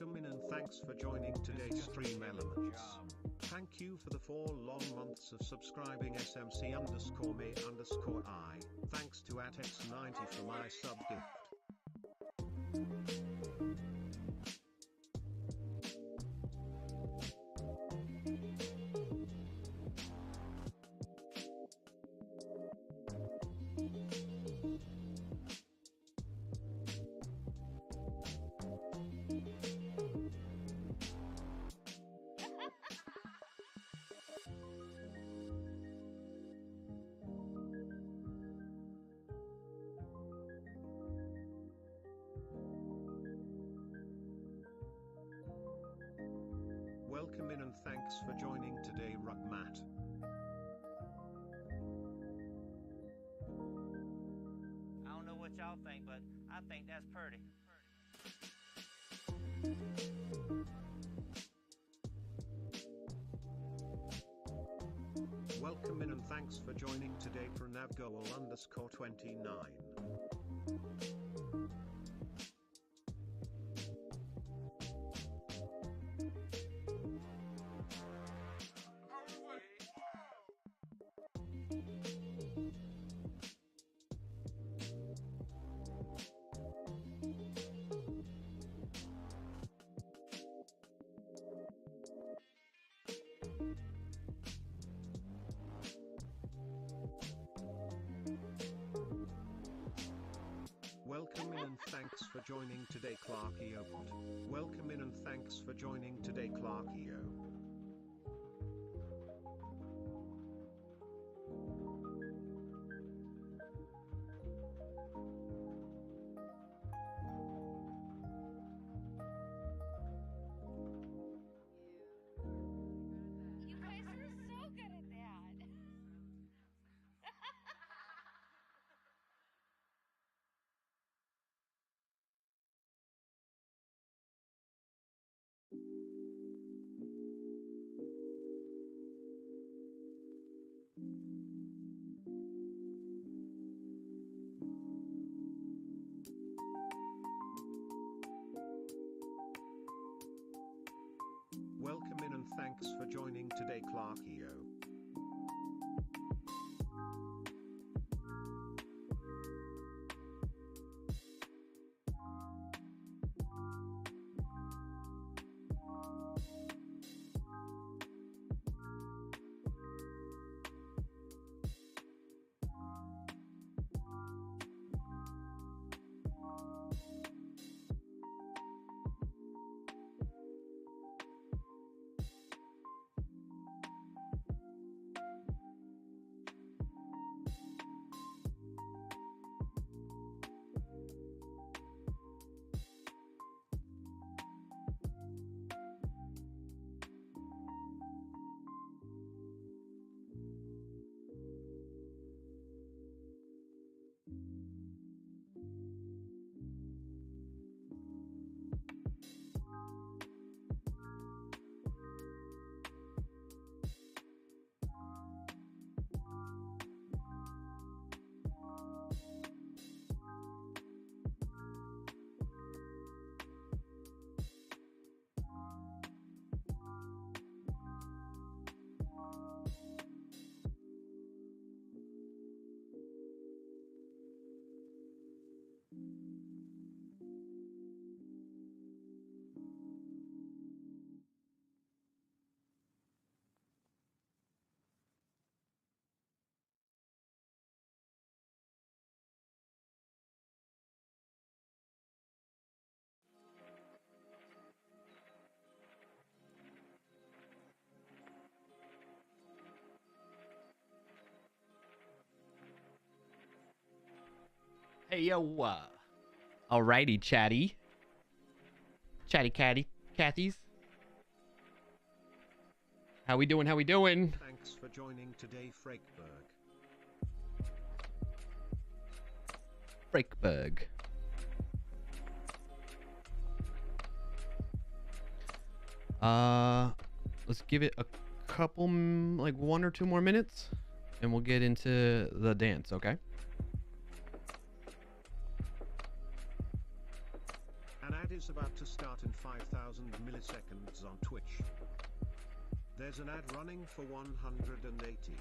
Welcome in and thanks for joining today's stream elements. Thank you for the 4 long months of subscribing smc_me_I. Thanks to atx90 for my sub gift. Welcome in and thanks for joining today, Ruckmat. I don't know what y'all think, but I think that's pretty. Welcome in and thanks for joining today, Pranavgoal_29. Welcome in and thanks for joining today, Clarkio. Welcome in and thanks for joining today, Clarkio. You guys are so good at that. Welcome in and thanks for joining today, Clarkio. Hey yo, alrighty, chatty catties. How we doing? How we doing? Thanks for joining today, Freikberg. Breakberg. Let's give it a couple, like 1 or 2 more minutes, and we'll get into the dance. Okay. An ad is about to start in 5,000 milliseconds on Twitch. There's an ad running for 180.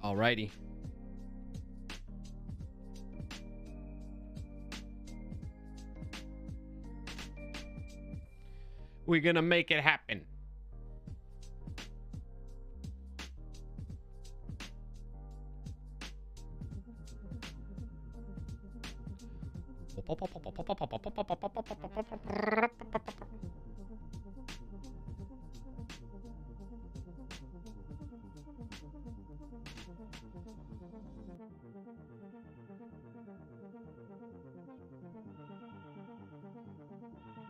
Alrighty. We're gonna make it happen.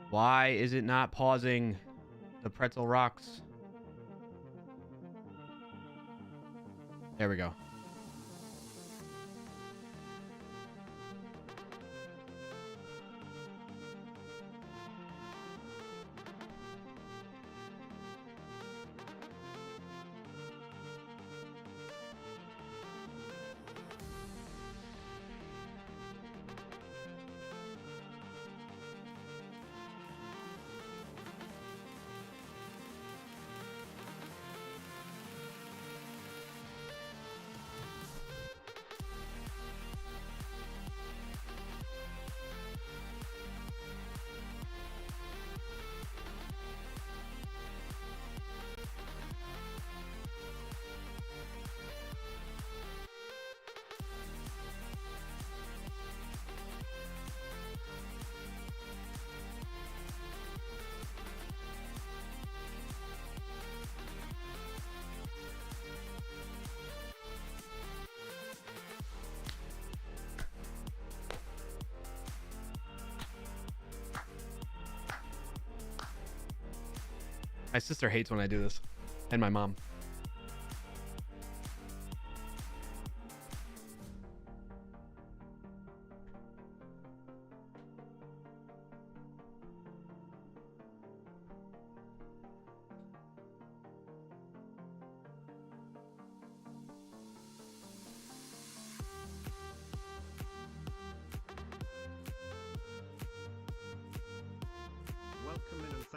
Why is it not pausing the pretzel rocks? There we go. My sister hates when I do this, and my mom.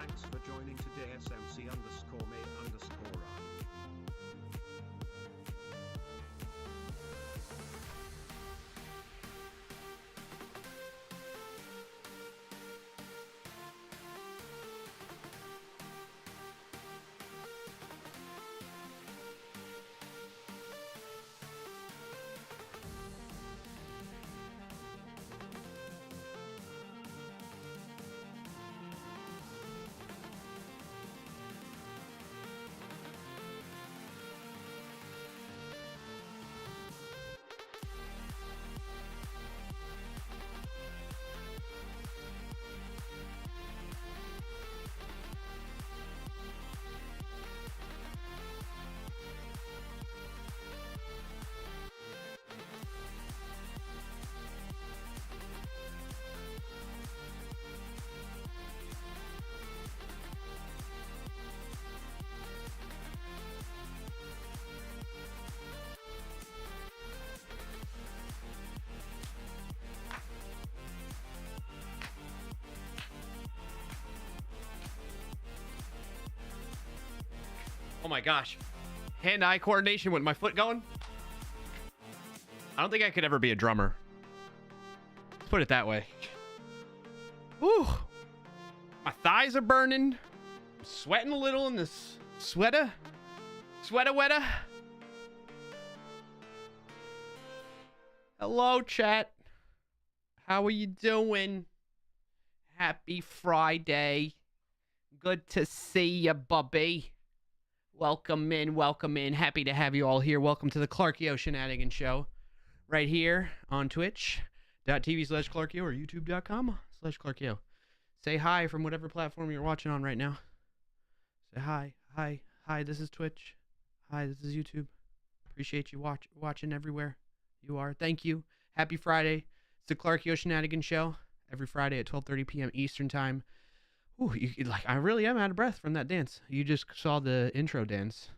thanks for joining today SMC_May_R. Oh my gosh. Hand-eye coordination with my foot going. I don't think I could ever be a drummer. Let's put it that way. Whew. My thighs are burning. I'm sweating a little in this sweater. Sweater wetter. Hello, chat. How are you doing? Happy Friday. Good to see you, Bubby. Welcome in, welcome in. Happy to have you all here. Welcome to the Clarkio Shenanigans Show. Right here on twitch.tv/Clarkio or youtube.com/Clarkio. Say hi from whatever platform you're watching on right now. Say hi, hi, hi, this is Twitch. Hi, this is YouTube. Appreciate you watching everywhere you are. Thank you. Happy Friday. It's the Clarkio Shenanigans Show. Every Friday at 12:30 p.m. Eastern Time. Ooh, I really am out of breath from that dance. You just saw the intro dance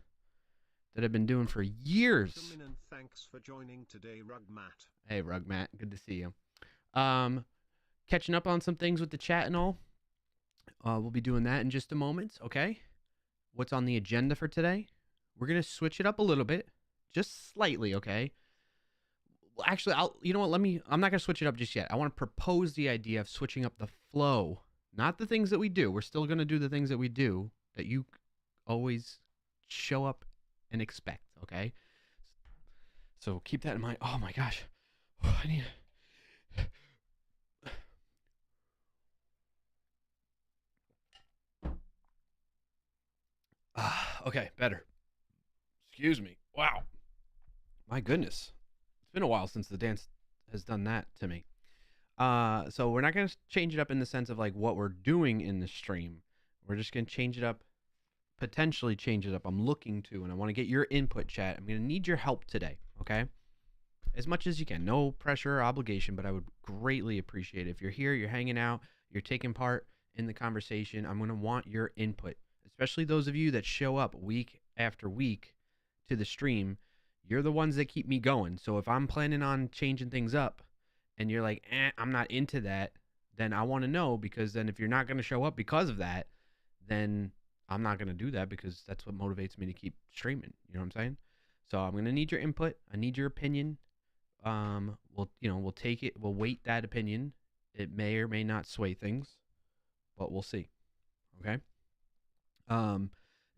that I've been doing for years. Welcome in and thanks for joining today, Rugmat. Hey, Rugmat. Good to see you. Catching up on some things with the chat and all. We'll be doing that in just a moment, okay? What's on the agenda for today? We're going to switch it up a little bit. Just slightly, okay? Well, actually, you know what? I'm not going to switch it up just yet. I want to propose the idea of switching up the flow. Not the things that we do. We're still going to do the things that we do that you always show up and expect, okay? So keep that in mind. Oh, my gosh. I need... Okay, better. Excuse me. Wow. My goodness. It's been a while since the dance has done that to me. So we're not going to change it up in the sense of like what we're doing in the stream. We're just going to change it up, potentially change it up. I'm looking to, and I want to get your input, chat. I'm going to need your help today, okay? As much as you can. No pressure or obligation, but I would greatly appreciate it. If you're here, you're hanging out, you're taking part in the conversation, I'm going to want your input, especially those of you that show up week after week to the stream. You're the ones that keep me going. So if I'm planning on changing things up, and you're like, I'm not into that, then I want to know, because then if you're not going to show up because of that, then I'm not going to do that, because that's what motivates me to keep streaming. You know what I'm saying? So I'm going to need your input. I need your opinion. We'll take it. We'll weight that opinion. It may or may not sway things, but we'll see. Okay? In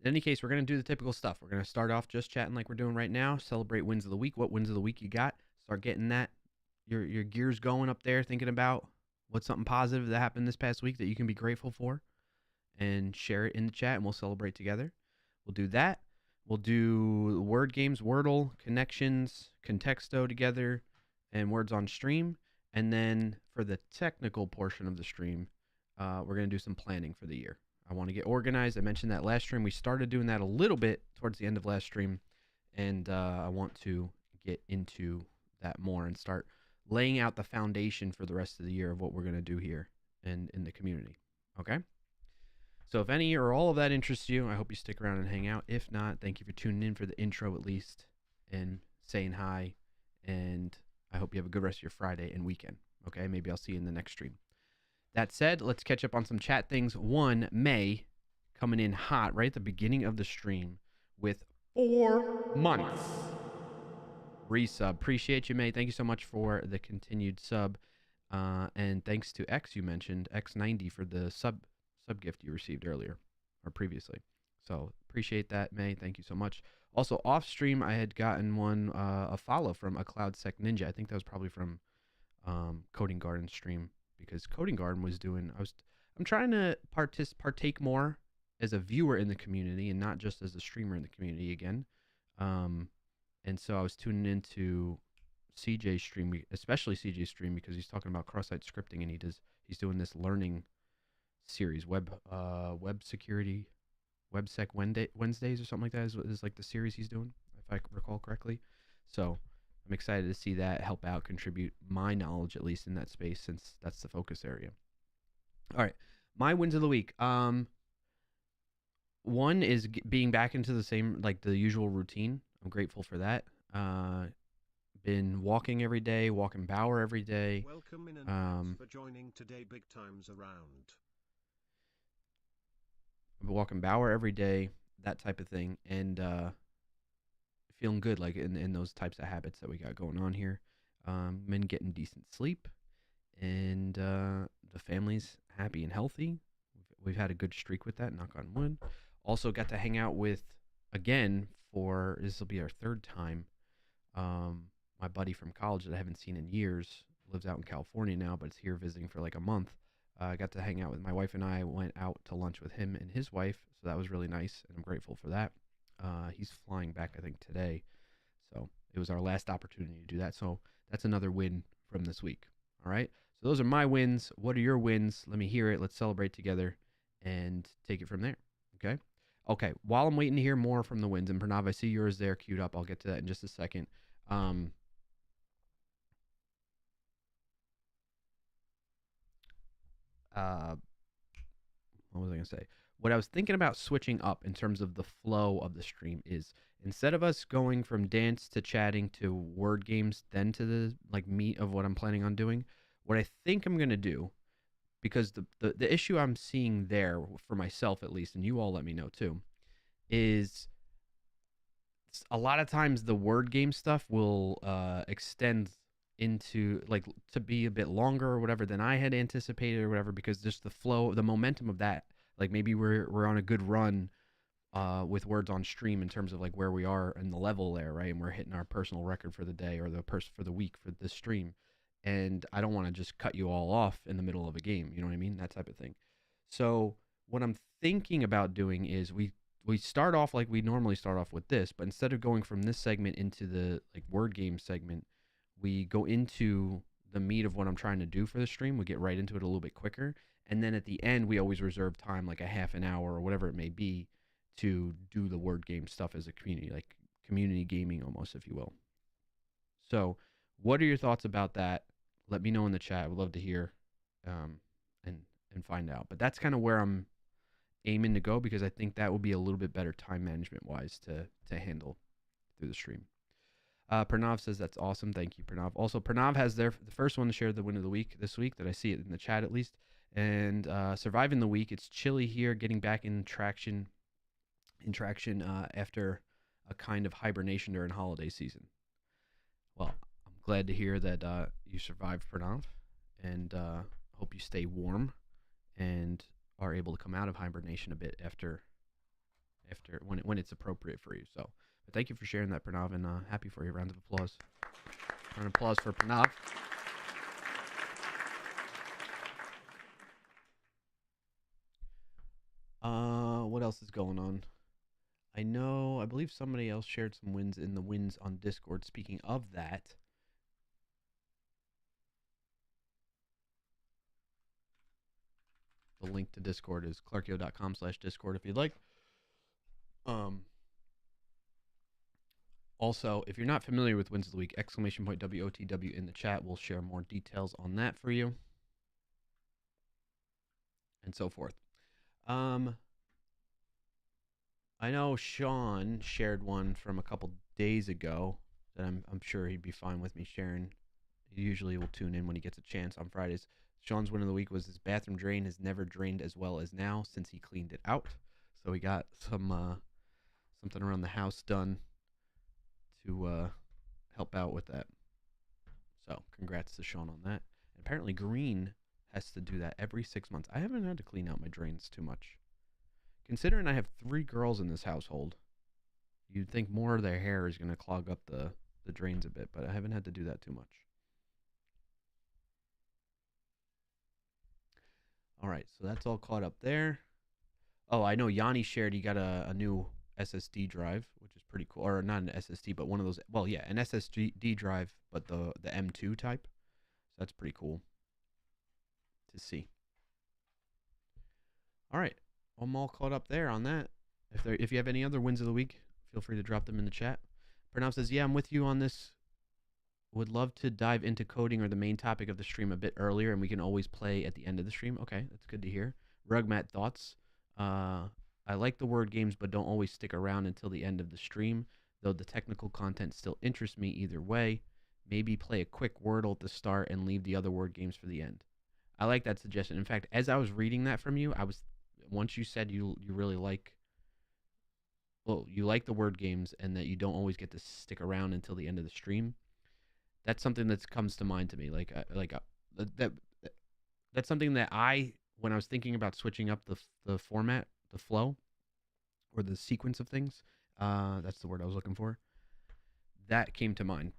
any case, we're going to do the typical stuff. We're going to start off just chatting like we're doing right now. Celebrate wins of the week. What wins of the week you got? Start getting that. Your gears going up there, thinking about what's something positive that happened this past week that you can be grateful for, and share it in the chat, and we'll celebrate together. We'll do that. We'll do word games, Wordle, connections, Contexto together, and words on stream. And then for the technical portion of the stream, we're going to do some planning for the year. I want to get organized. I mentioned that last stream. We started doing that a little bit towards the end of last stream, and I want to get into that more and start laying out the foundation for the rest of the year of what we're going to do here and in the community. Okay? So if any or all of that interests you, I hope you stick around and hang out. If not, thank you for tuning in for the intro at least and saying hi. And I hope you have a good rest of your Friday and weekend. Okay? Maybe I'll see you in the next stream. That said, let's catch up on some chat things. One, May coming in hot right at the beginning of the stream with 4 months. Resub. Appreciate you, May. Thank you so much for the continued sub. And thanks to X, you mentioned, X90 for the sub gift you received earlier or previously. So appreciate that, May. Thank you so much. Also, off stream, I had gotten one, a follow from a CloudSec Ninja. I think that was probably from Coding Garden stream, because Coding Garden was doing, I'm trying to partake more as a viewer in the community and not just as a streamer in the community again. And so I was tuning into CJ's stream, especially CJ's stream, because he's talking about cross-site scripting, and he's doing this learning series, web security, WebSec Wednesdays or something like that is like the series he's doing, if I recall correctly. So I'm excited to see that help out, contribute my knowledge at least in that space, since that's the focus area. All right, my wins of the week. One is being back into the same, like the usual routine. I'm grateful for that. Been walking every day, walking Bauer every day. Welcome in and thanks for joining today. Big times around. I've been walking Bauer every day, that type of thing, and feeling good, like in those types of habits that we got going on here. Been getting decent sleep, and the family's happy and healthy. We've had a good streak with that, knock on wood. Also got to hang out with, again, this will be our third time, my buddy from college that I haven't seen in years, lives out in California now, but is here visiting for like a month. I got to hang out with my wife, and I went out to lunch with him and his wife, so that was really nice, and I'm grateful for that. He's flying back, I think, today, so it was our last opportunity to do that, so that's another win from this week. All right, so those are my wins. What are your wins? Let me hear it. Let's celebrate together and take it from there. Okay, while I'm waiting to hear more from the wins, and Pranav, I see yours there queued up. I'll get to that in just a second. What was I going to say? What I was thinking about switching up in terms of the flow of the stream is, instead of us going from dance to chatting to word games, then to the like meat of what I'm planning on doing, what I think I'm going to do, because the issue I'm seeing there for myself at least, and you all let me know too, is a lot of times the word game stuff will extend into like to be a bit longer or whatever than I had anticipated or whatever, because just the flow, the momentum of that, like maybe we're on a good run with words on stream in terms of like where we are in the level there, right? And we're hitting our personal record for the day or for the week for this stream. And I don't want to just cut you all off in the middle of a game, you know what I mean? That type of thing. So what I'm thinking about doing is we start off like we normally start off with this, but instead of going from this segment into the like word game segment, we go into the meat of what I'm trying to do for the stream. We get right into it a little bit quicker. And then at the end, we always reserve time, like a half an hour or whatever it may be, to do the word game stuff as a community, like community gaming almost, if you will. So what are your thoughts about that? Let me know in the chat. I would love to hear and find out. But that's kind of where I'm aiming to go, because I think that will be a little bit better time management wise to handle through the stream. Pranav says that's awesome. Thank you, Pranav. Also, Pranav has the first one to share the win of the week this week, that I see it in the chat at least. And surviving the week. It's chilly here, getting back in traction after a kind of hibernation during holiday season. Well, I'm glad to hear that you survived, Pranav, and hope you stay warm and are able to come out of hibernation a bit after when it's appropriate for you. So, but thank you for sharing that, Pranav, and happy for you. Round of applause. Round of applause for Pranav. What else is going on? I believe somebody else shared some wins in the wins on Discord. Speaking of that, the link to Discord is clarkio.com/Discord if you'd like. Also, if you're not familiar with wins of the week, ! WOTW in the chat. We'll share more details on that for you, and so forth. I know Sean shared one from a couple days ago that I'm sure he'd be fine with me sharing. He usually will tune in when he gets a chance on Fridays. Sean's win of the week was his bathroom drain has never drained as well as now since he cleaned it out. So he got some something around the house done to help out with that. So congrats to Sean on that. And apparently Green has to do that every 6 months. I haven't had to clean out my drains too much. Considering I have 3 girls in this household, you'd think more of their hair is going to clog up the drains a bit, but I haven't had to do that too much. All right, so that's all caught up there. Oh, I know Yanni shared he got a new SSD drive, which is pretty cool. Or not an SSD, but one of those. Well, yeah, an SSD drive, but the M2 type. So that's pretty cool to see. All right, I'm all caught up there on that. If you have any other wins of the week, feel free to drop them in the chat. Pranav says, yeah, I'm with you on this. Would love to dive into coding or the main topic of the stream a bit earlier, and we can always play at the end of the stream. Okay, that's good to hear. Rugmat thoughts. I like the word games, but don't always stick around until the end of the stream, though the technical content still interests me either way. Maybe play a quick Wordle at the start and leave the other word games for the end. I like that suggestion. In fact, as I was reading that from you, once you said you really like, well, you like the word games and that you don't always get to stick around until the end of the stream. That's something that comes to mind to me. That's something that when I was thinking about switching up the format, the flow, or the sequence of things, that's the word I was looking for. That came to mind.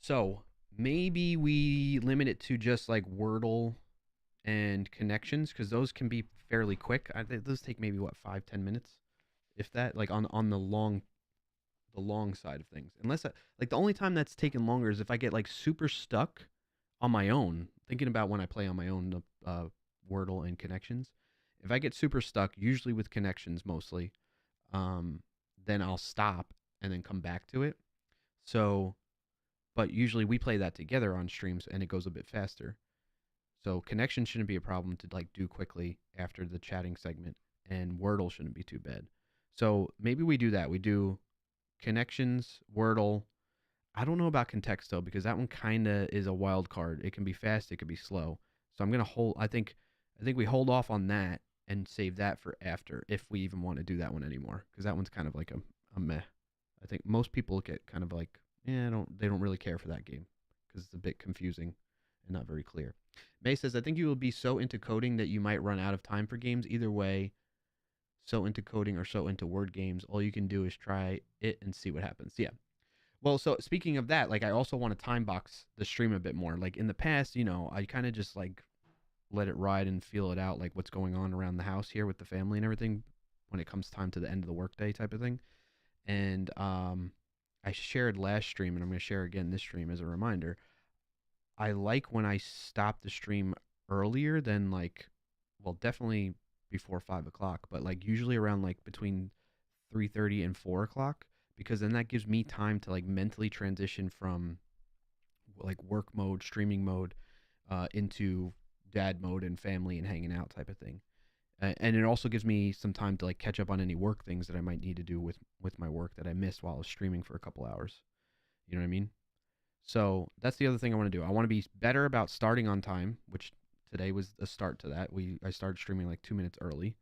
So maybe we limit it to just like Wordle and connections, because those can be fairly quick. Those take maybe 5-10 minutes, if that. Like on the long side of things. Unless the only time that's taken longer is if I get like super stuck on my own, thinking about when I play on my own, Wordle and connections. If I get super stuck, usually with connections mostly, then I'll stop and then come back to it. So, but usually we play that together on streams and it goes a bit faster. So connection shouldn't be a problem to like do quickly after the chatting segment, and Wordle shouldn't be too bad. So maybe we do that. We do connections, Wordle. I don't know about Contexto because that one kind of is a wild card. It can be fast, it could be slow. So I'm gonna hold. I think we hold off on that and save that for after, if we even want to do that one anymore, because that one's kind of like a meh. I think most people get kind of like, they don't really care for that game because it's a bit confusing and not very clear. May says, I think you will be so into coding that you might run out of time for games. Either way, so into coding or so into word games, all you can do is try it and see what happens. Yeah. Well, so speaking of that, like I also want to time box the stream a bit more. Like in the past, I kind of just like let it ride and feel it out, like what's going on around the house here with the family and everything when it comes time to the end of the workday type of thing. And I shared last stream, and I'm going to share again this stream as a reminder. I like when I stop the stream earlier than definitely before 5 o'clock, but like usually around like between 3:30 and 4 o'clock, because then that gives me time to like mentally transition from like work mode, streaming mode, into dad mode and family and hanging out type of thing. And it also gives me some time to like catch up on any work things that I might need to do with my work that I missed while I was streaming for a couple hours. You know what I mean? So that's the other thing I want to do. I want to be better about starting on time, which today was a start to that. I started streaming like 2 minutes early.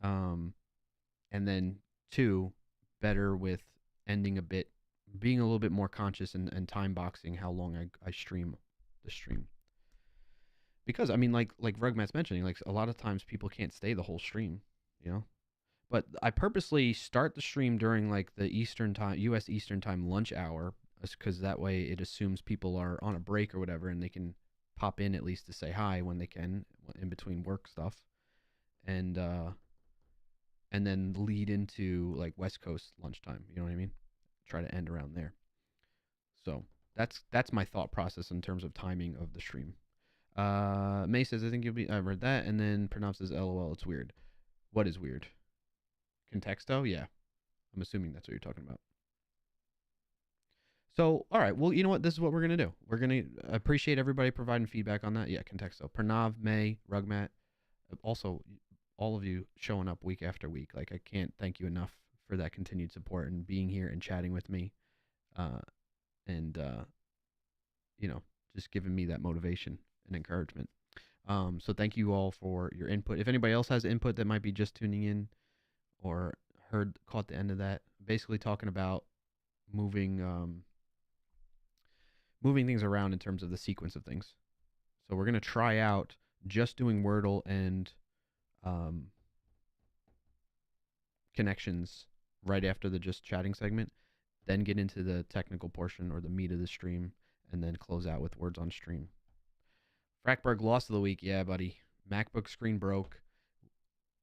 And then 2, better with ending a bit, being a little bit more conscious and time boxing how long I stream the stream. Because I mean, like Rugmat's mentioning, like a lot of times people can't stay the whole stream, But I purposely start the stream during like the Eastern time, U.S. Eastern time lunch hour, because that way it assumes people are on a break or whatever, and they can pop in at least to say hi when they can in between work stuff, and then lead into like West Coast lunchtime. You know what I mean? Try to end around there. So that's my thought process in terms of timing of the stream. May says, I think I read that, and then pronounces LOL, it's weird. What is weird? Contexto? Yeah. I'm assuming that's what you're talking about. So, all right. Well, you know what? This is what we're going to do. We're going to appreciate everybody providing feedback on that. Yeah, Contexto. Pranav, May, Rugmat. Also, all of you showing up week after week. Like, I can't thank you enough for that continued support and being here and chatting with me. And just giving me that motivation and encouragement. So thank you all for your input. If anybody else has input that might be just tuning in or caught the end of that, basically talking about moving things around in terms of the sequence of things. So we're gonna try out just doing Wordle and connections right after the just chatting segment, then get into the technical portion or the meat of the stream, and then close out with words on stream. Frackberg loss of the week, yeah, buddy. MacBook screen broke.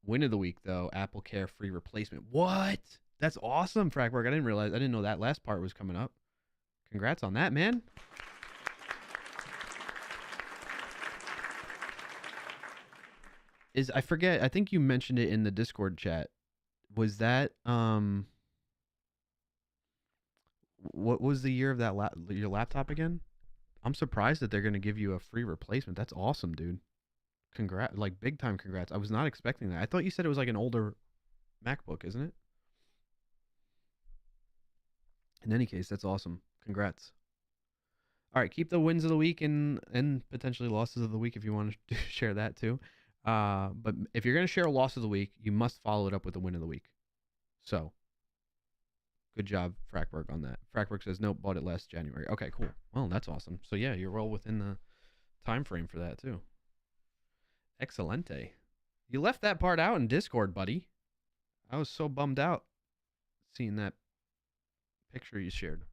Win of the week though, Apple Care free replacement. What? That's awesome, Frackberg. I didn't know that last part was coming up. Congrats on that, man. I forget, I think you mentioned it in the Discord chat. Was that what was the year of that your laptop again? I'm surprised that they're going to give you a free replacement. That's awesome, dude. Congrats, like big time congrats. I was not expecting that. I thought you said it was like an older MacBook, isn't it? In any case, that's awesome. Congrats. All right, keep the wins of the week and potentially losses of the week if you want to share that too. But if you're going to share a loss of the week, you must follow it up with a win of the week. So, good job, Frackberg, on that. Frackberg says, nope, bought it last January. Okay, cool. Well, that's awesome. So, yeah, you're well within the time frame for that, too. Excelente. You left that part out in Discord, buddy. I was so bummed out seeing that picture you shared.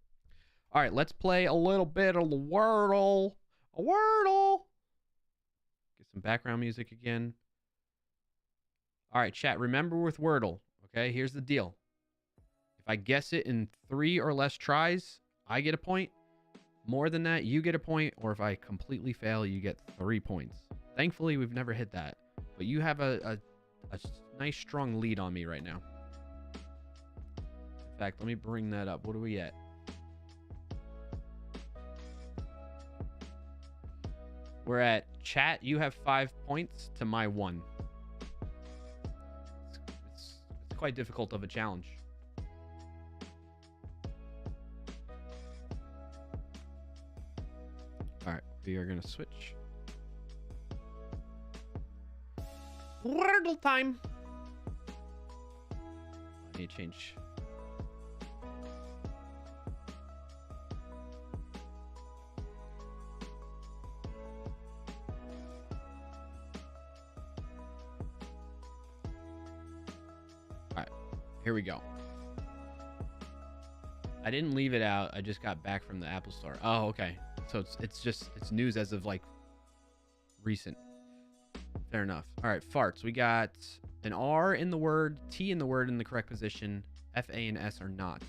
All right, let's play a little bit of the Wordle. A Wordle. Get some background music again. All right, chat, remember with Wordle, okay? Here's the deal. If I guess it in 3 or less tries, I get a point. More than that, you get a point. Or if I completely fail, you get 3 points. Thankfully, we've never hit that. But you have a nice, strong lead on me right now. In fact, let me bring that up. What are we at? We're at chat. You have 5 points to my 1. It's quite difficult of a challenge. All right, we are going to switch. Wordle time. I need to change. All right, here we go. I didn't leave it out. I just got back from the Apple Store. Oh, okay. So it's news as of like recent. Fair enough. All right, farts. We got an R in the word, T in the word in the correct position. F, A, and S are not.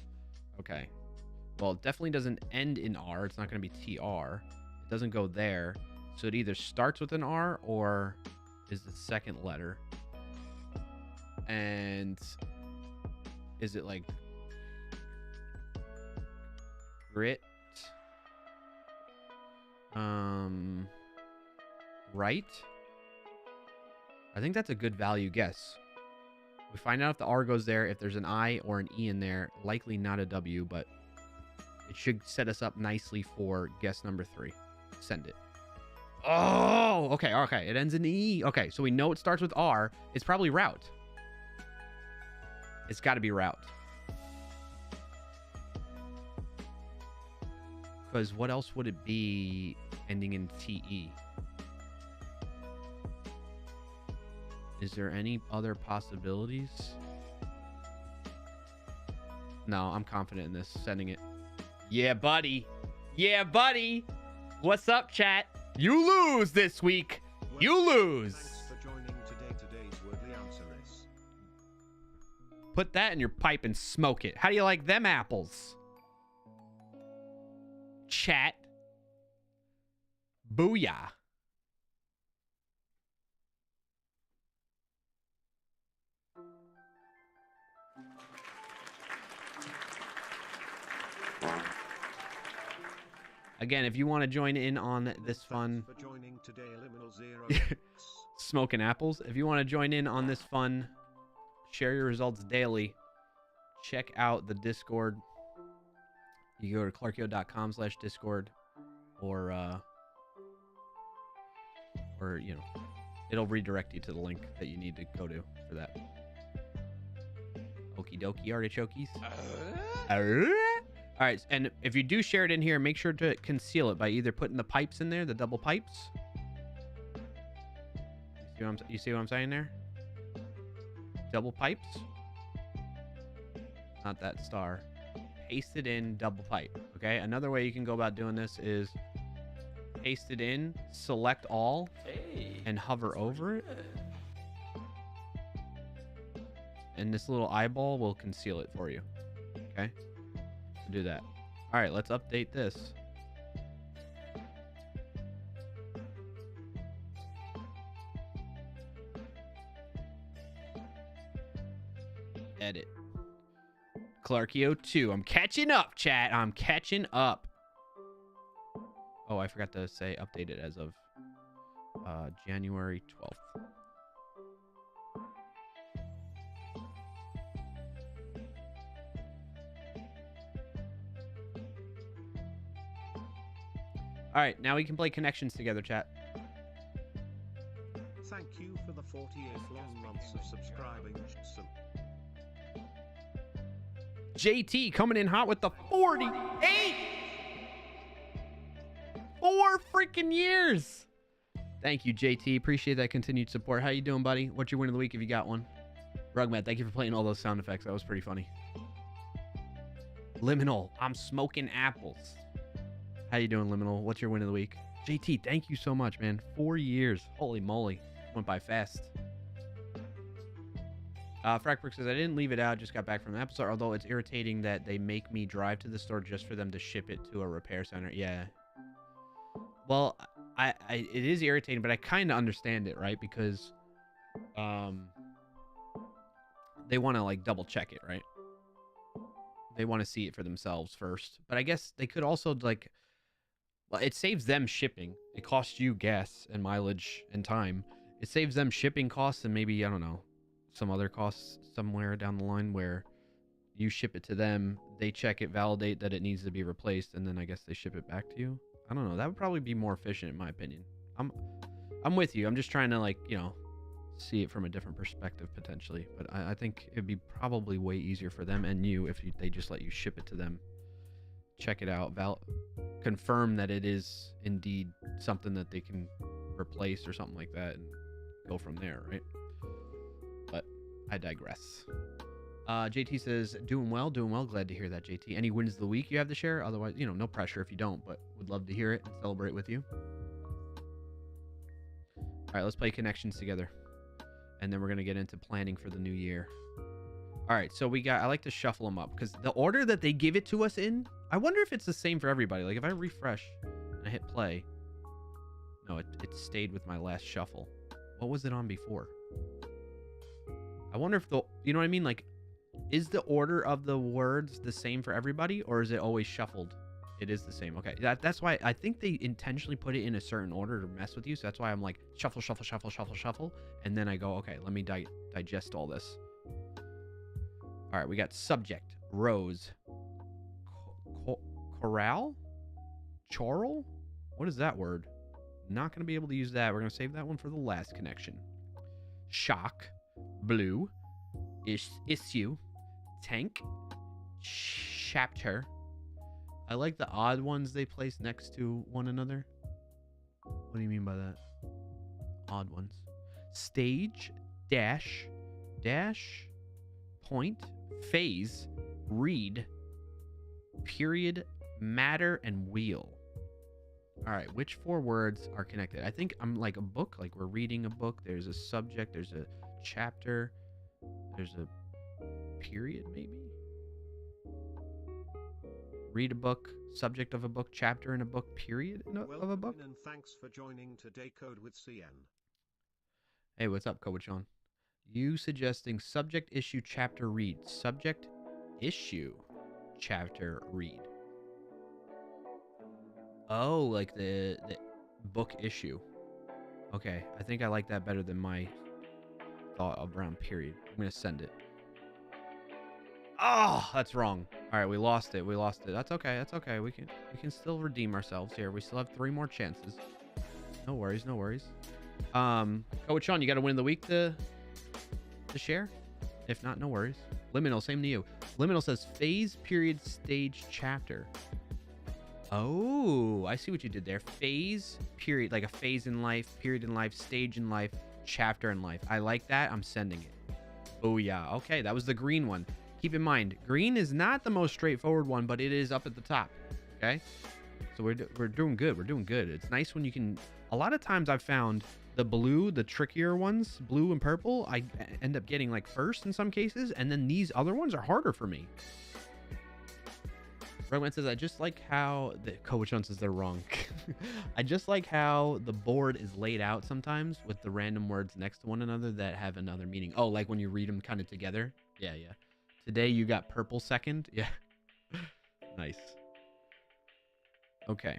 Okay. Well, it definitely doesn't end in R. It's not going to be TR. It doesn't go there. So it either starts with an R or is the second letter. And is it like grit? Right? I think that's a good value guess. We find out if the R goes there, if there's an I or an E in there, likely not a W, but it should set us up nicely for guess number 3. Send it. Oh, okay, okay. It ends in E. Okay, so we know it starts with R. It's probably route. It's got to be route. Because what else would it be ending in TE? Is there any other possibilities? No, I'm confident in this. Sending it. Yeah, buddy. Yeah, buddy. What's up, chat? You lose this week. You lose. Thanks for joining today's Wordly Answer is. Put that in your pipe and smoke it. How do you like them apples? Chat. Booyah. Again, if you want to join in on this fun For joining today, Liminal Zero. smoking apples, if you want to join in on this fun, share your results daily, check out the Discord. You go to clarkio.com/Discord or or, you know, it'll redirect you to the link that you need to go to for that. Okie dokie, artichokes. All right, and if you do share it in here, make sure to conceal it by either putting the pipes in there, the double pipes. You see what I'm saying there? Double pipes. Not that star. Paste it in, double pipe. Okay, another way you can go about doing this is paste it in, select all, and hover over it. And this little eyeball will conceal it for you. Okay? So do that. All right, let's update this. Edit. Clarkio 2. I'm catching up, chat. I'm catching up. Oh, I forgot to say updated as of January 12th. All right, now we can play Connections together, chat. Thank you for the 48 long months of subscribing. JT coming in hot with the 48. 4 freaking years. Thank you, JT. Appreciate that continued support. How you doing, buddy? What's your win of the week if you got one? Rugmat, thank you for playing all those sound effects. That was pretty funny. Liminal, I'm smoking apples. How you doing, Liminal? What's your win of the week? JT, thank you so much, man. 4 years. Holy moly. Went by fast. Frackbrick says, I didn't leave it out, just got back from the episode, although it's irritating that they make me drive to the store just for them to ship it to a repair center. Yeah. Well, it is irritating, but I kind of understand it, right? Because they want to, like, double check it, right? They want to see it for themselves first. But I guess they could also, like, well, it saves them shipping. It costs you gas and mileage and time. It saves them shipping costs and maybe, I don't know, some other costs somewhere down the line where you ship it to them, they check it, validate that it needs to be replaced, and then I guess they ship it back to you. I don't know. That would probably be more efficient in my opinion. I'm with you. I'm just trying to, like, you know, see it from a different perspective potentially. But I think it'd be probably way easier for them and you if they just let you ship it to them, check it out, confirm that it is indeed something that they can replace or something like that, and go from there, right? But I digress. JT says, doing well. Glad to hear that, JT. Any wins of the week you have to share? Otherwise, you know, no pressure if you don't, but would love to hear it and celebrate with you. All right, let's play Connections together. And then we're going to get into planning for the new year. All right, so I like to shuffle them up because the order that they give it to us in, I wonder if it's the same for everybody. Like if I refresh and I hit play, no, it stayed with my last shuffle. What was it on before? I wonder if you know what I mean? Like, is the order of the words the same for everybody, or is it always shuffled? It is the same. Okay, that's why I think they intentionally put it in a certain order to mess with you. So that's why I'm like shuffle, shuffle, shuffle, shuffle, shuffle, and then I go, okay, let me digest all this. All right, we got subject, rose, corral, choral. What is that word? Not going to be able to use that. We're going to save that one for the last connection. Shock, blue, issue, tank, chapter. I like the odd ones they place next to one another. What do you mean by that? Odd ones. Stage, dash, point, phase, read, period, matter, and wheel. All right, which 4 words are connected? I think I'm like a book, like we're reading a book. There's a subject, there's a chapter, there's a period, maybe? Read a book, subject of a book, chapter in a book, period of a book. And thanks for joining today, Code with CN. Hey, what's up, Kobachon? You suggesting subject, issue, chapter, read. Subject, issue, chapter, read. Oh, like the book issue. Okay, I think I like that better than my thought around period. I'm going to send it. Oh, that's wrong. All right, we lost it. That's okay. We can still redeem ourselves here. We still have 3 more chances. No worries. Coach Sean, you got a win of the week to share? If not, no worries. Liminal, same to you. Liminal says phase, period, stage, chapter. Oh, I see what you did there. Phase, period, like a phase in life, period in life, stage in life, chapter in life. I like that. I'm sending it. Oh, yeah. Okay, that was the green one. Keep in mind, green is not the most straightforward one, but it is up at the top. Okay? So we're doing good. We're doing good. It's nice when you can... A lot of times I've found the blue, the trickier ones, blue and purple, I end up getting like first in some cases, and then these other ones are harder for me. Redman says, I just like how... Coach Hunt says they're wrong. I just like how the board is laid out sometimes with the random words next to one another that have another meaning. Oh, like when you read them kind of together? Yeah, yeah. Today you got purple second? Yeah. Nice. Okay.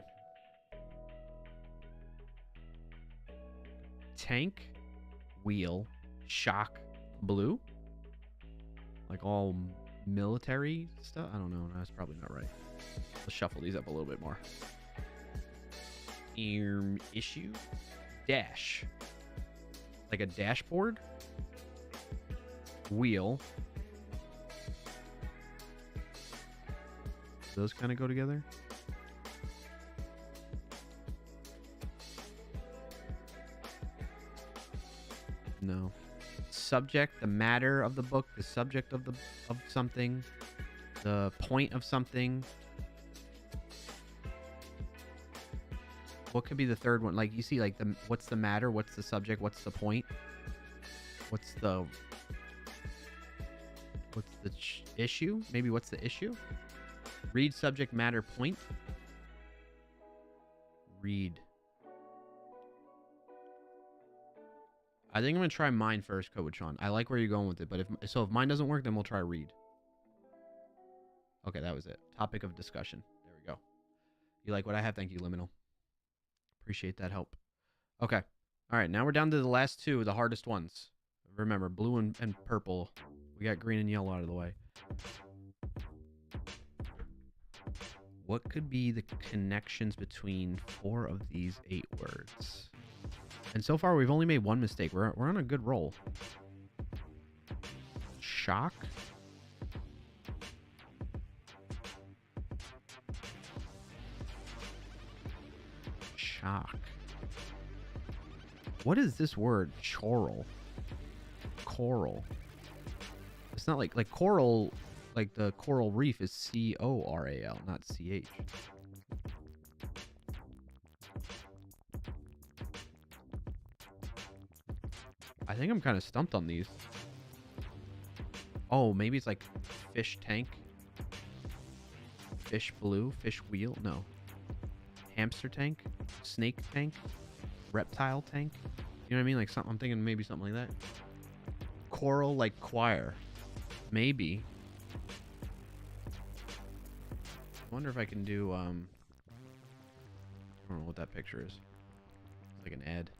Tank, wheel, shock, blue? Like all military stuff? I don't know. That's probably not right. Let's shuffle these up a little bit more. Issue, dash. Like a dashboard. Wheel. Those kind of go together. No. Subject, the matter of the book, the subject of something, the point of something. What could be the third one? Like you see, like what's the matter? What's the subject? What's the point? What's the issue? Maybe what's the issue? Read, subject, matter, point. Read. I think I'm gonna try mine first, Coach Sean. I like where you're going with it, but if mine doesn't work, then we'll try read. Okay, that was it. Topic of discussion. There we go. You like what I have? Thank you, Liminal. Appreciate that help. Okay. All right, now we're down to the last two, the hardest ones. Remember, blue and purple. We got green and yellow out of the way. What could be the connections between 4 of these 8 words? And so far, we've only made one mistake. We're on a good roll. Shock. Shock. What is this word? Choral. Coral. It's not like coral, like the coral reef is C-O-R-A-L, not C-H. I think I'm kind of stumped on these. Oh, maybe it's like fish tank. Fish blue. Fish wheel. No. Hamster tank. Snake tank. Reptile tank. You know what I mean? Like something. I'm thinking maybe something like that. Choral, like choir. Maybe. I wonder if I can do, I don't know what that picture is. It's like an ad.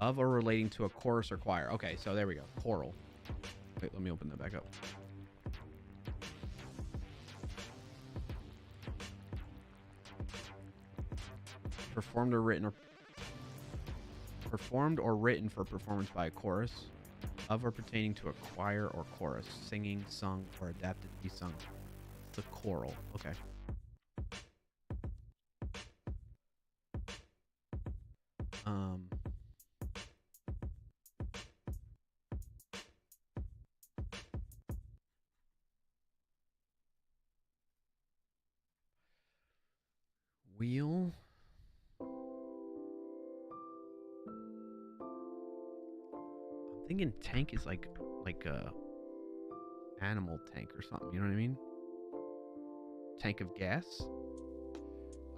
Of or relating to a chorus or choir. Okay, so there we go. Choral. Wait, let me open that back up. Performed or written for performance by a chorus. Of or pertaining to a choir or chorus. Singing, sung, or adapted to be sung. The choral. Okay. Wheel. I'm thinking tank is like a animal tank or something. You know what I mean? Tank of gas.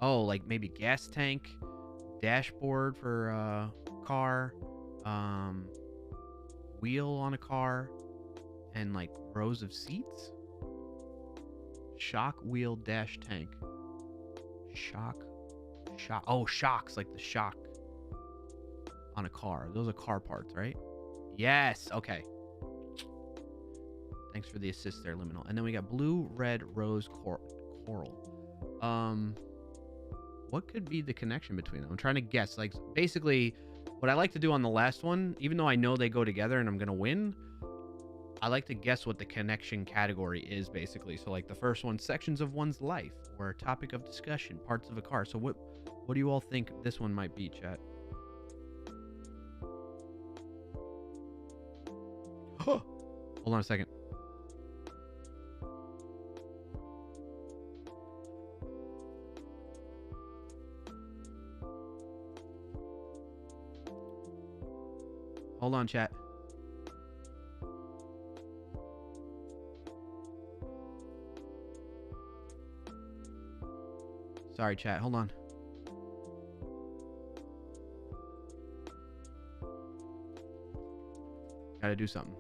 Oh, like maybe gas tank, dashboard for car, wheel on a car, and like rows of seats. Shock, wheel, dash, tank. Shock. Oh, shocks, like the shock on a car. Those are car parts, right? Yes. Okay. Thanks for the assist there, Liminal. And then we got blue, red, rose, coral. what could be the connection between them? I'm trying to guess. Like, basically, what I like to do on the last one, even though I know they go together and I'm going to win, I like to guess what the connection category is, basically. So, like, the first one, sections of one's life, or a topic of discussion, parts of a car. So what do you all think this one might be, chat? Hold on a second. Hold on, chat. Sorry, chat. Hold on. Gotta do something.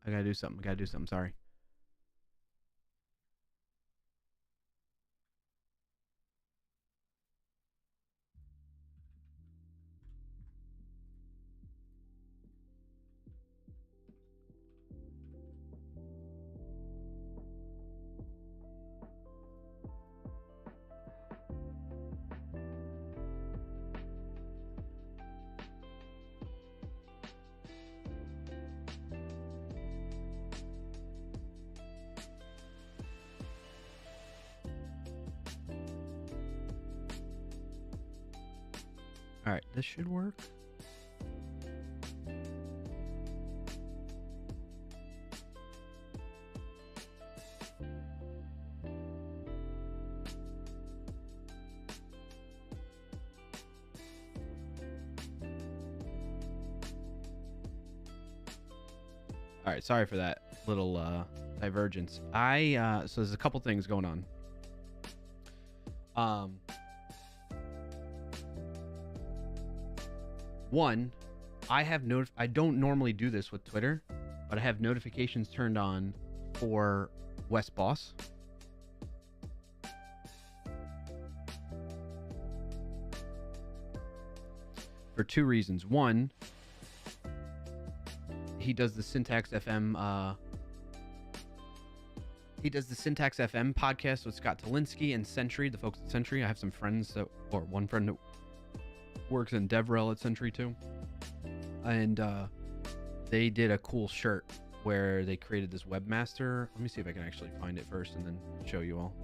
I gotta do something. Sorry. All right, this should work. All right, sorry for that little divergence. So there's a couple things going on. One, I don't normally do this with Twitter, but I have notifications turned on for West Boss. For two reasons. One, he does the Syntax FM podcast with Scott Talinsky and Sentry, the folks at Sentry. I have some friends or one friend that works in DevRel at Sentry too, and they did a cool shirt where they created this webmaster. Let me see if I can actually find it first and then show you all.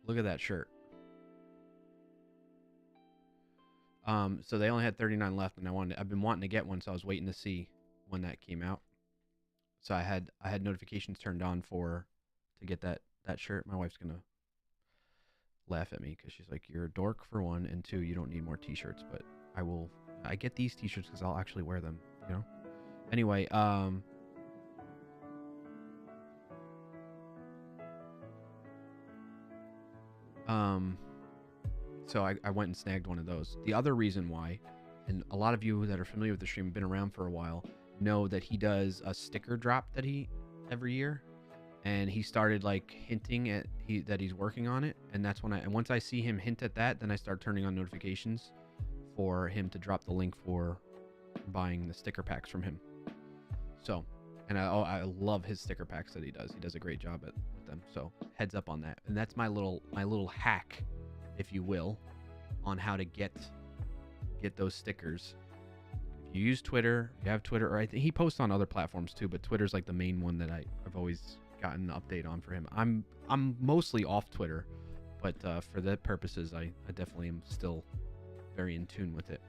Look at that shirt. So they only had 39 left, and I've been wanting to get one, so I was waiting to see when that came out. So I had notifications turned on to get that shirt. My wife's gonna laugh at me because she's like, "You're a dork for one, and two, you don't need more T-shirts." But I get these T-shirts because I'll actually wear them, you know. Anyway, so I went and snagged one of those. The other reason why, and a lot of you that are familiar with the stream, been around for a while, know that he does a sticker drop every year, and he started like hinting at that he's working on it, and that's when once I see him hint at that, then I start turning on notifications for him to drop the link for buying the sticker packs from him. So, and I love his sticker packs that he does. He does a great job with them. So heads up on that, and that's my little hack, if you will, on how to get those stickers. you use Twitter, you have Twitter, or I think he posts on other platforms too, but Twitter's like the main one that I've always gotten an update on for him. I'm mostly off Twitter, but for that purposes, I definitely am still very in tune with it.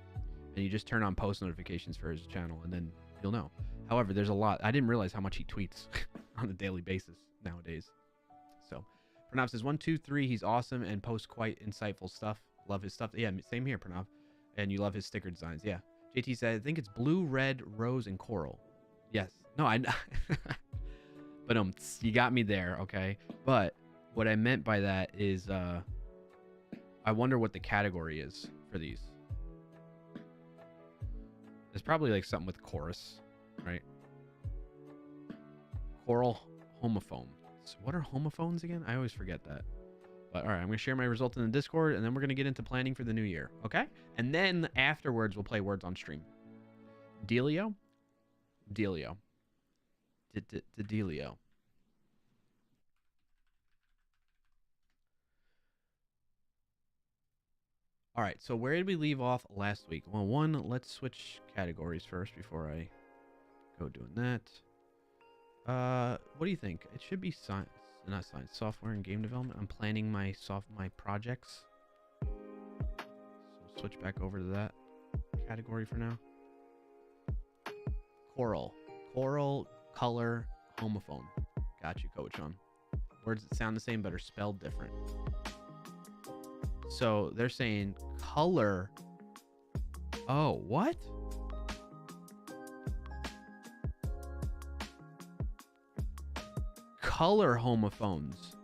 And you just turn on post notifications for his channel, and then you'll know. However, there's a lot. I didn't realize how much he tweets on a daily basis nowadays. So, Pranav says 1, 2, 3. He's awesome and posts quite insightful stuff. Love his stuff. Yeah, same here, Pranav. And you love his sticker designs. Yeah. JT said, I think it's blue, red, rose, and coral. Yes. No, I. But you got me there, okay? But what I meant by that is, I wonder what the category is for these. There's probably like something with chorus, right? Choral homophones. What are homophones again? I always forget that. But all right, I'm going to share my results in the Discord, and then we're going to get into planning for the new year, okay? And then afterwards, we'll play words on stream. Delio? Delio. Delio. All right, so where did we leave off last week? Well, let's switch categories first before I go doing that. What do you think? It should be science, not science, software and game development. I'm planning my projects. So switch back over to that category for now. Coral, color, homophone. Got you, Coach on. Words that sound the same but are spelled different. So they're saying color. Oh, what? Color homophones.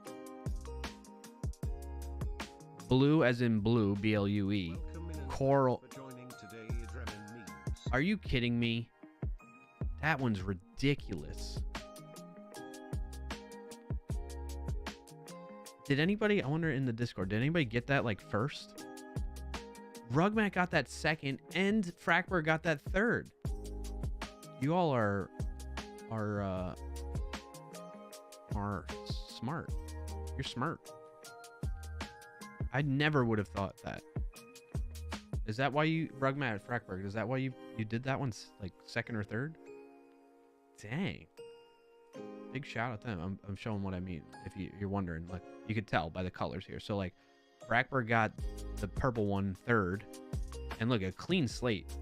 Blue as in blue, B-L-U-E. Coral. Are you kidding me? That one's ridiculous. Did anybody, I wonder in the Discord, did anybody get that like first? Rugmat got that second and Frackberg got that third. You all are smart. You're smart. I never would have thought that. Is that why you, Rugmat Frackberg, is that why you did that one like second or third? Dang. Big shout out to them. I'm showing what I mean. If you're wondering, like you could tell by the colors here. So like Frackberg got the purple one third, and look, a clean slate.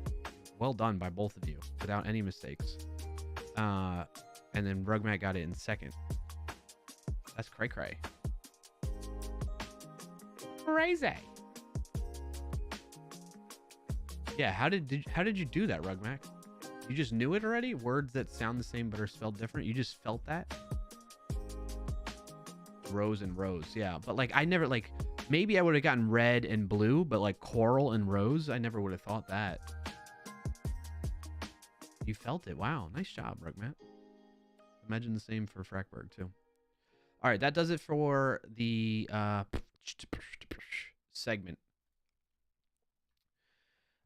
Well done by both of you without any mistakes. And then Rugmat got it in second. That's cray. Crazy. Yeah, how did you do that, Rugmat? You just knew it already? Words that sound the same but are spelled different? You just felt that? Rose and rose, yeah. But like I never like maybe I would have gotten red and blue, but like coral and rose, I never would have thought that. You felt it. Wow, nice job, Rugmat. Imagine the same for Frackberg too. All right, that does it for the segment.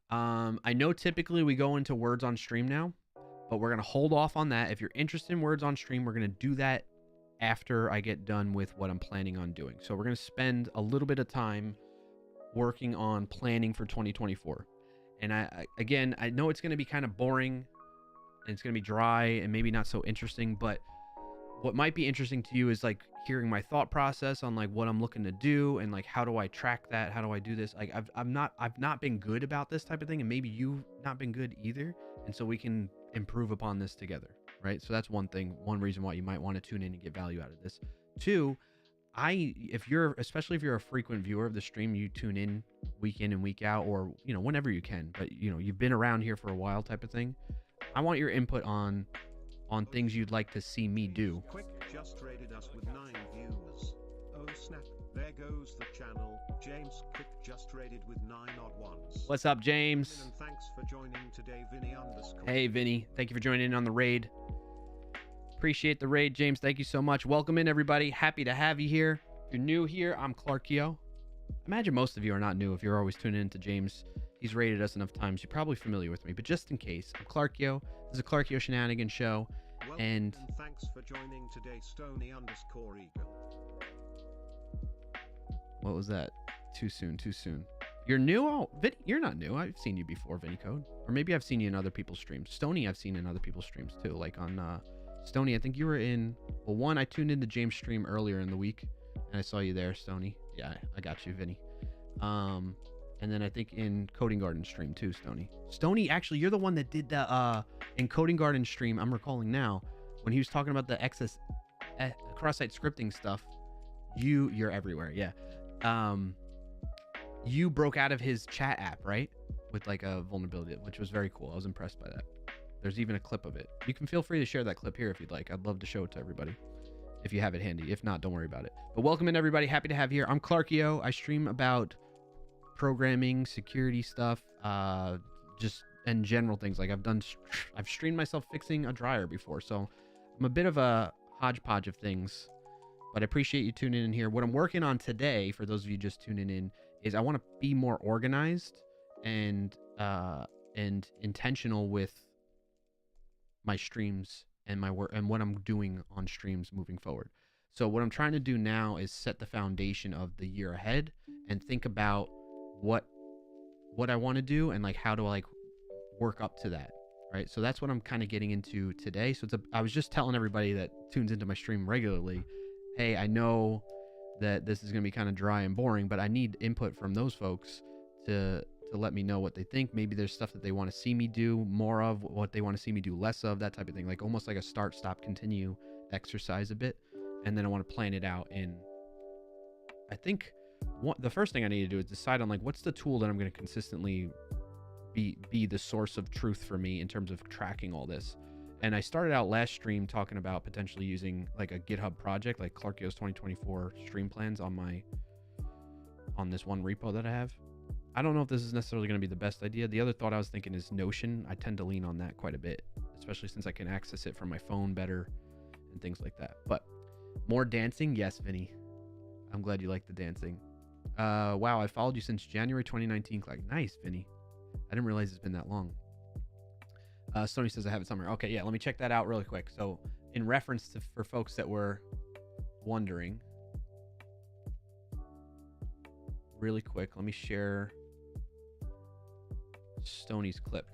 I know typically we go into words on stream now, but we're going to hold off on that. If you're interested in words on stream, we're going to do that after I get done with what I'm planning on doing. So we're going to spend a little bit of time working on planning for 2024. And I know it's going to be kind of boring and it's going to be dry and maybe not so interesting, but what might be interesting to you is like hearing my thought process on like what I'm looking to do and like how do I track that? How do I do this? Like I've not been good about this type of thing, and maybe you've not been good either. And so we can improve upon this together, right? So that's one thing, one reason why you might want to tune in and get value out of this. Two, especially if you're a frequent viewer of the stream, you tune in week in and week out, or whenever you can, but you've been around here for a while type of thing. I want your input on things you'd like to see me do. Quick just rated us with 9 views. Oh snap, there goes the channel. James Quick just rated with 9 odd ones. What's up, James? And thanks for joining today, Vinny _ Hey, Vinny. Thank you for joining in on the raid. Appreciate the raid, James. Thank you so much. Welcome in, everybody. Happy to have you here. If you're new here, I'm Clarkio. Imagine most of you are not new if you're always tuning in to James. He's rated us enough times. You're probably familiar with me, but just in case, I'm Clarkio. This is a Clarkio Shenanigans show. Welcome and thanks for joining today, Stony _ Eagle. What was that? Too soon. You're new? Oh, you're not new. I've seen you before, Vinny Code. Or maybe I've seen you in other people's streams. Stony, I've seen in other people's streams too. Like on Stony, I think you were in. Well, one, I tuned into James' stream earlier in the week, and I saw you there, Stony. Yeah, I got you, Vinny. And then I think in Coding Garden stream too, Stony. Stony, actually, you're the one that did the in Coding Garden stream. I'm recalling now when he was talking about the cross-site scripting stuff. You're everywhere, yeah. You broke out of his chat app, right? With like a vulnerability, which was very cool. I was impressed by that. There's even a clip of it. You can feel free to share that clip here if you'd like. I'd love to show it to everybody if you have it handy. If not, don't worry about it. But welcome in, everybody. Happy to have you here. I'm clarkio. I stream about programming, security stuff, and general things. Like I've streamed myself fixing a dryer before, so I'm a bit of a hodgepodge of things. But I appreciate you tuning in here. What I'm working on today, for those of you just tuning in, is I want to be more organized and intentional with my streams and my work and what I'm doing on streams moving forward. So what I'm trying to do now is set the foundation of the year ahead and think about what I want to do and like how to like work up to that, right? So that's what I'm kind of getting into today. So I was just telling everybody that tunes into my stream regularly, hey, I know that this is going to be kind of dry and boring, but I need input from those folks to let me know what they think. Maybe there's stuff that they want to see me do more of, what they want to see me do less of, that type of thing. Like almost like a start, stop, continue exercise a bit. And then I want to plan it out in, I think the first thing I need to do is decide on like, what's the tool that I'm going to consistently be the source of truth for me in terms of tracking all this. And I started out last stream talking about potentially using like a GitHub project, like Clarkio's 2024 stream plans on this one repo that I have. I don't know if this is necessarily going to be the best idea. The other thought I was thinking is Notion. I tend to lean on that quite a bit, especially since I can access it from my phone better and things like that. But more dancing? Yes, Vinny. I'm glad you like the dancing. Wow, I followed you since January 2019. Like, nice, Vinny. I didn't realize it's been that long. Sony says I have it somewhere. Okay, yeah, let me check that out really quick. So in reference to, for folks that were wondering, really quick, let me share Stoney's clip.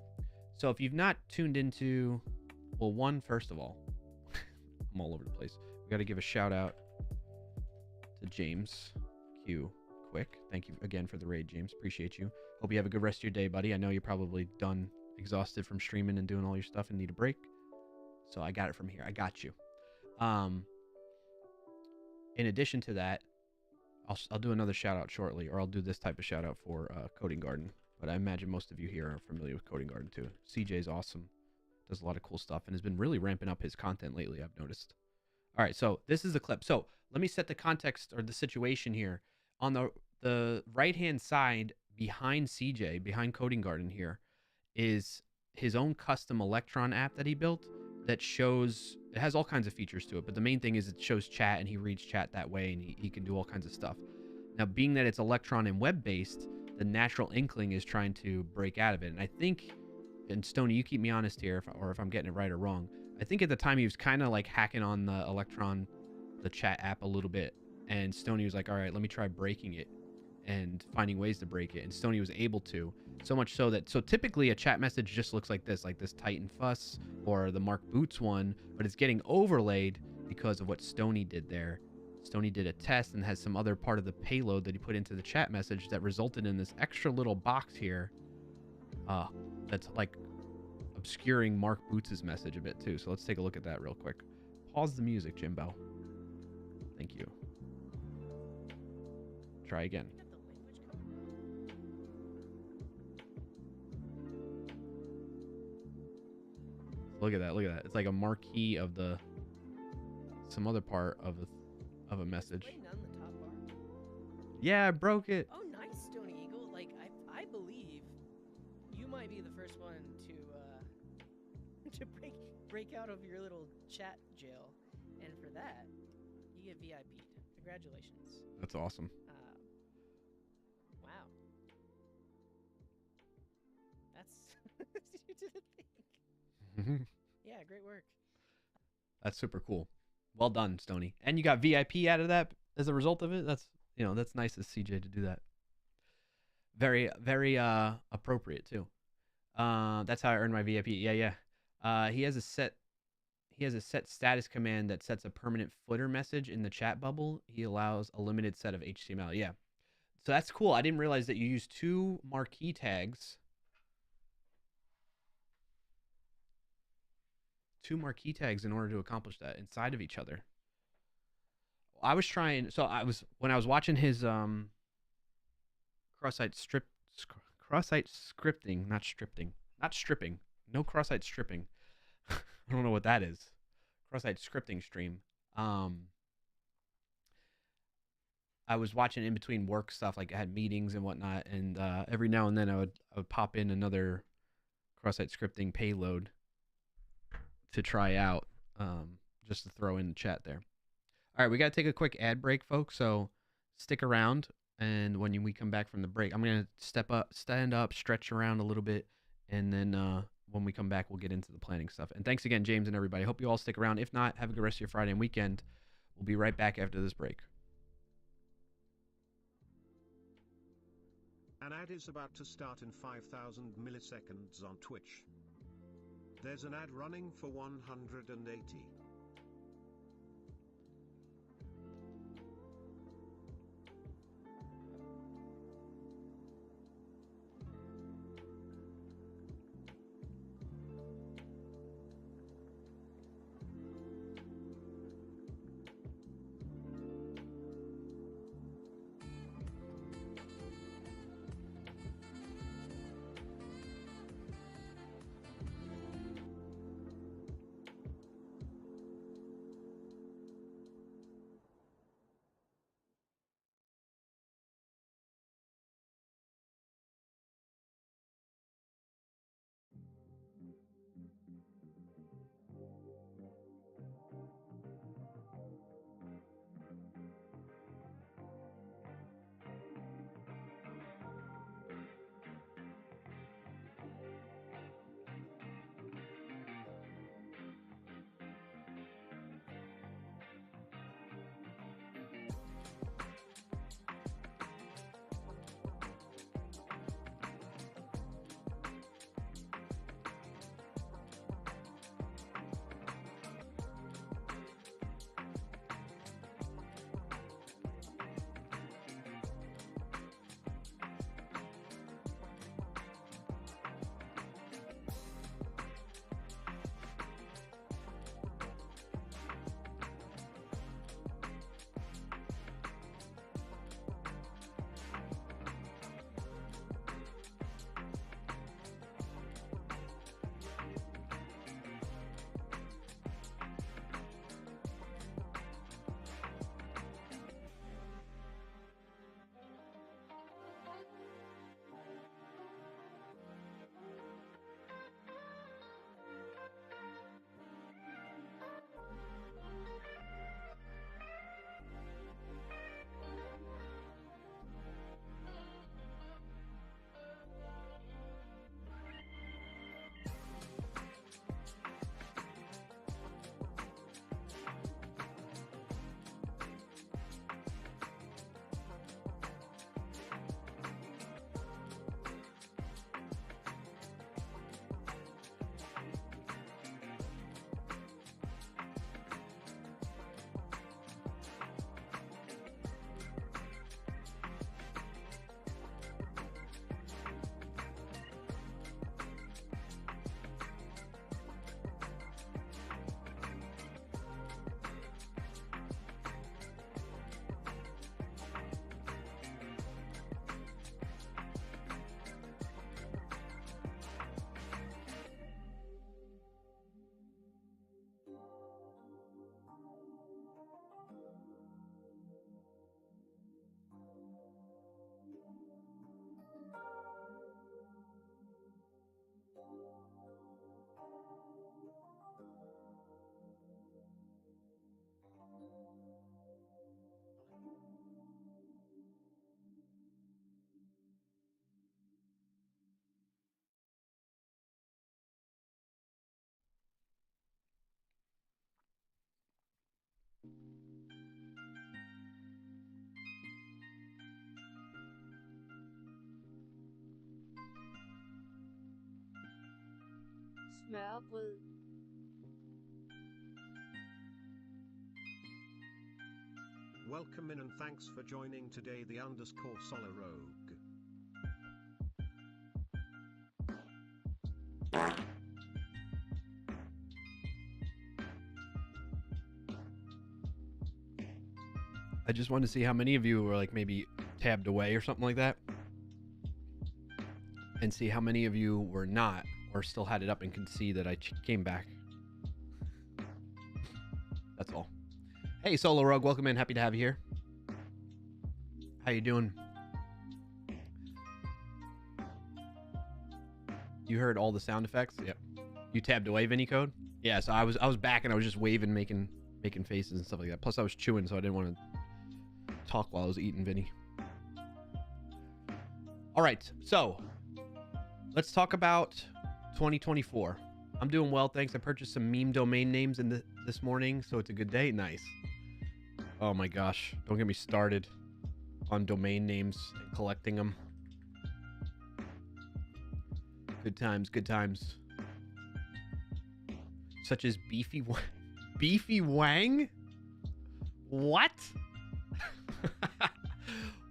So if you've not tuned into, well, one, first of all, I'm all over the place. We got to give a shout out to James Q. Quick. Thank you again for the raid, James. Appreciate you. Hope you have a good rest of your day, buddy. I know you're probably done, exhausted from streaming and doing all your stuff and need a break. So I got it from here. I got you. In addition to that, I'll do another shout out shortly, or I'll do this type of shout out for Coding Garden. But I imagine most of you here are familiar with Coding Garden too. CJ's awesome. Does a lot of cool stuff and has been really ramping up his content lately, I've noticed. All right, so this is the clip. So let me set the context or the situation here. On the right-hand side behind CJ, behind Coding Garden here, is his own custom Electron app that he built that shows, it has all kinds of features to it, but the main thing is it shows chat and he reads chat that way and he can do all kinds of stuff. Now, being that it's Electron and web-based, the natural inkling is trying to break out of it. And I think, and Stoney, you keep me honest here, if I'm getting it right or wrong, I think at the time he was kind of like hacking on the Electron, the chat app a little bit. And Stoney was like, all right, let me try breaking it and finding ways to break it. And Stoney was able to, so much so that, so typically a chat message just looks like this Titan Fuss or the Mark Boots one, but it's getting overlaid because of what Stoney did there. Stoney did a test and has some other part of the payload that he put into the chat message that resulted in this extra little box here that's like obscuring Mark Boots' message a bit too. So let's take a look at that real quick. Pause the music, Jimbo. Thank you. Try again. Look at that. Look at that. It's like a marquee of the some other part of a message. Yeah, I broke it. Oh, nice, Stony Eagle. Like I believe you might be the first one to break out of your little chat jail, and for that you get VIP. Congratulations. That's awesome. Wow. That's you did a thing. Yeah, great work. That's super cool. Well done, Stoney. And you got VIP out of that as a result of it. That's, you know, that's nice of CJ to do that. Very, very appropriate too. That's how I earned my VIP. Yeah, yeah. He has a set status command that sets a permanent footer message in the chat bubble. He allows a limited set of HTML. Yeah. So that's cool. I didn't realize that you use two marquee tags. Two marquee tags in order to accomplish that inside of each other. I was trying, so when I was watching his cross-site scripting, not stripping, no cross-site stripping. I don't know what that is. Cross-site scripting stream. I was watching in between work stuff, like I had meetings and whatnot, and every now and then I would pop in another cross-site scripting payload to try out, just to throw in the chat there. All right, we got to take a quick ad break, folks. So stick around, and when we come back from the break, I'm gonna stand up, stretch around a little bit, and then when we come back, we'll get into the planning stuff. And thanks again, James and everybody. Hope you all stick around. If not, have a good rest of your Friday and weekend. We'll be right back after this break. An ad is about to start in 5,000 milliseconds on Twitch. There's an ad running for 180. map was. Welcome in and thanks for joining today the underscore Solar Rogue. I just wanted to see how many of you were like maybe tabbed away or something like that. And see how many of you were not or still had it up and could see that I came back. That's all. Hey, Solo Rogue, welcome in. Happy to have you here. How you doing? You heard all the sound effects? Yep. You tabbed away, Vinny Code? Yeah, so I was back and I was just waving, making faces and stuff like that. Plus I was chewing, so I didn't want to talk while I was eating, Vinny. All right, so let's talk about 2024. I'm doing well, thanks. I purchased some meme domain names this morning, so it's a good day. Nice. Oh my gosh, don't get me started on domain names and collecting them. Good times, good times. Such as Beefy Wang? What?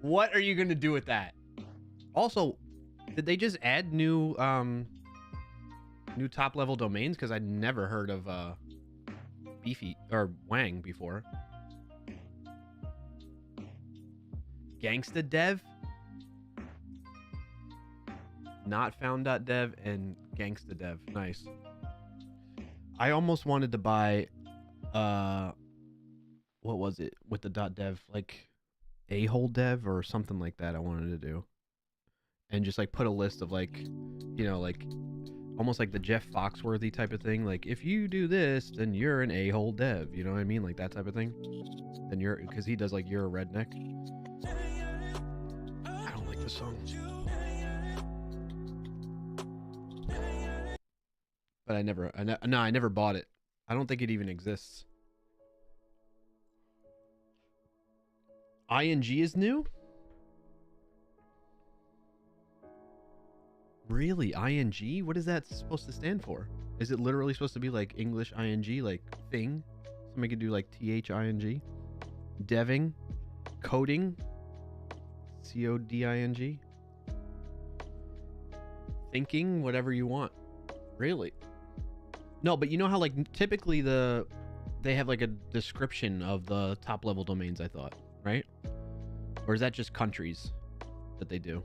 What are you gonna do with that? Also, did they just add new top level domains? Because I'd never heard of Beefy or Wang before. Gangsta Dev, not found.dev, and Gangsta Dev. Nice. I almost wanted to buy what was it with the .dev, like a-hole dev or something like that. I wanted to do, and just like put a list of like, you know, like almost like the Jeff Foxworthy type of thing. Like if you do this, then you're an a-hole dev. You know what I mean? Like that type of thing. Then you're, because he does like you're a redneck. I don't like this song. But I never bought it. I don't think it even exists. ING is new? Really? ING? What is that supposed to stand for? Is it literally supposed to be like English ING, like thing? Somebody could do like THING? Deving? Coding? CODING? Thinking? Whatever you want. Really? No, but you know how like typically they have like a description of the top level domains, I thought, right? Or is that just countries that they do?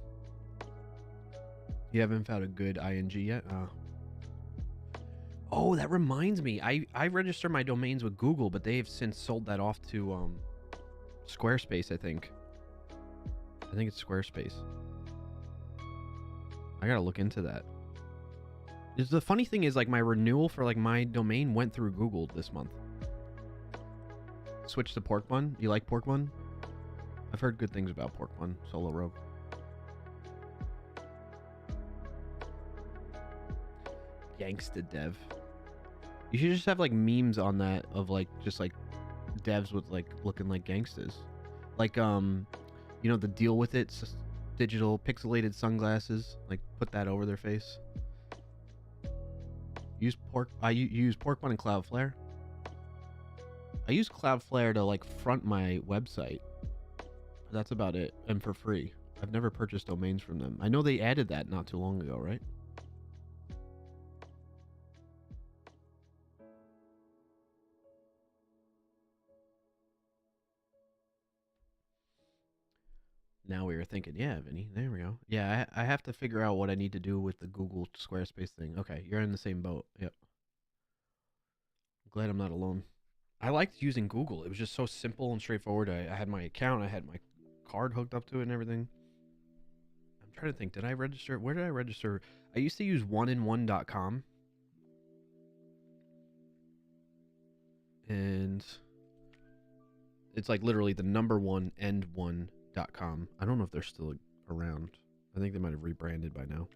You haven't found a good ING yet? Oh, that reminds me. I register my domains with Google, but they've since sold that off to Squarespace, I think. I think it's Squarespace. I gotta look into that. The funny thing is, like, my renewal for like my domain went through Google this month. Switch to Pork Bun. You like Pork Bun? I've heard good things about Pork Bun. Solo Rogue. Gangsta Dev. You should just have like memes on that of like just like devs with like looking like gangsters, like you know, the Deal With It digital pixelated sunglasses. Like put that over their face. Use pork. I use Pork Bun and Cloudflare. I use Cloudflare to like front my website. That's about it, and for free. I've never purchased domains from them. I know they added that not too long ago, right? Now we were thinking, yeah, Vinny, there we go. Yeah, I have to figure out what I need to do with the Google Squarespace thing. Okay, you're in the same boat. Yep. Glad I'm not alone. I liked using Google. It was just so simple and straightforward. I had my account. I had my card hooked up to it and everything. I'm trying to think. Did I register? Where did I register? I used to use oneandone.com. And it's like literally the number one and one.com. I don't know if they're still around. I think they might have rebranded by now.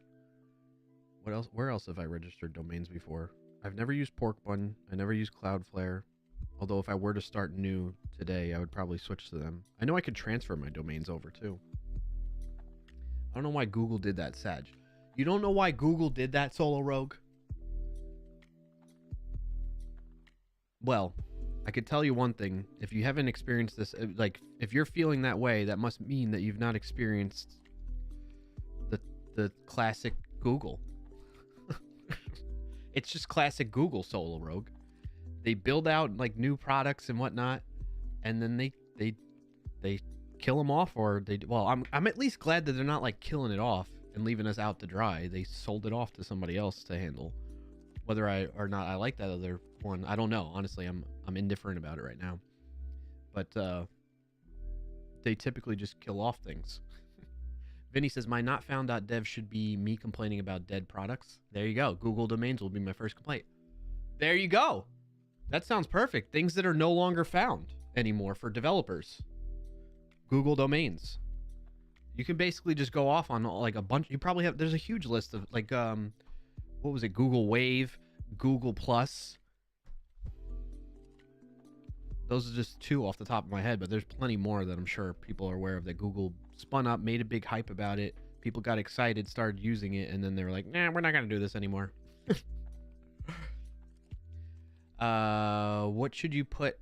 What else? Where else have I registered domains before? I've never used Pork Bun. I never used Cloudflare. Although if I were to start new today, I would probably switch to them. I know I could transfer my domains over too. I don't know why Google did that, Sag. You don't know why Google did that, Solo Rogue? Well, I could tell you one thing. If you haven't experienced this, like if you're feeling that way, that must mean that you've not experienced the classic Google. It's just classic Google, Solo Rogue. They build out like new products and whatnot, and then they kill them off, or I'm at least glad that they're not like killing it off and leaving us out to dry. They sold it off to somebody else to handle. Whether I or not I like that other one, I don't know. Honestly, I'm indifferent about it right now. But they typically just kill off things. Vinny says, my not found.dev should be me complaining about dead products. There you go. Google domains will be my first complaint. There you go. That sounds perfect. Things that are no longer found anymore for developers. Google domains. You can basically just go off on like a bunch. You probably have, there's a huge list of like, what was it? Google Wave, Google Plus. Those are just two off the top of my head, but there's plenty more that I'm sure people are aware of that Google spun up, made a big hype about it. People got excited, started using it, and then they were like, nah, we're not going to do this anymore. What should you put?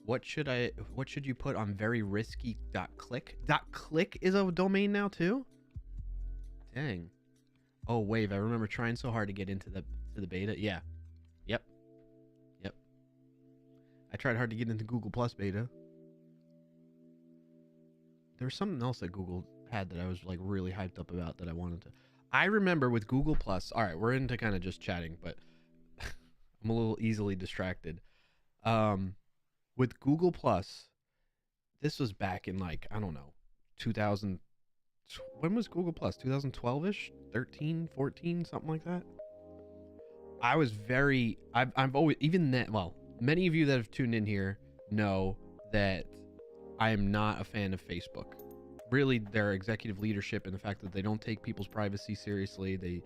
What should you put on very risky.click? .click is a domain now too? Dang. Oh, Wave. I remember trying so hard to get into the beta. Yeah. Yep. I tried hard to get into Google Plus beta. There was something else that Google had that I was like really hyped up about that I wanted to. I remember with Google Plus. All right, we're into kind of just chatting, but I'm a little easily distracted. With Google Plus, this was back in like, I don't know, 2000. When was Google Plus? 2012-ish? 13, 14, something like that. I was very, I've always, even that, well, many of you that have tuned in here know that I am not a fan of Facebook. Really, their executive leadership and the fact that they don't take people's privacy seriously. They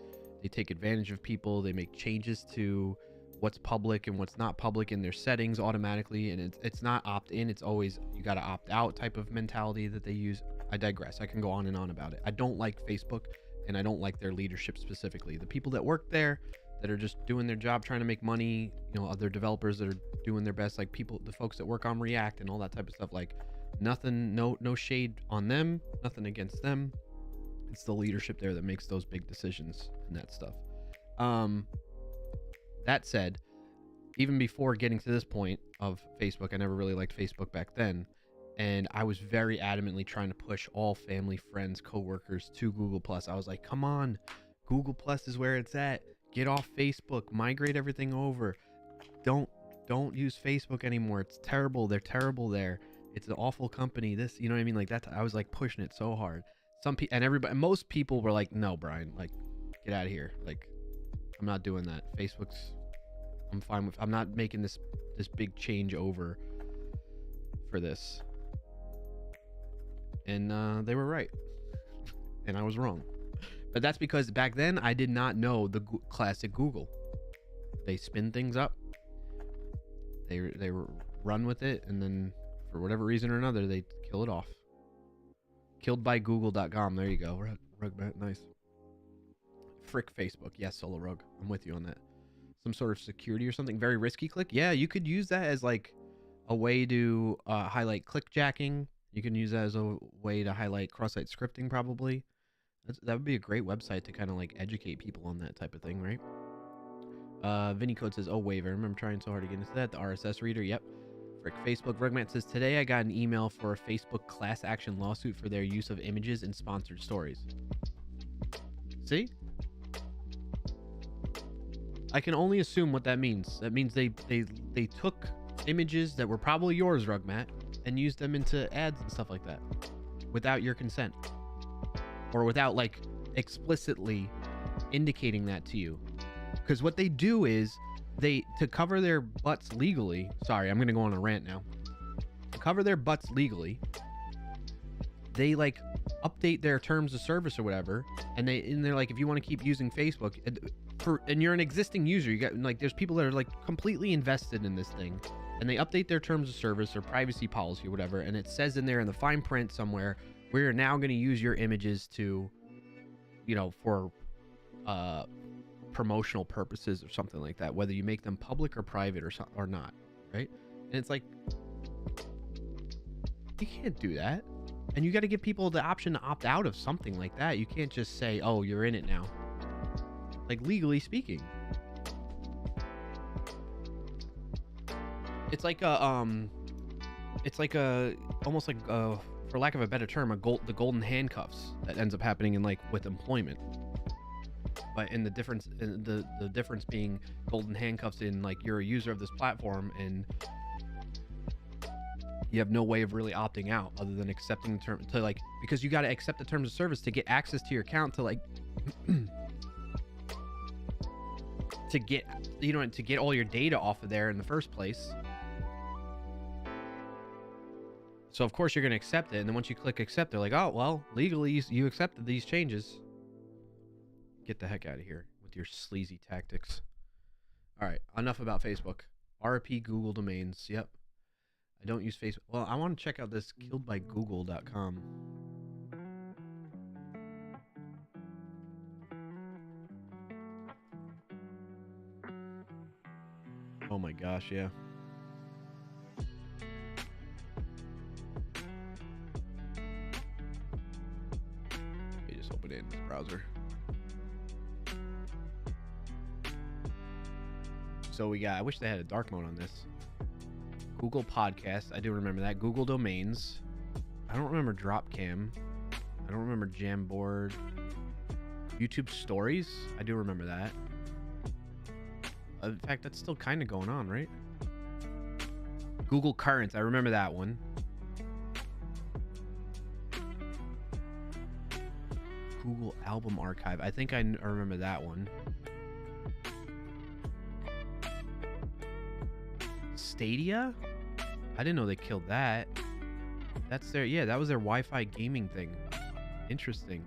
take advantage of people. They make changes to what's public and what's not public in their settings automatically. And it's not opt-in. It's always, you got to opt out type of mentality that they use. I digress. I can go on and on about it. I don't like Facebook, and I don't like their leadership specifically. The people that work there that are just doing their job, trying to make money, you know, other developers that are doing their best, like people, the folks that work on React and all that type of stuff, like nothing, no shade on them, nothing against them. It's the leadership there that makes those big decisions and that stuff. That said, even before getting to this point of Facebook, I never really liked Facebook back then. And I was very adamantly trying to push all family, friends, coworkers to Google Plus. I was like, come on, Google Plus is where it's at. Get off Facebook, migrate everything over. Don't use Facebook anymore. It's terrible. They're terrible there. It's an awful company. This, you know what I mean? Like that. I was like pushing it so hard. Most people were like, no, Brian, like get out of here. Like, I'm not doing that. I'm fine with, I'm not making this big change over for this. And they were right. And I was wrong. But that's because back then I did not know the classic Google. They spin things up. They run with it, and then for whatever reason or another, they kill it off. Killed by Google.com. There you go. Rugbat, nice. Frick Facebook. Yes, Solo Rug. I'm with you on that. Some sort of security or something. Very risky click. Yeah, you could use that as like a way to highlight clickjacking. You can use that as a way to highlight cross-site scripting, probably. That would be a great website to kind of like educate people on that type of thing, right? Vinny Code says, oh, Wave. I remember trying so hard to get into that. The RSS reader. Yep. Frick Facebook. Rugmat says, today I got an email for a Facebook class action lawsuit for their use of images in sponsored stories. See? I can only assume what that means. That means they took images that were probably yours, Rugmat, and used them into ads and stuff like that without your consent, or without like explicitly indicating that to you. Because what they do is to cover their butts legally. Sorry, I'm gonna go on a rant now. To cover their butts legally, they like update their terms of service or whatever, and they're like, if you want to keep using Facebook, and you're an existing user, you got like, there's people that are like completely invested in this thing, and they update their terms of service or privacy policy or whatever, and it says in there in the fine print somewhere, we're now going to use your images to, you know, for promotional purposes or something like that, whether you make them public or private or not, right? And it's like, you can't do that. And you got to give people the option to opt out of something like that. You can't just say, oh, you're in it now. Like, legally speaking. It's like a, almost like, for lack of a better term, the golden handcuffs that ends up happening in, like, with employment. But in the difference, the difference being golden handcuffs in, like, you're a user of this platform and you have no way of really opting out other than accepting the term to, like, because you got to accept the terms of service to get access to your account to, like, to get, you know, to get all your data off of there in the first place. So of course you're going to accept it. And then once you click accept, they're like, oh, well, legally you accepted these changes. Get the heck out of here with your sleazy tactics. All right. Enough about Facebook. RP Google domains. Yep. I don't use Facebook. Well, I want to check out this killedbygoogle.com. Oh my gosh, yeah. Let me just open it in this browser. So we got, I wish they had a dark mode on this. Google Podcast, I do remember that. Google Domains. I don't remember Dropcam. I don't remember Jamboard. YouTube Stories, I do remember that. In fact, that's still kind of going on, right? Google Currents, I remember that one. Google Album Archive, I think I remember that one. Stadia? I didn't know they killed that. That's their, yeah, that was their Wi-Fi gaming thing. Interesting.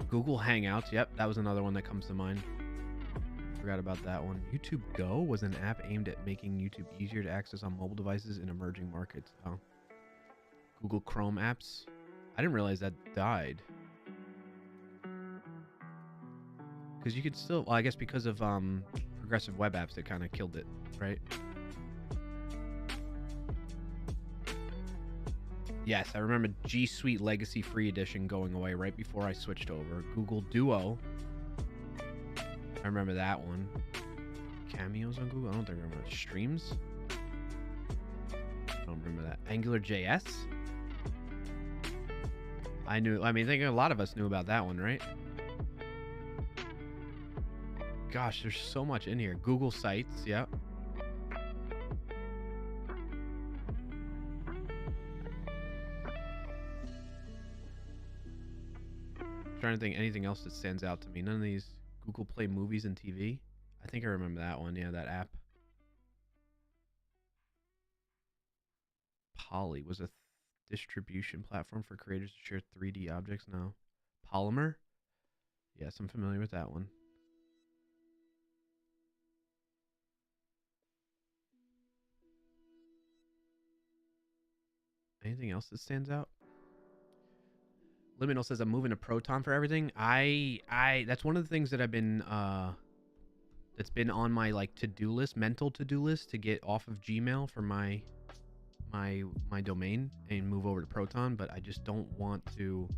Google Hangouts, yep, that was another one that comes to mind. Forgot about that one. YouTube Go was an app aimed at making YouTube easier to access on mobile devices in emerging markets. Oh. Google Chrome apps. I didn't realize that died. Because you could still, well, I guess because of progressive web apps that kind of killed it, right? Yes, I remember G Suite Legacy Free Edition going away right before I switched over. Google Duo. I remember that one. Cameos on Google? I don't think I remember. Streams? I don't remember that. AngularJS? I think a lot of us knew about that one, right? Gosh, there's so much in here. Google Sites, yep. Trying to think anything else that stands out to me. None of these. Google Play Movies and TV. I think I remember that one. Yeah, that app. Poly was a distribution platform for creators to share 3D objects. No. Polymer? Yes, I'm familiar with that one. Anything else that stands out? Liminal says I'm moving to Proton for everything. That's one of the things that I've been that's been on my like to-do list, mental to-do list, to get off of Gmail for my domain and move over to Proton, but I just don't want to.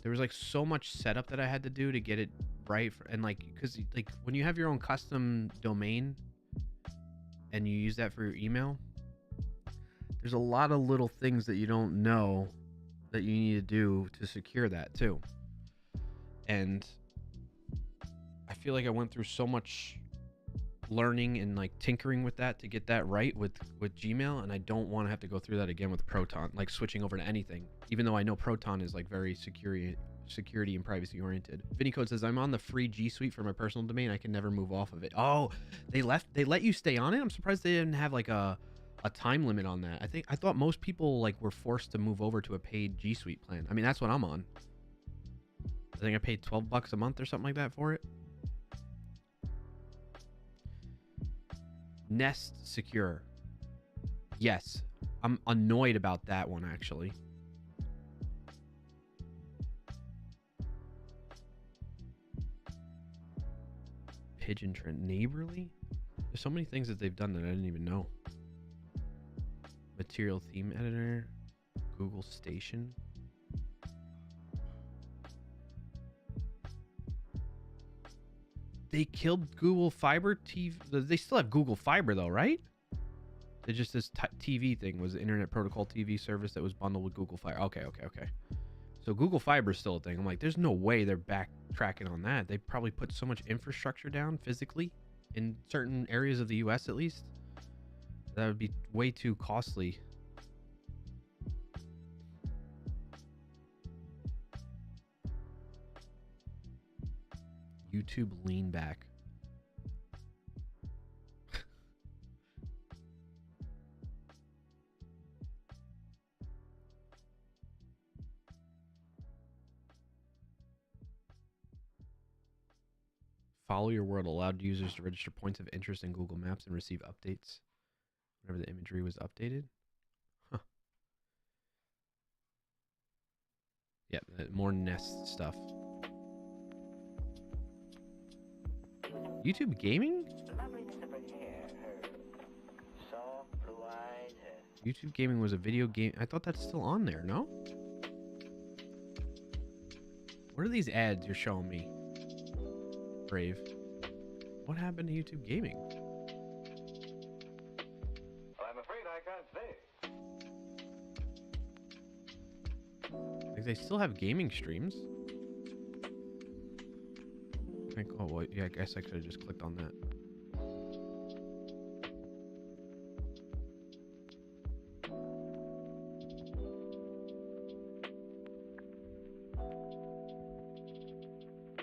There was like so much setup that I had to do to get it right and like, because like when you have your own custom domain and you use that for your email, there's a lot of little things that you don't know that you need to do to secure that too. And I feel like I went through so much learning and like tinkering with that to get that right with Gmail, and I don't want to have to go through that again with Proton, like switching over to anything, even though I know Proton is like very security and privacy oriented. Vinny Code says I'm on the free G Suite for my personal domain. I can never move off of it. Oh, they let you stay on it. I'm surprised they didn't have like a time limit on that. I thought most people like were forced to move over to a paid G Suite plan. I mean, that's what I'm on. I think I paid $12 a month or something like that for it. Nest Secure. Yes, I'm annoyed about that one actually. Pigeon Trend. Neighborly? There's so many things that they've done that I didn't even know. Material theme editor. Google Station. They killed Google Fiber TV. They still have Google Fiber though, right? It just this TV thing was the Internet Protocol TV service that was bundled with Google Fiber. Okay. So Google Fiber is still a thing. I'm like, there's no way they're backtracking on that. They probably put so much infrastructure down physically in certain areas of the U.S. at least. That would be way too costly. YouTube lean back. Follow Your World allowed users to register points of interest in Google Maps and receive updates whenever the imagery was updated. Huh. Yeah, more Nest stuff. YouTube Gaming? YouTube Gaming was a video game. I thought that's still on there, no? What are these ads you're showing me? Brave. What happened to YouTube Gaming? I'm afraid I can't say. Like they still have gaming streams. Like, oh, well, yeah, I guess I could have just clicked on that.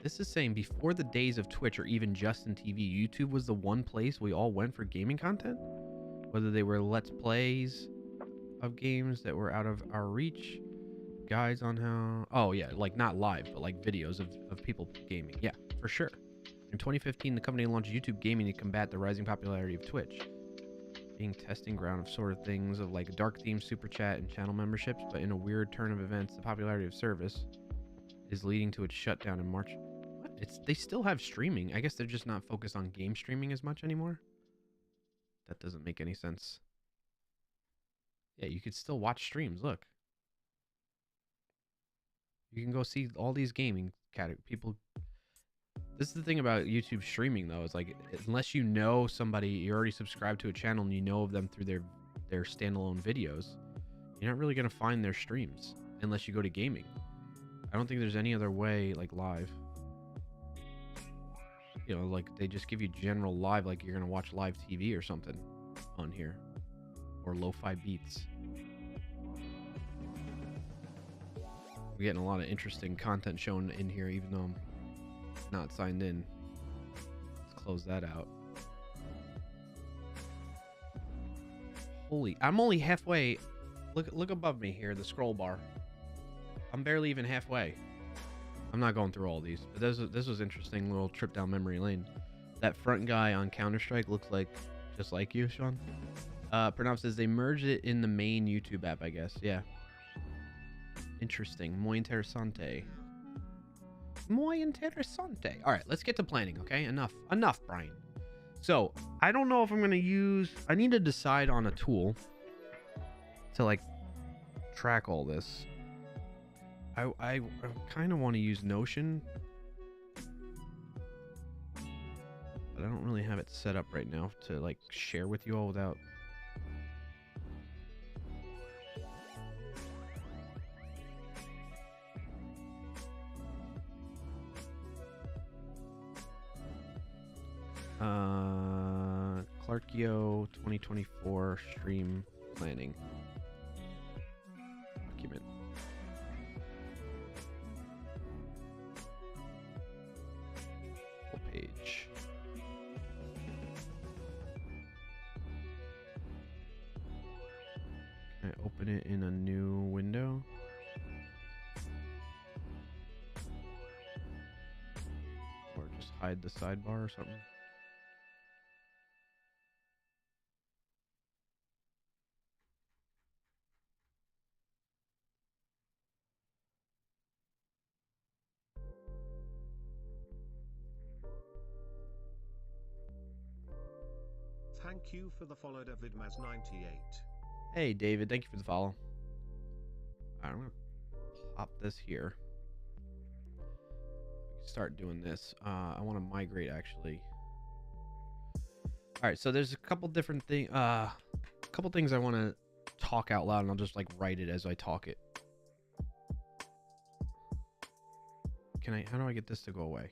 This is saying before the days of Twitch or even Justin TV, YouTube was the one place we all went for gaming content. Whether they were Let's Plays of games that were out of our reach, guides on how... Oh, yeah, like not live, but like videos of people gaming. Yeah, for sure. In 2015, the company launched YouTube Gaming to combat the rising popularity of Twitch. Being testing ground of sort of things of like dark theme, super chat, and channel memberships, but in a weird turn of events, the popularity of service is leading to its shutdown in March. They still have streaming. I guess they're just not focused on game streaming as much anymore. That doesn't make any sense. Yeah, you could still watch streams. Look. You can go see all these gaming people. This is the thing about YouTube streaming, though. It's like, unless you know somebody, you're already subscribed to a channel and you know of them through their standalone videos, you're not really going to find their streams unless you go to gaming. I don't think there's any other way, like live. You know, like they just give you general live, like you're going to watch live TV or something on here. Or lo-fi beats. We're getting a lot of interesting content shown in here, even though I'm not signed in. Let's close that out. Holy, I'm only halfway. Look above me here, the scroll bar. I'm barely even halfway. I'm not going through all these, but this was interesting little trip down memory lane. That front guy on Counter-Strike looks like just like you, Sean. Pranav says they merged it in the main YouTube app, I guess. Yeah. Interesting. Muy interesante. Muy interesante. All right, let's get to planning, okay? Enough, Brian. So, I don't know if I'm going to use... I need to decide on a tool to, like, track all this. I kind of want to use Notion, but I don't really have it set up right now to, like, share with you all without... clarkio 2024 stream planning document. Full page. Can I open it in a new window? Or just hide the sidebar or something? Thank you for the follow, Davidmaz98. Hey, David, thank you for the follow. I'm going to pop this here. We can start doing this. I want to migrate, actually. All right, so there's a couple different things. Couple things I want to talk out loud, and I'll just like write it as I talk it. How do I get this to go away?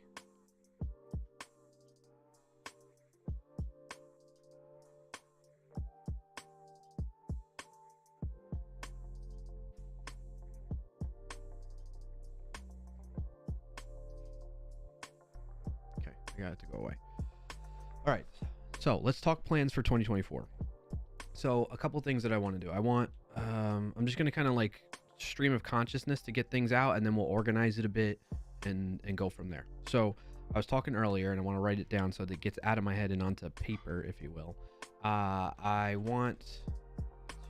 Okay, I got it to go away. All right, so let's talk plans for 2024. So a couple things that I want to do. I'm just going to kind of like stream of consciousness to get things out, and then we'll organize it a bit and go from there. So I was talking earlier, and I want to write it down so that it gets out of my head and onto paper, if you will. I want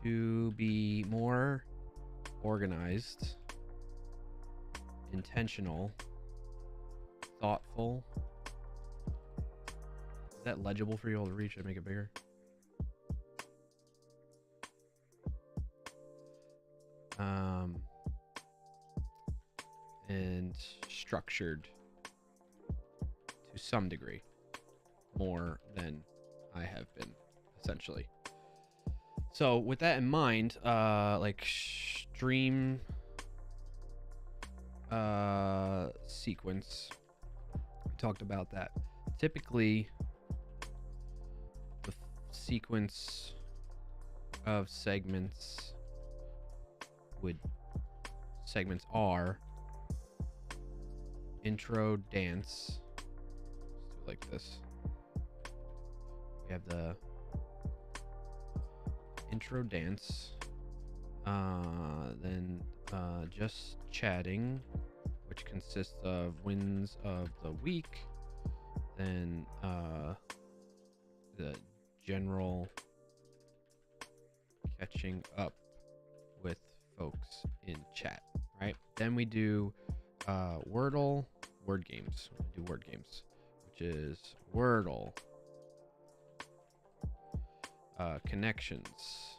to be more organized, intentional, thoughtful. Is that legible for you all to read? Should I make it bigger? And structured to some degree, more than I have been, essentially. So with that in mind, like stream sequence, we talked about that. Typically, the sequence of segments are intro dance. Let's do it like this. We have the intro dance, then just chatting, which consists of wins of the week, then the general catching up with folks in chat, right? Then we do Wordle, word games. We do word games, which is Wordle, connections,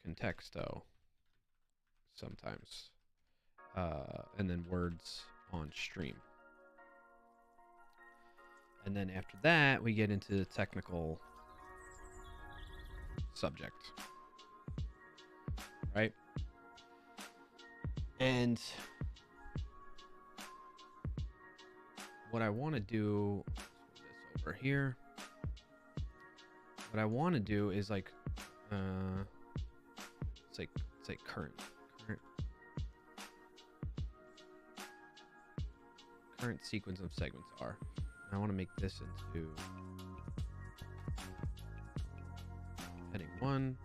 contexto, sometimes, and then words on stream. And then after that, we get into the technical subject, right? And what I want to do, let's move this over here. What I want to do is like, it's like current sequence of segments are. And I want to make this into heading 1.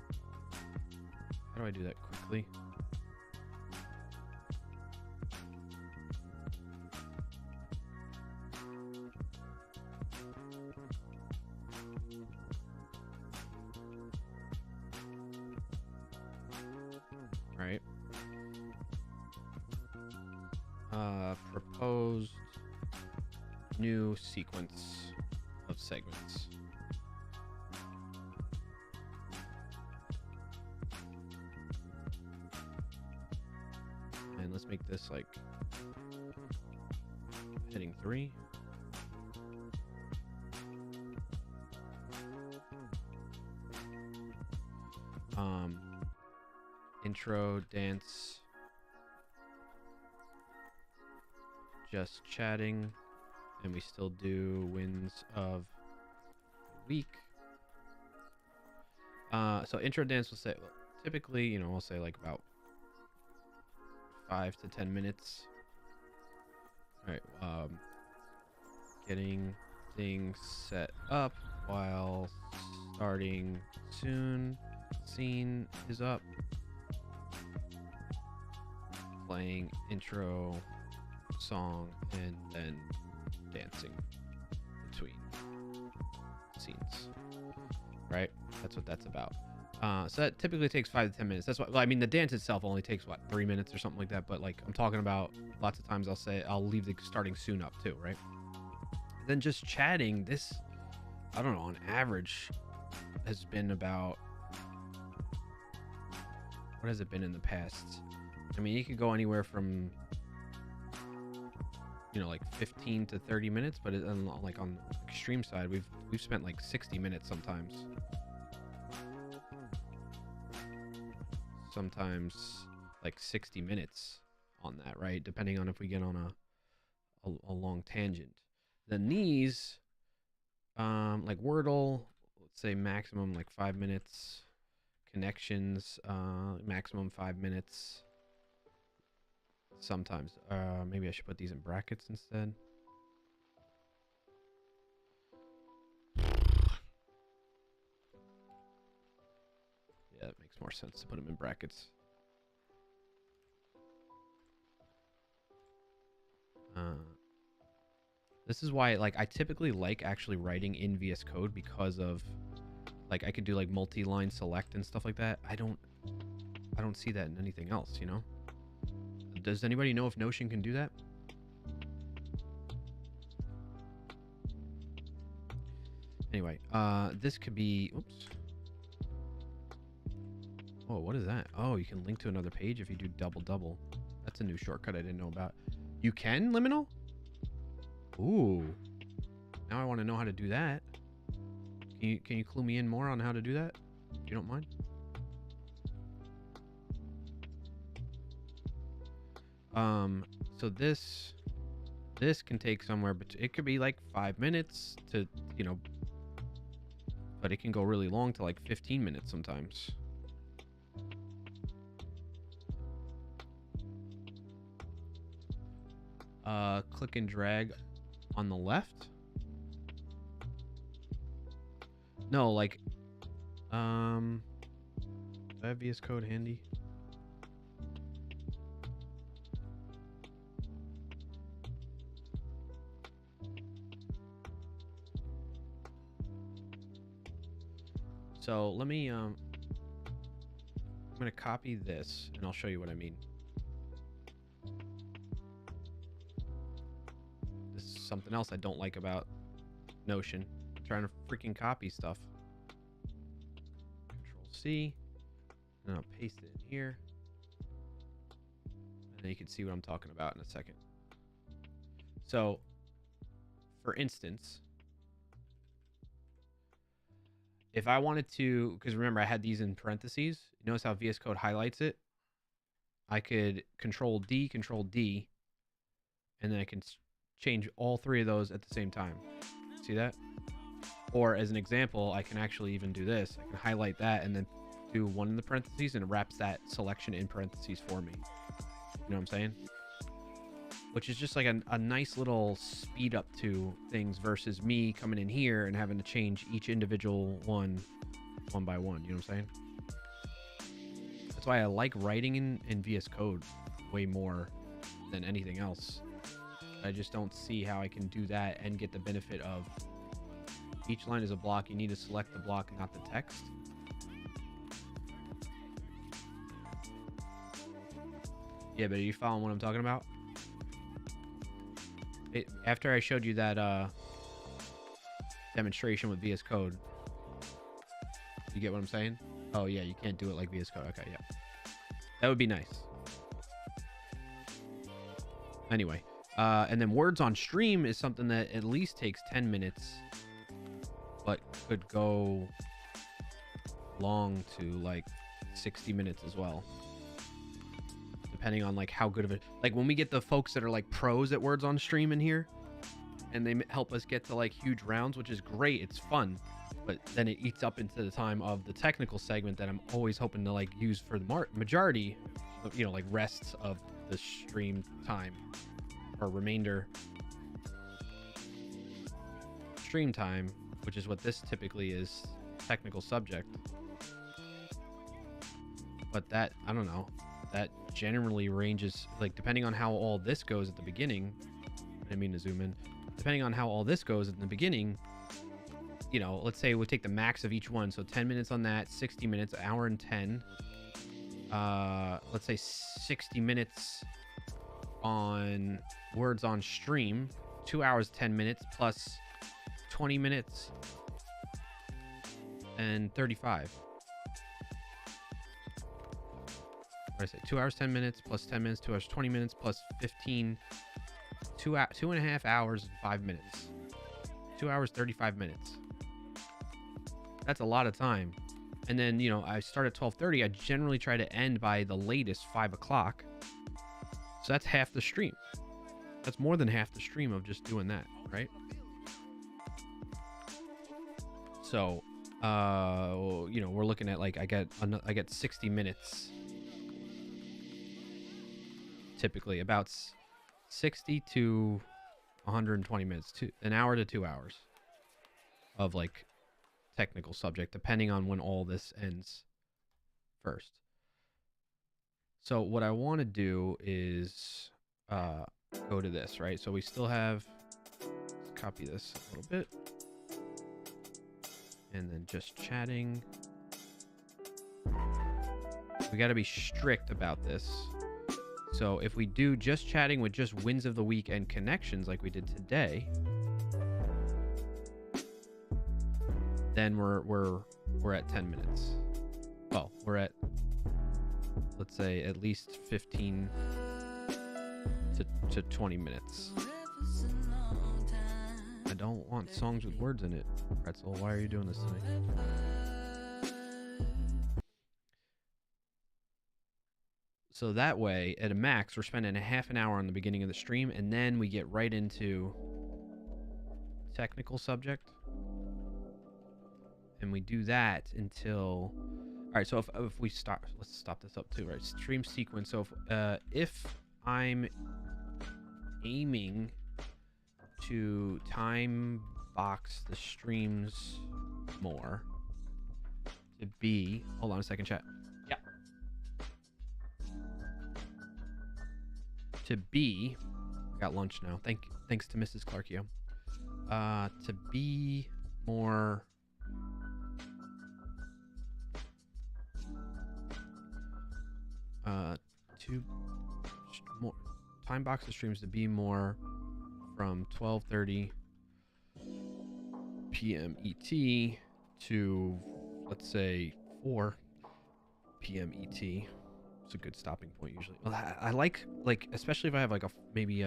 How do I do that quickly? Right. Proposed new sequence of segments. And let's make this like heading 3. Intro dance, just chatting, and we still do wins of the week. So intro dance will say, typically, you know, we'll say like about 5 to 10 minutes. All right, getting things set up while starting soon. Scene is up. Playing intro song and then dancing between scenes, right? That's what that's about. So that typically takes 5 to 10 minutes. That's what, well, I mean, the dance itself only takes what, 3 minutes or something like that. But like I'm talking about, lots of times I'll leave the starting soon up too, right? Then just chatting. This I don't know, on average has been about, what has it been in the past? I mean, you could go anywhere from, you know, like 15 to 30 minutes, but like on the extreme side, we've spent like 60 minutes sometimes. Sometimes like 60 minutes on that, right? Depending on if we get on a long tangent. Then these, like Wordle, let's say maximum like 5 minutes. Connections, maximum 5 minutes. Sometimes, maybe I should put these in brackets instead. Yeah, it makes more sense to put them in brackets. This is why, like, I typically like actually writing in VS Code because of, like, I could do like multi-line select and stuff like that. I don't see that in anything else, you know? Does anybody know if Notion can do that? Anyway, this could be, oops. Oh, what is that? Oh, you can link to another page if you do double. That's a new shortcut I didn't know about. You can, Liminal? Ooh. Now I want to know how to do that. Can you clue me in more on how to do that? If you don't mind. So this can take somewhere, but it could be like 5 minutes to, you know, but it can go really long to like 15 minutes sometimes. Click and drag on the left. No, like, do I have VS Code handy? So let me, I'm going to copy this and I'll show you what I mean. This is something else I don't like about Notion. I'm trying to freaking copy stuff. Control C, and I'll paste it in here. And then you can see what I'm talking about in a second. So, for instance, if I wanted to, because remember I had these in parentheses, you notice how VS Code highlights it? I could Control D, and then I can change all three of those at the same time. See that? Or as an example, I can actually even do this. I can highlight that and then do one in the parentheses and it wraps that selection in parentheses for me. You know what I'm saying? Which is just like a nice little speed up to things versus me coming in here and having to change each individual one by one. You know what I'm saying? That's why I like writing in VS Code way more than anything else. I just don't see how I can do that and get the benefit of each line is a block. You need to select the block, not the text. Yeah, but are you following what I'm talking about? After I showed you that demonstration with VS Code, you get what I'm saying? Oh yeah, you can't do it like VS Code. Okay, yeah. That would be nice. Anyway, and then words on stream is something that at least takes 10 minutes, but could go long to like 60 minutes as well. Depending on like how good of it, like when we get the folks that are like pros at words on stream in here and they help us get to like huge rounds, which is great, it's fun, but then it eats up into the time of the technical segment that I'm always hoping to like use for the majority of, you know, like rests of the stream time or remainder stream time, which is what this typically is, technical subject. But that, I don't know, that generally ranges, like depending on how all this goes at the beginning, I didn't mean to zoom in, depending on how all this goes at the beginning, you know, let's say we'll take the max of each one, so 10 minutes on that, 60 minutes, an hour and 10, let's say 60 minutes on words on stream, 2 hours 10 minutes plus 20 minutes and 35. What did I say? 2 hours, 10 minutes, plus 10 minutes, 2 hours, 20 minutes, plus 15. 2.5 hours and 5 minutes. 2 hours, 35 minutes. That's a lot of time. And then, you know, I start at 12:30. I generally try to end by the latest 5 o'clock. So that's half the stream. That's more than half the stream of just doing that, right? So, you know, we're looking at like I get 60 minutes. Typically about 60 to 120 minutes, to an hour to 2 hours of like technical subject, depending on when all this ends first. So what I want to do is go to this, right? So we still have, let's copy this a little bit, and then just chatting. We got to be strict about this. So if we do just chatting with just wins of the week and connections like we did today, then we're at 10 minutes. Well, we're at, let's say, at least 15 to 20 minutes. I don't want songs with words in it. Pretzel, why are you doing this to me? So that way, at a max, we're spending a half an hour on the beginning of the stream, and then we get right into technical subject. And we do that until... All right, so if we start... Let's stop this up too, right? Stream sequence. So if I'm aiming to time box the streams more to be... Hold on a second, chat. Yeah. To be... I got lunch now. Thanks to Mrs. Clarkio. To be more... to more time box the streams to be more from 12:30 p.m. ET to, let's say, 4 p.m. ET. It's a good stopping point usually. Well, I like especially if I have like maybe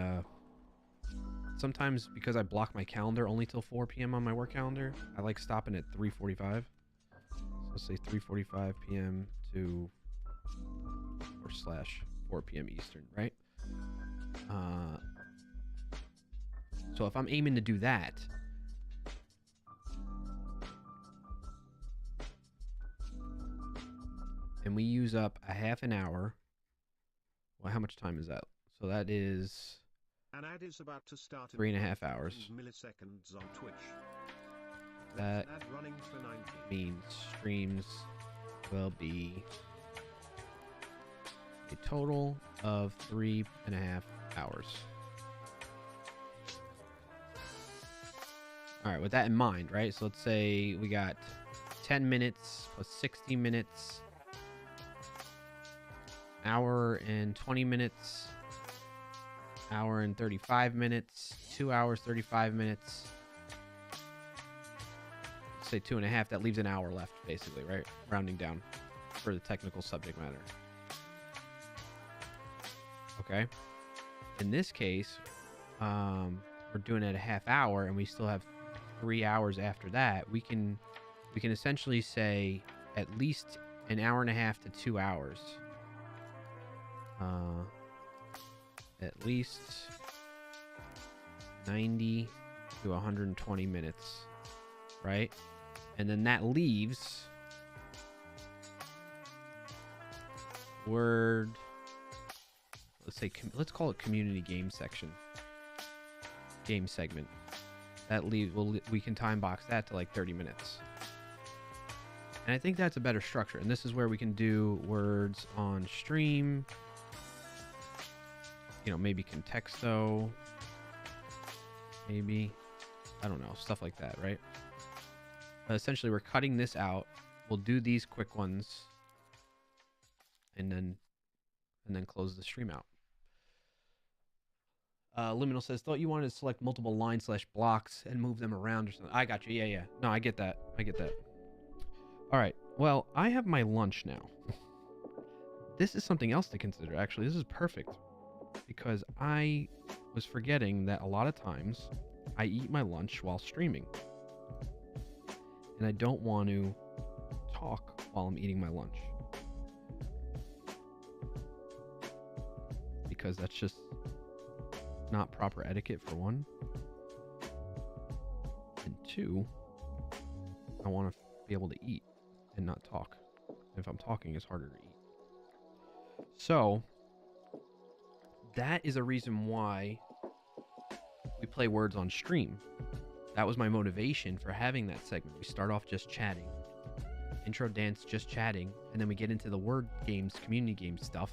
sometimes because I block my calendar only till 4 p.m. on my work calendar, I like stopping at 3:45. So let's say 3:45 p.m. to /4 p.m. Eastern, right? So if I'm aiming to do that, and we use up a half an hour, well, how much time is that? So that is An ad is about to start 3.5 hours. Milliseconds on Twitch. That Ad running for 90. means streams will be a total of 3.5 hours. All right, with that in mind, right? So let's say we got 10 minutes plus 60 minutes, hour and 20 minutes, hour and 35 minutes, 2 hours, 35 minutes. Let's say 2.5, that leaves an hour left, basically, right? Rounding down for the technical subject matter. Okay. In this case, we're doing it a half hour, and we still have 3 hours after that. We can essentially say at least an hour and a half to 2 hours. At least 90 to 120 minutes, right? And then that leaves word. Let's call it community game section. Game segment. That we can time box that to like 30 minutes. And I think that's a better structure. And this is where we can do words on stream. You know, maybe contexto. Maybe. I don't know. Stuff like that, right? But essentially, we're cutting this out. We'll do these quick ones. And then close the stream out. Liminal says, thought you wanted to select multiple lines /blocks and move them around or something. I got you. Yeah. No, I get that. All right. Well, I have my lunch now. This is something else to consider, actually. This is perfect because I was forgetting that a lot of times I eat my lunch while streaming. And I don't want to talk while I'm eating my lunch. Because that's just not proper etiquette, for one. And two, I want to be able to eat and not talk. If I'm talking, it's harder to eat. So, that is a reason why we play words on stream. That was my motivation for having that segment. We start off just chatting. Intro dance, just chatting. And then we get into the word games, community game stuff.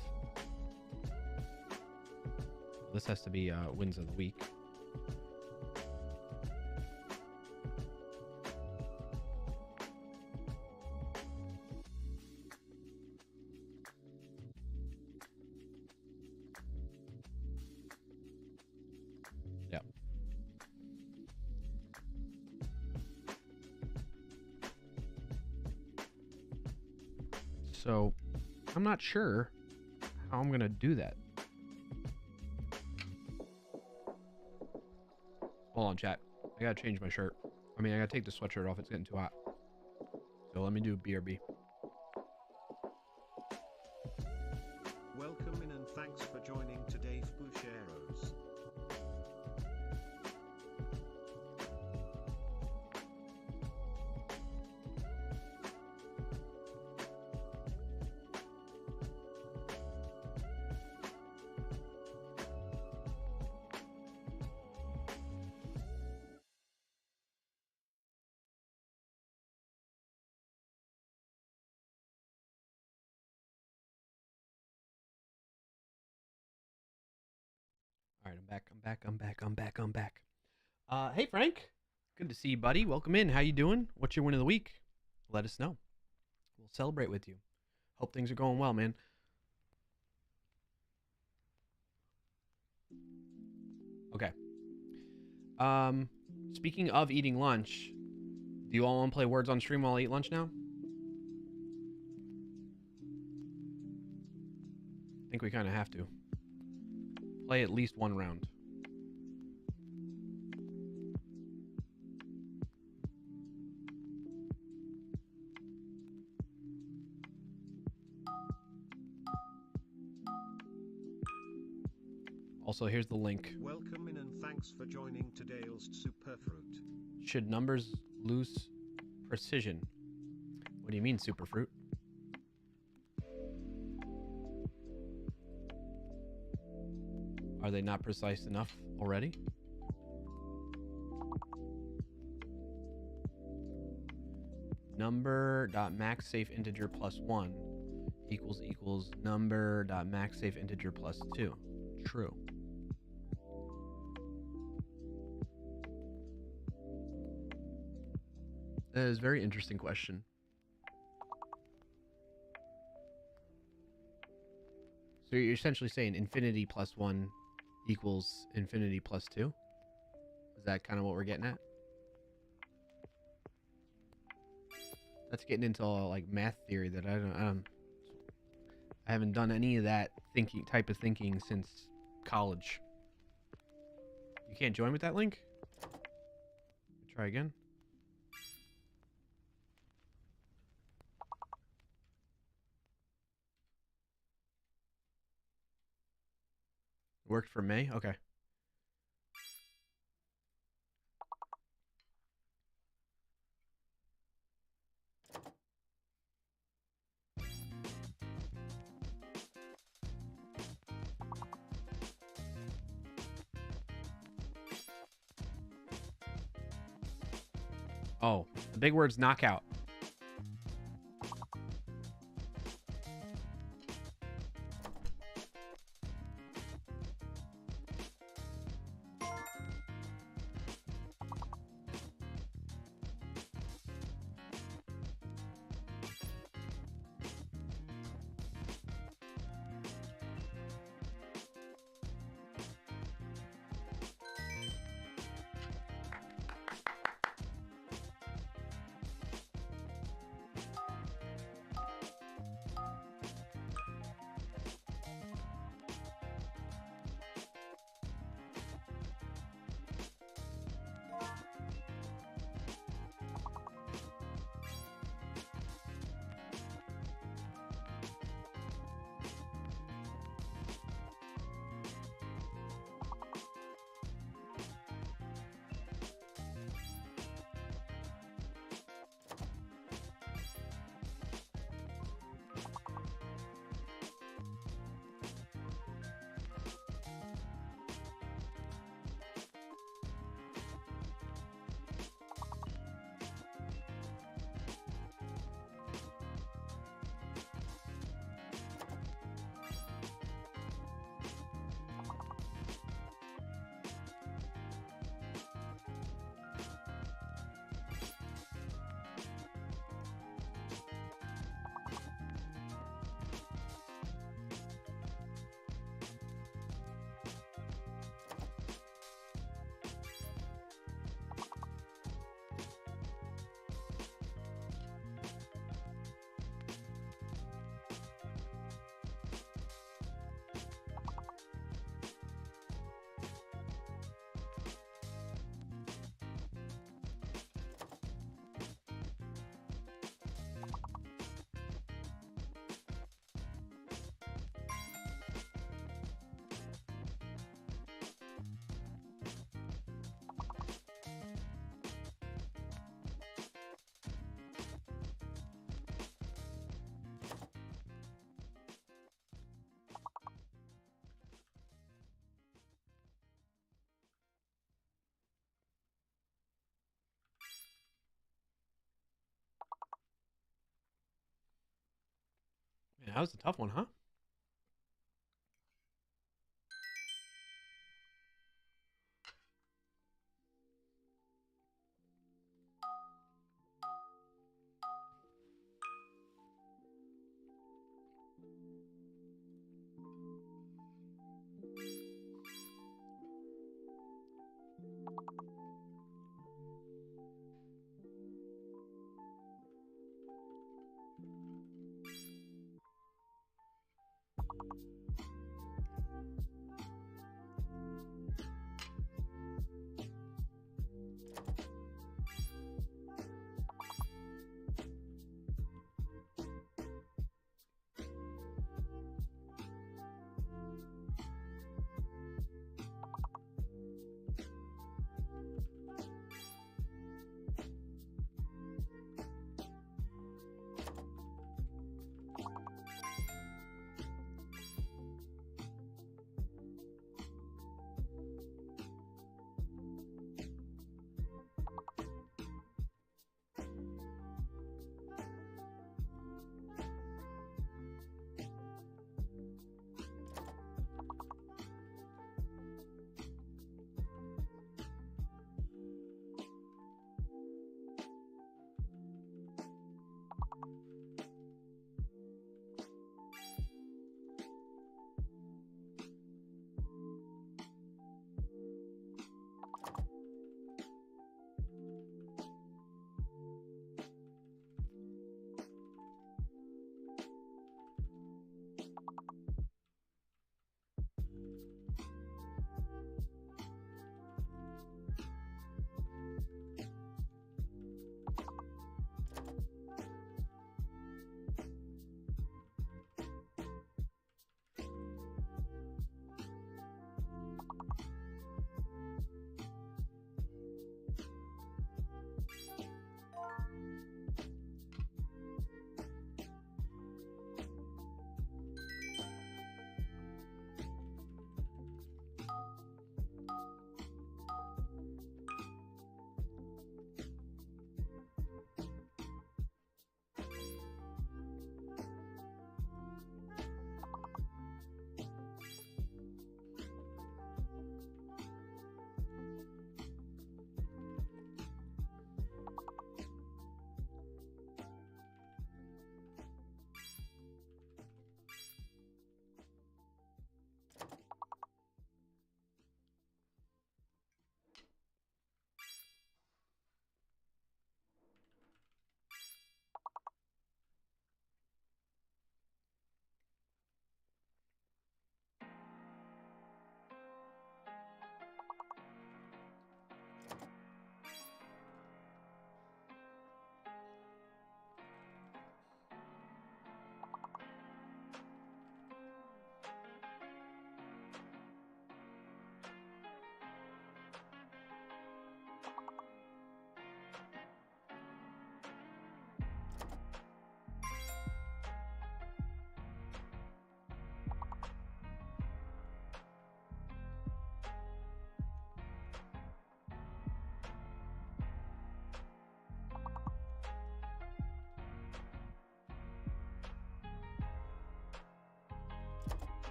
This has to be wins of the week. Yeah. So, I'm not sure how I'm going to do that. Hold on, chat. I gotta change my shirt. I gotta take the sweatshirt off. It's getting too hot. So let me do BRB. Welcome in and thanks for joining today's Bucheros. All right, I'm back. Hey, Frank. Good to see you, buddy. Welcome in. How you doing? What's your win of the week? Let us know. We'll celebrate with you. Hope things are going well, man. Okay. Speaking of eating lunch, do you all want to play words on stream while I eat lunch now? I think we kind of have to. Play at least one round. Also, here's the link. Welcome in and thanks for joining today's Superfruit. Should numbers lose precision? What do you mean, Superfruit? Are they not precise enough already? Number.maxSafeInteger plus 1 equals number.maxSafeInteger plus 2. True. That is a very interesting question. So you're essentially saying infinity plus 1 equals infinity plus 2? Is that kind of what we're getting at? That's getting into all like math theory that I haven't done any of that type of thinking since college. You can't join with that link? Try again. Worked for May? Okay. Oh, the big word's knockout. That was a tough one, huh?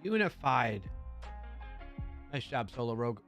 Unified. Nice job, Solo Rogue.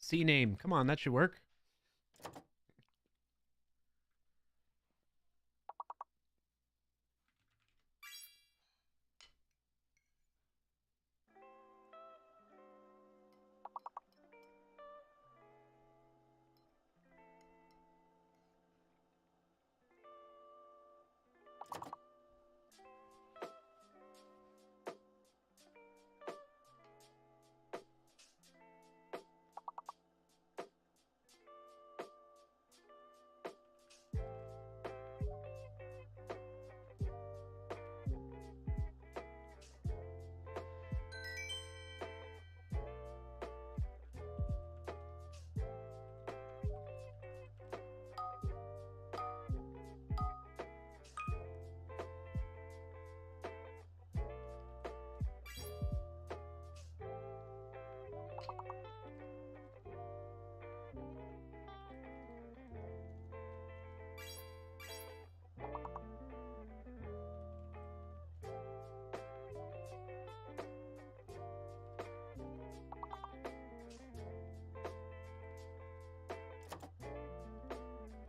C name. Come on, that should work.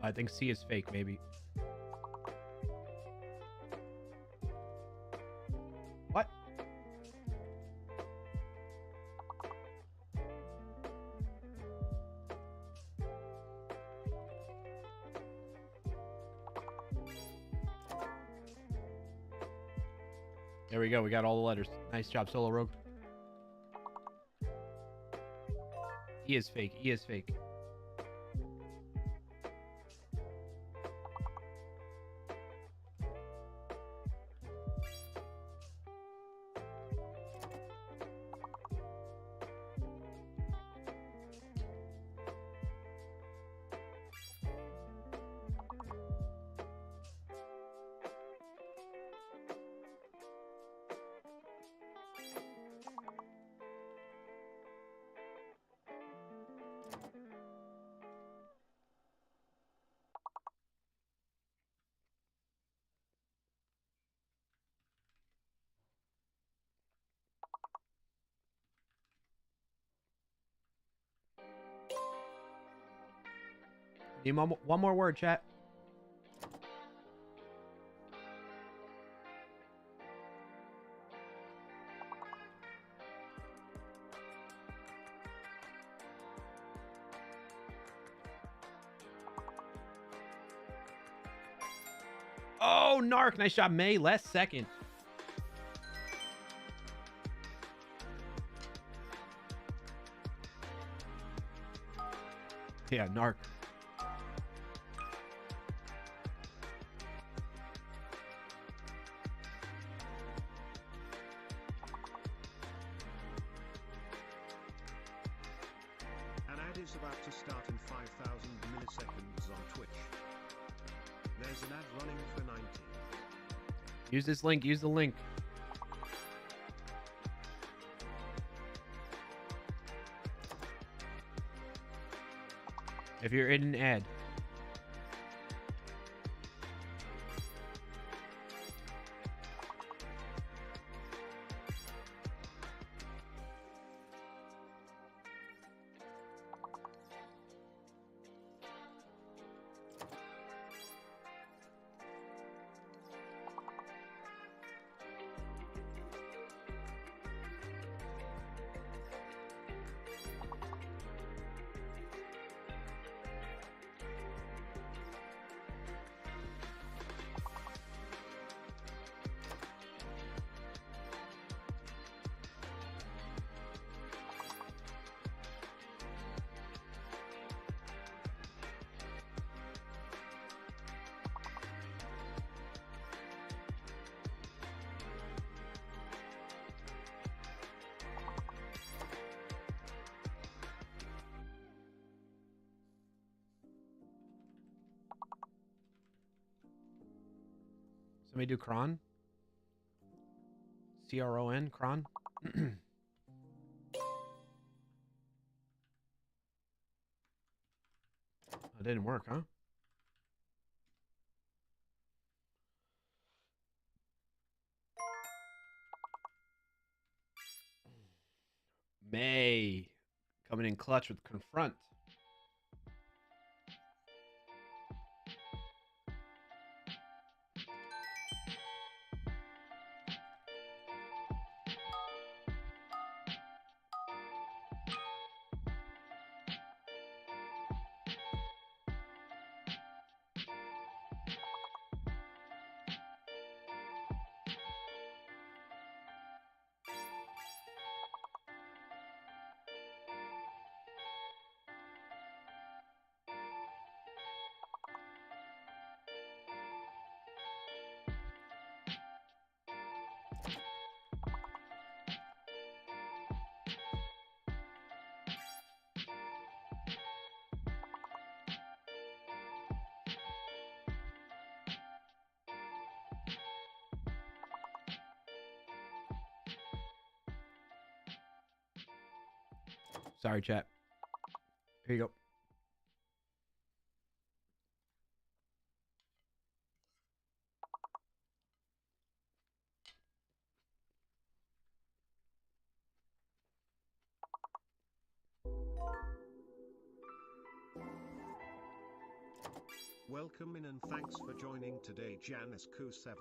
I think C is fake, maybe. What? There we go. We got all the letters. Nice job, Solo Rogue. E is fake. E is fake. Need one more word, chat. Oh, Narc. Nice job, May. Last second. Yeah, Narc. An ad is about to start in 5,000 milliseconds on Twitch. There's an ad running for 90. Use this link. Use the link. If you're in an ad. Somebody do cron? C-R-O-N, cron? That didn't work, huh? May. Coming in clutch with Confront. Sorry, chat. Here you go. Welcome in and thanks for joining today, Janice Q7.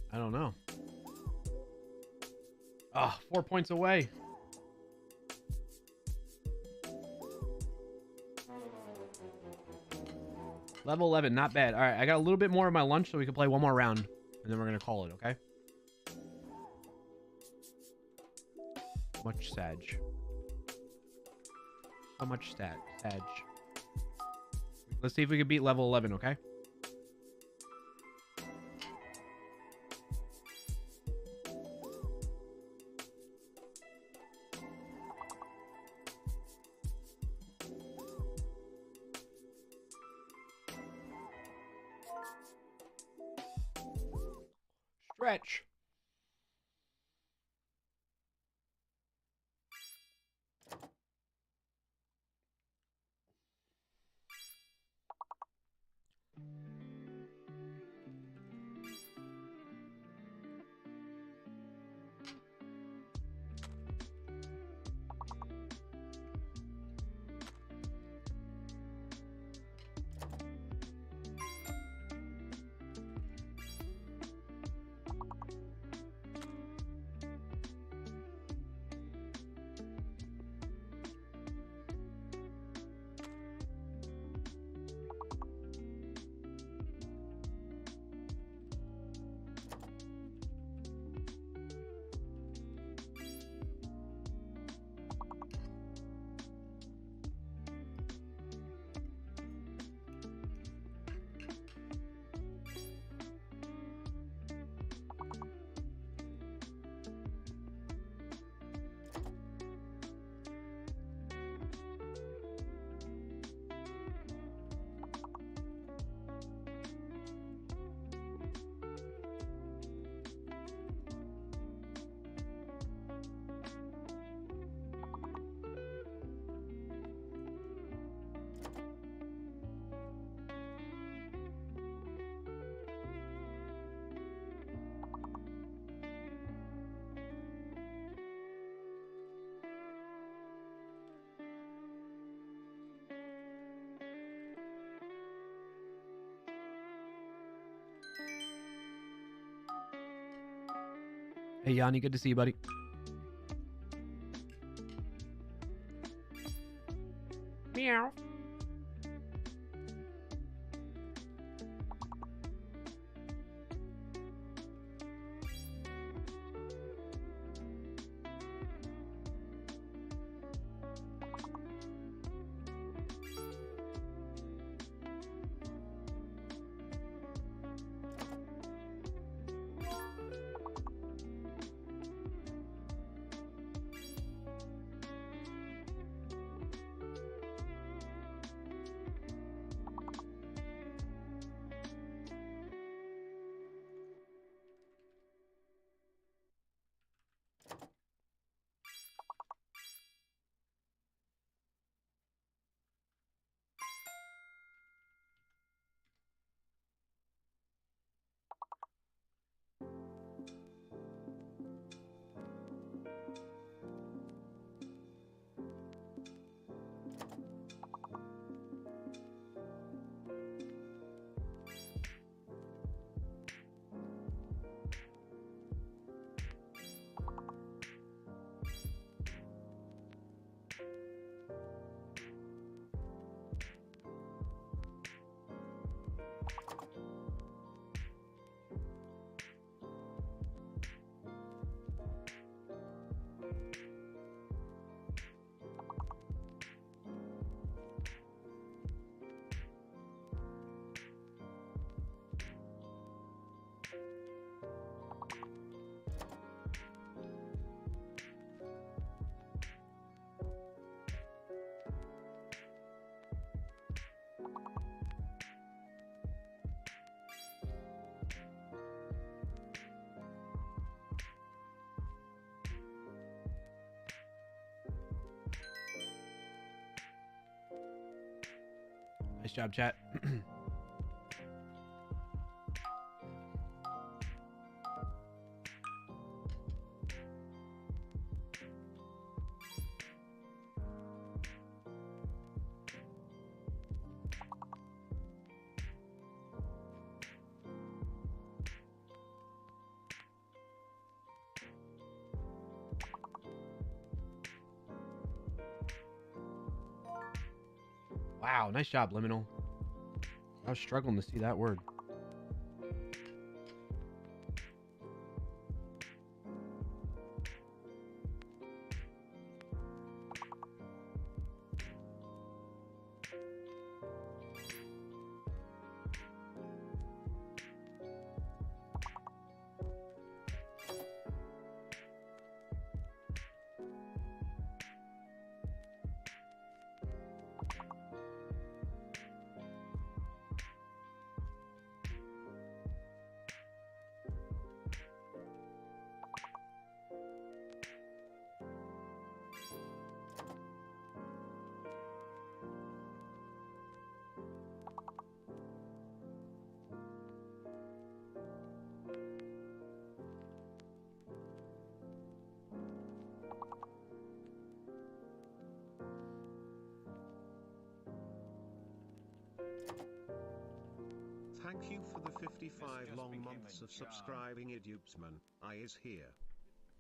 I don't know. Ah, 4 points away. Level 11, not bad. All right, I got a little bit more of my lunch so we can play one more round, and then we're going to call it, okay? Much Sag. So much Sag. Let's see if we can beat level 11, okay? Stretch. Hey, Yanni, good to see you, buddy. Meow. Nice job, chat. Wow, nice job, Liminal. I was struggling to see that word. Thank you for the 55 just long became months a of job. subscribing, Idubesman. I is here.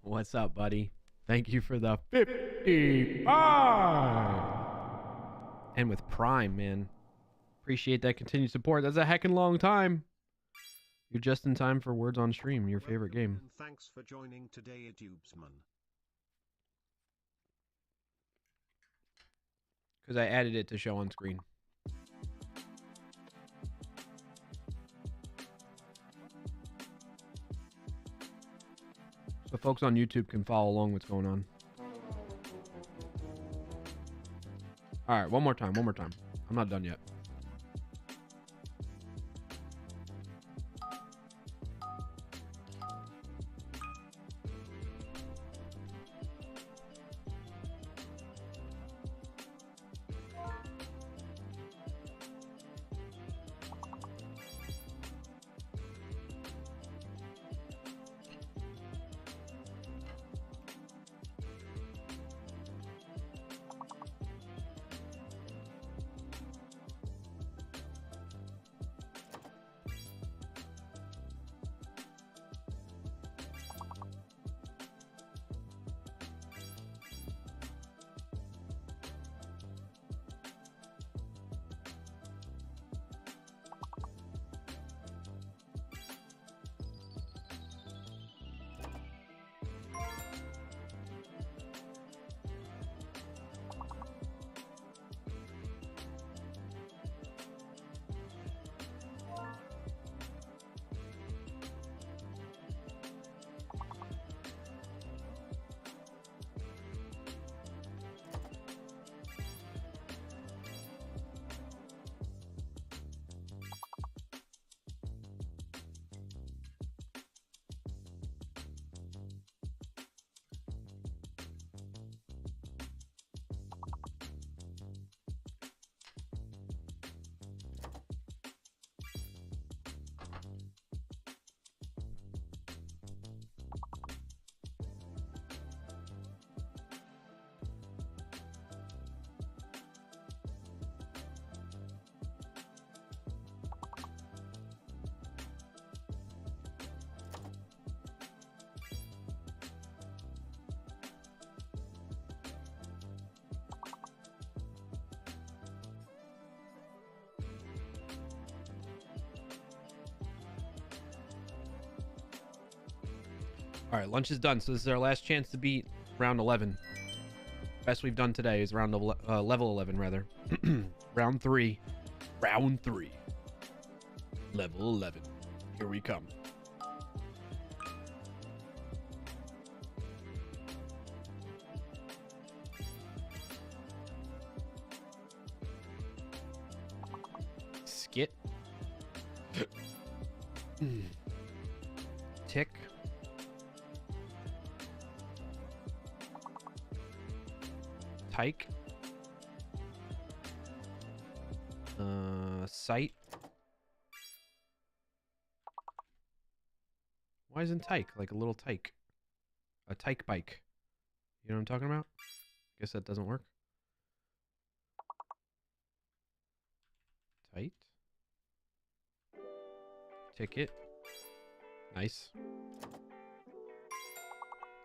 What's up, buddy? Thank you for the 55. And with Prime, man. Appreciate that continued support. That's a heckin' long time. You're just in time for Words on Stream, your favorite Welcome game. And thanks for joining today, Idubesman. Because I added it to show on screen. So folks on YouTube can follow along what's going on. All right, one more time. I'm not done yet. All right, lunch is done. So this is our last chance to beat round 11. Best we've done today is round level 11, rather. Round 3. Round 3. Level 11. Here we come. Skit. Tick. Tyke. Site. Why isn't tyke like a little tyke? A tyke bike. You know what I'm talking about? Guess that doesn't work. Tight. Ticket. Nice.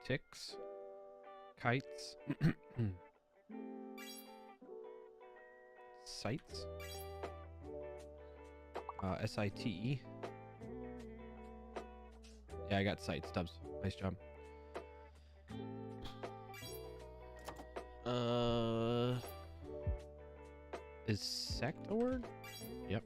Ticks. Kites. Sites. S-I-T-E. Yeah, I got sites, Stubbs. Nice job. Is sect a word? Yep.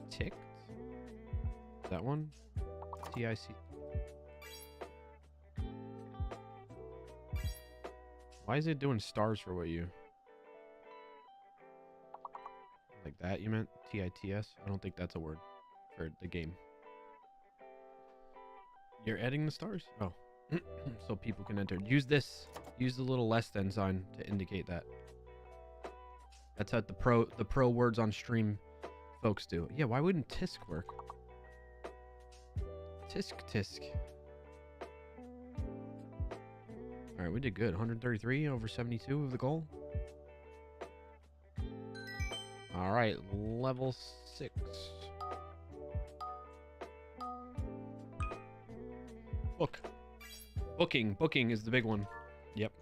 Ticked? That one? T-I-C. Why is it doing stars for what you... Like that, you meant? T-I-T-S? I don't think that's a word for the game. You're adding the stars? Oh. So people can enter. Use this. Use the little less than sign to indicate that. That's how the pro words on stream folks do. Yeah, why wouldn't tisk work? Tisk. Alright, we did good. 133 over 72 of the goal. Alright, level 6. Booking is the big one. Yep.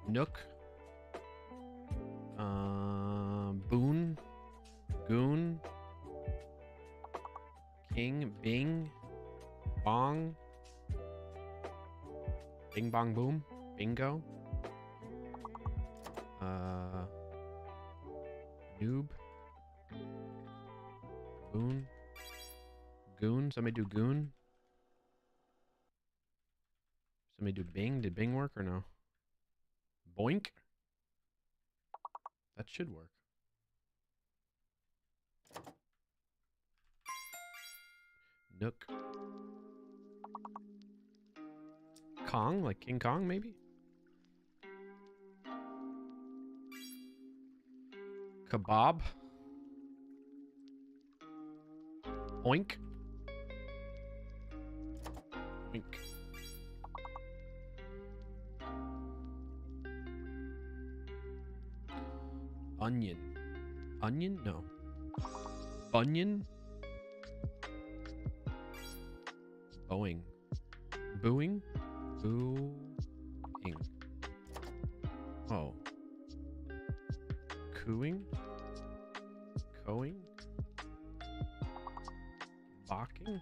Nook. Boon. Goon. King. Bing. Bong. Bing bong boom. Bingo. Noob. Boon. Goon. Somebody do goon. Somebody do Bing. Did Bing work or no? Boink. That should work. Nook. Kong, like King Kong, maybe? Kebab. Oink. Oink. Onion. Onion? No. Bunion? Boeing. Booing? Booing. Oh. Cooing? Coing? Balking?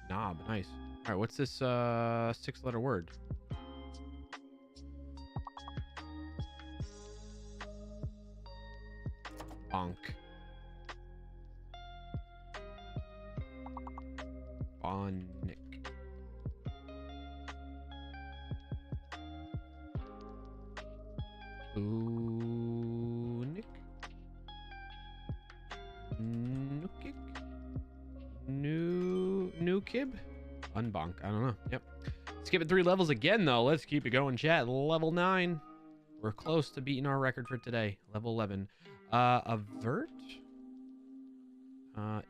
Knob. Nice. Alright, what's this 6-letter word? Bonk. Bonic. Bunic. Nukic. New kib? Unbonk. I don't know. Yep. Skipping 3 levels again, though. Let's keep it going, chat. Level 9. We're close to beating our record for today. Level 11. Avert?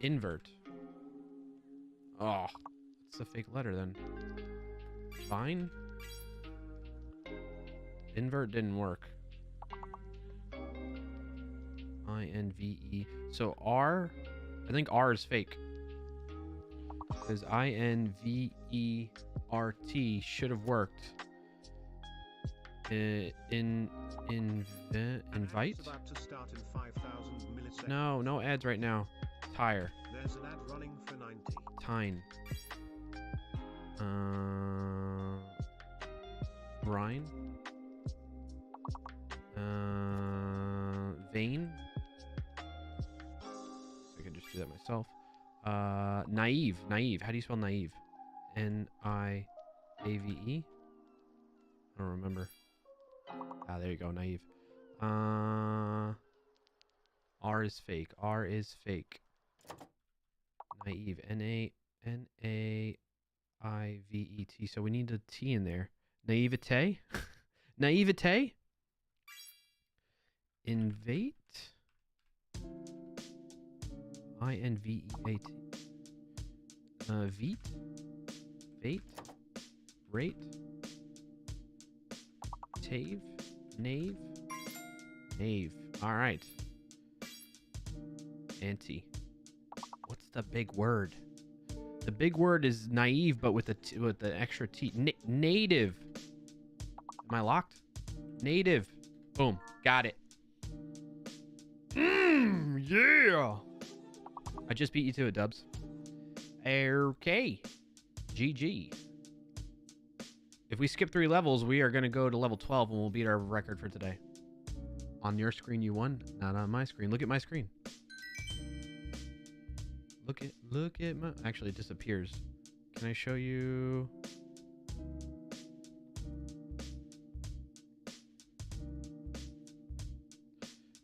Invert. Oh, it's a fake letter then. Vine? Invert didn't work. I-N-V-E. So R, I think R is fake. Because I-N-V-E-R-T should have worked. Invite? About to start in 5,000 milliseconds. No ads right now. Tire. There's an ad running for 90. Tine. Brine. Vein. So I can just do that myself. Naive. Naive. How do you spell naive? N-I-A-V-E? I don't remember. Ah, there you go. Naive. R is fake. R is fake. Naive. Naivet. So we need a T in there. Naivete? Naivete? Invate? Inveat. Veet? Vate? Rate? Tave? Knave? Knave. Alright. Anti. What's the big word? The big word is naive, but with the extra T. Native. Am I locked? Native. Boom. Got it. Yeah. I just beat you to it, Dubs. Okay. GG. If we skip 3 levels, we are going to go to level 12 and we'll beat our record for today. On your screen, you won. Not on my screen. Look at my screen. Look at my... Actually, it disappears. Can I show you...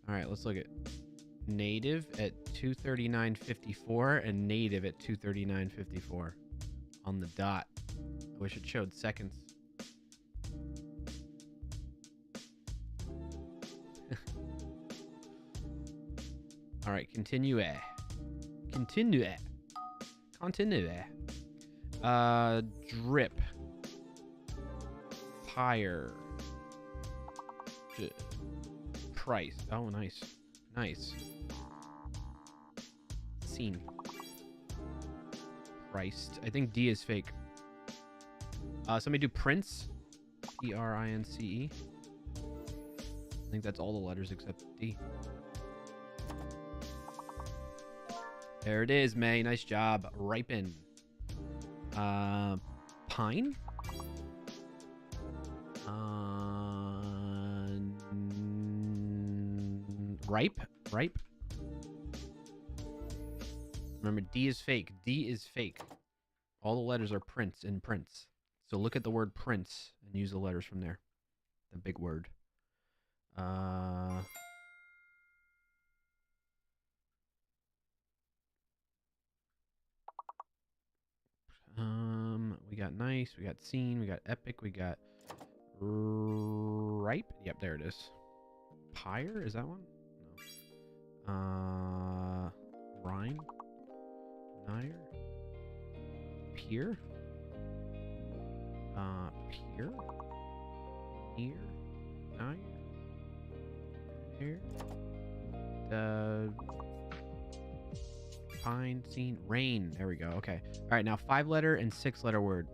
Alright, let's look at native at 239.54 and native at 239.54 on the dot. I wish it showed seconds. Alright, continue. Continue. Continue. Drip. Pyre. Price. Oh, nice. Nice. Scene. Priced. I think D is fake. Somebody do Prince. Prince. I think that's all the letters except D. There it is, May. Nice job. Ripen. Pine? Ripe? Ripe? Remember, D is fake. D is fake. All the letters are Prince in Prince. So look at the word Prince and use the letters from there. The big word. We got nice, we got scene, we got epic, we got ripe. Yep, there it is. Pyre, is that one? No. Rhyme. Nire. Pier. Pier. Near. Nire. Here. Pine, scene, rain. There we go. Okay. All right. Now 5-letter and 6-letter word.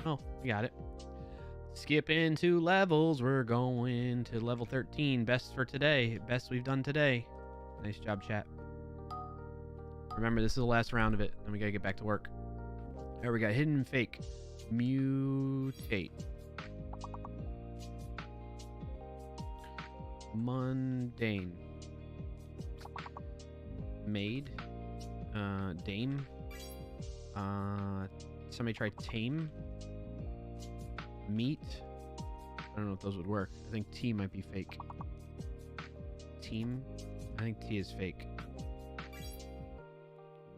Oh, we got it. Skipping 2 levels. We're going to level 13. Best for today. Best we've done today. Nice job, chat. Remember, this is the last round of it. Then we gotta get back to work. There we got hidden and fake. Mutate. Mundane. Maid. Dame. Somebody try tame. Meat. I don't know if those would work. I think T might be fake. Team. I think T is fake.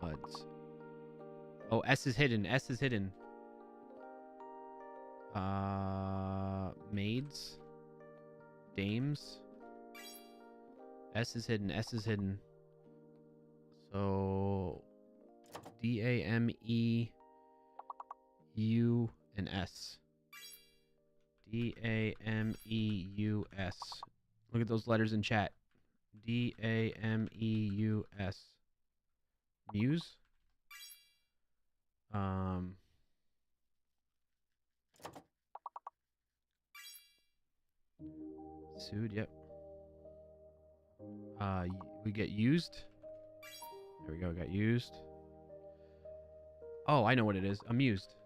Buds. Oh, S is hidden. S is hidden. Maids. Dames. S is hidden. S is hidden. So DAMEU and S. DAMEUS. Look at those letters in chat. DAMEUS. Muse. Sued. Yep. We get used. There we go. Got used. Oh, I know what it is. Amused.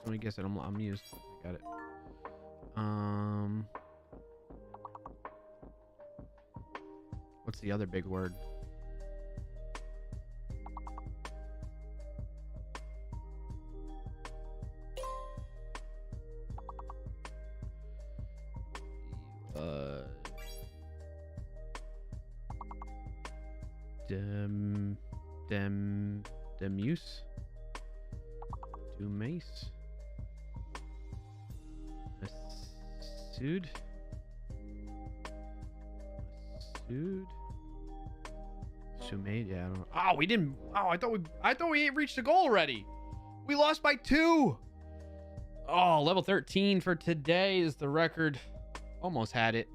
Let me guess it. I'm amused. I got it. What's the other big word? Demuse? Dumace? Massoud? Massoud? Sumaid? Yeah, I don't know. Oh, we didn't. Oh, I thought we reached the goal already. We lost by 2. Oh, level 13 for today is the record. Almost had it.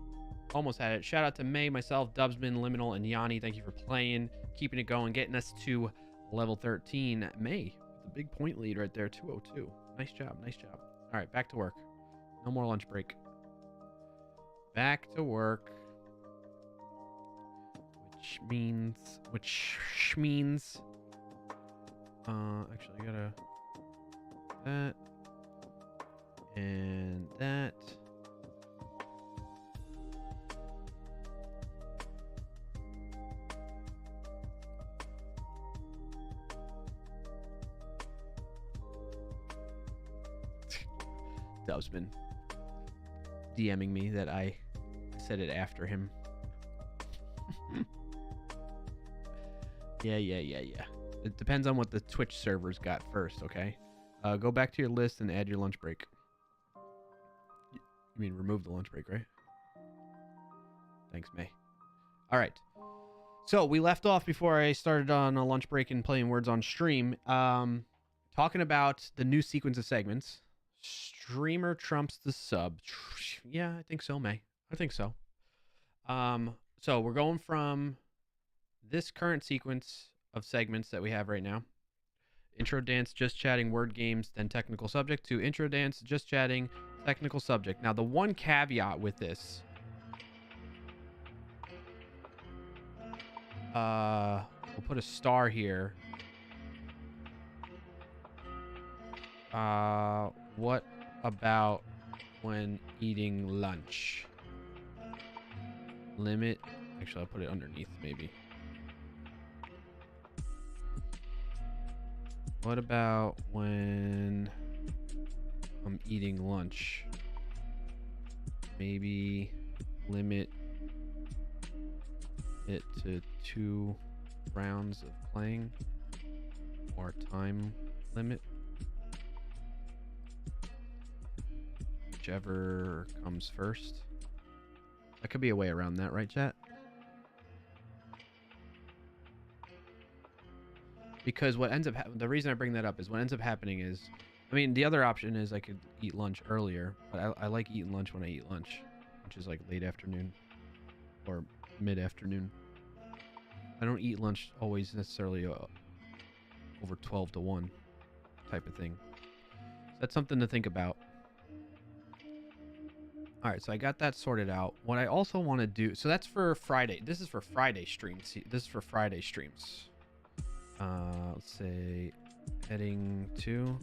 Almost had it. Shout out to May, myself, Dubsman, Liminal, and Yanni. Thank you for playing, keeping it going, getting us to level 13. May, the big point lead right there, 202. Nice job. Nice job. All right, back to work. No more lunch break. Back to work. Which means, actually, I gotta that and that. Dubsman DMing me that I said it after him. Yeah. It depends on what the Twitch servers got first, okay? Go back to your list and add your lunch break. You mean remove the lunch break, right? Thanks, May. All right. So we left off before I started on a lunch break and playing words on stream. Talking about the new sequence of segments. Streamer trumps the sub. Yeah, I think so, May. I think so. So we're going from this current sequence of segments that we have right now. Intro dance, just chatting, word games, then technical subject, to intro dance, just chatting, technical subject. Now, the one caveat with this, we'll put a star here. What about when eating lunch? Limit. Actually, I'll put it underneath, maybe. What about when I'm eating lunch? Maybe limit it to 2 rounds of playing, or time limit. Whichever comes first. That could be a way around that, right, chat? Because what ends up the reason I bring that up is what ends up happening is, I mean, the other option is I could eat lunch earlier, but I like eating lunch when I eat lunch, which is like late afternoon or mid-afternoon. I don't eat lunch always necessarily over 12 to 1 type of thing. That's something to think about. All right, so I got that sorted out. What I also want to do, so that's for Friday. This is for Friday streams. This is for Friday streams. Let's say heading to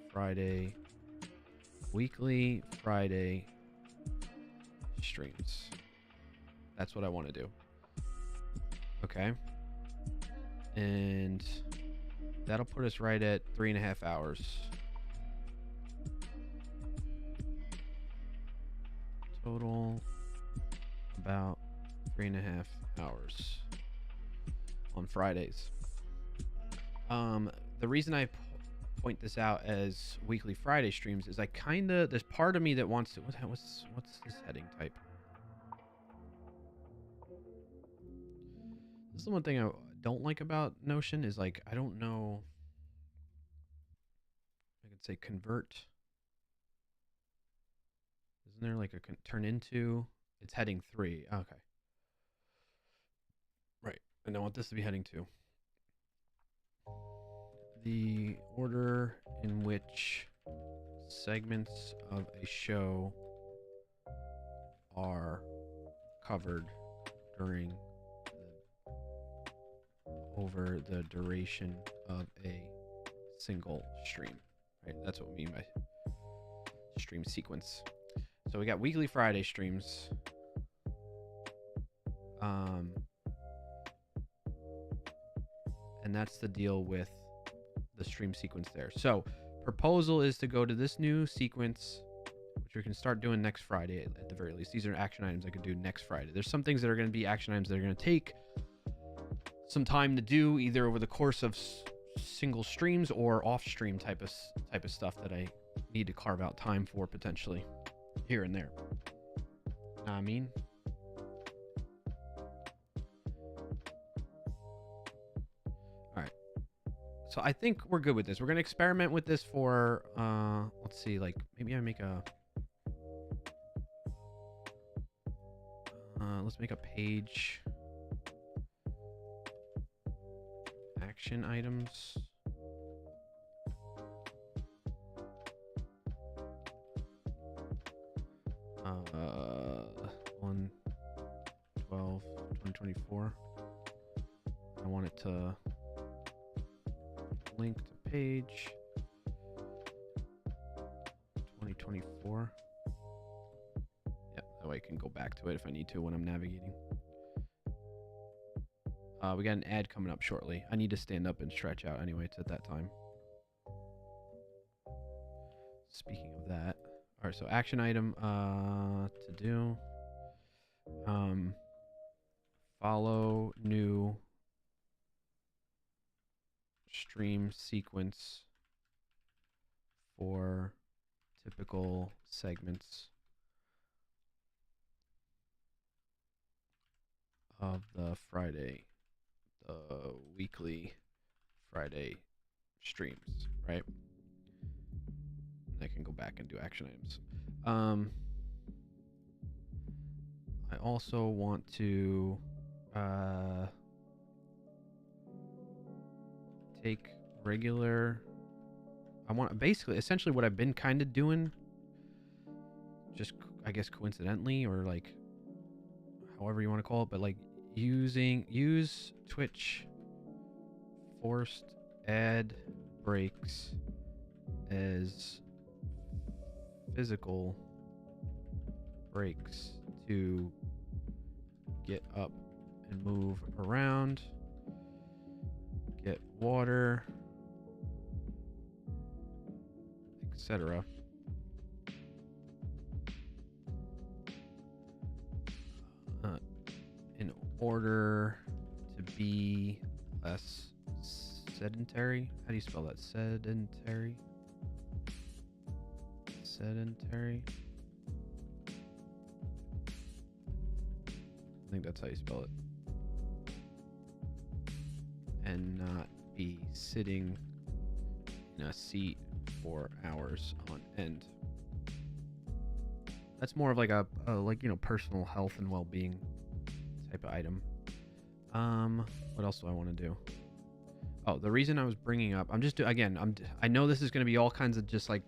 Friday, weekly Friday streams. That's what I want to do. Okay. And that'll put us right at 3.5 hours. Total about 3.5 hours on Fridays. The reason I point this out as weekly Friday streams is I there's part of me that wants to, what's this heading type? This is the one thing I don't like about Notion is, like, I don't know. I could say convert. Isn't there like a turn into? It's heading 3. Okay. Right. And I want this to be heading 2. The order in which segments of a show are covered during over the duration of a single stream, right? That's what we mean by stream sequence. So we got weekly Friday streams. And that's the deal with the stream sequence there. So proposal is to go to this new sequence, which we can start doing next Friday at the very least. These are action items I could do next Friday. There's some things that are going to be action items that are going to take some time to do, either over the course of single streams or off stream type of stuff that I need to carve out time for potentially here and there. I mean, all right. So I think we're good with this. We're going to experiment with this for, let's see, like maybe I make a, let's make a page. Action items. On 12/2024. I want it to link to page 2024. Yeah, that way I can go back to it if I need to when I'm navigating. We got an ad coming up shortly. I need to stand up and stretch out anyway. It's at that time. Speaking of that, all right. So action item to do. Follow new stream sequence for typical segments of the weekly Friday streams, right? And I can go back and do action items. I also want to take regular. I want basically, essentially, what I've been kind of doing, just I guess coincidentally, or like however you want to call it, but like use Twitch forced ad breaks as physical breaks to get up and move around, get water, etc. In order to be less sedentary. How do you spell that? Sedentary? Sedentary? I think that's how you spell it. And not be sitting in a seat for hours on end. That's more of like a like, you know, personal health and well-being type of item. What else do I want to do? Oh, the reason I was bringing up, I know this is going to be all kinds of just like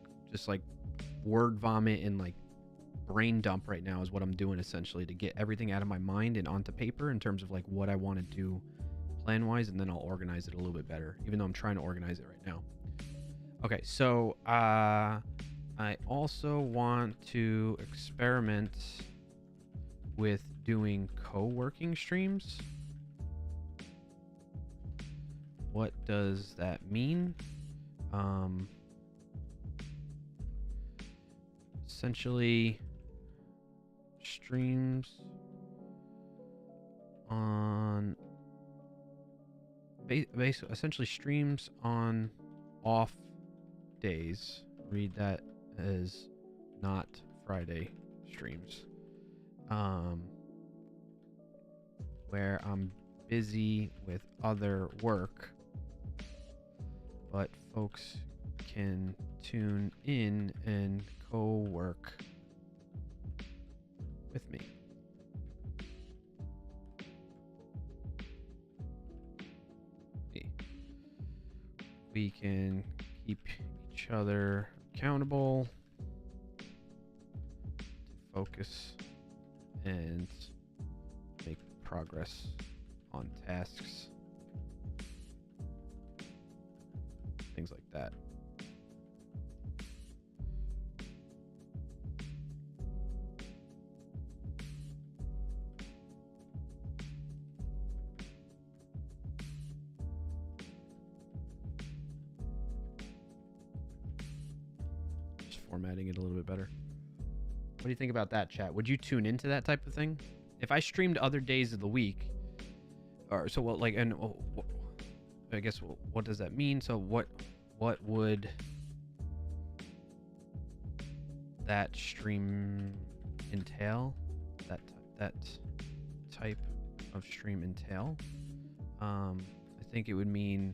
word vomit and like brain dump right now is what I'm doing essentially to get everything out of my mind and onto paper in terms of like what I want to do plan wise, and then I'll organize it a little bit better, even though I'm trying to organize it right now. Okay, so I also want to experiment with doing co-working streams. What does that mean? Essentially, streams on essentially streams on off days. Read that as not Friday streams. Where I'm busy with other work, but folks can tune in and co-work with me. We can keep each other accountable to focus and progress on tasks, things like that. Just formatting it a little bit better. What do you think about that, chat? Would you tune into that type of thing? If I streamed other days of the week, or so what, like, and I guess what does that mean? So what would that stream entail? That type of stream entail? I think it would mean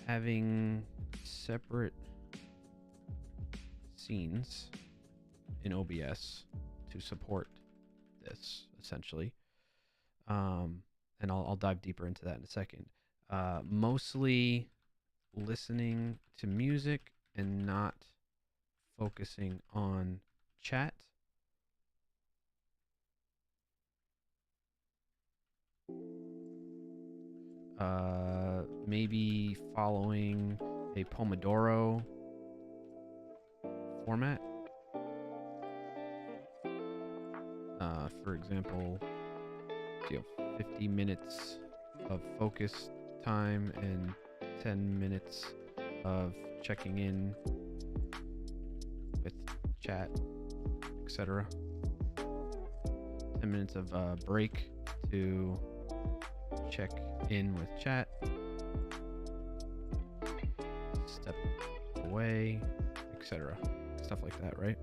having separate scenes in OBS to support this, essentially. And I'll dive deeper into that in a second. Mostly listening to music and not focusing on chat. Maybe following a Pomodoro format. For example, you have 50 minutes of focus time and 10 minutes of checking in with chat, etc. 10 minutes of break to check in with chat. Step away, etc. Stuff like that, right?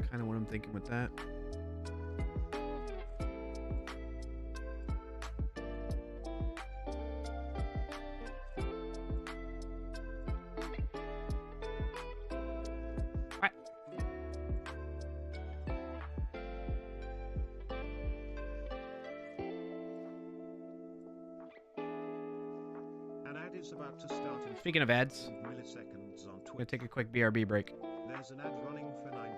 Kind of what I'm thinking with that. Right. An ad is about to start in Speaking of ads, milliseconds on I'm Twitter. gonna take a quick BRB break. There's an ad running for 90.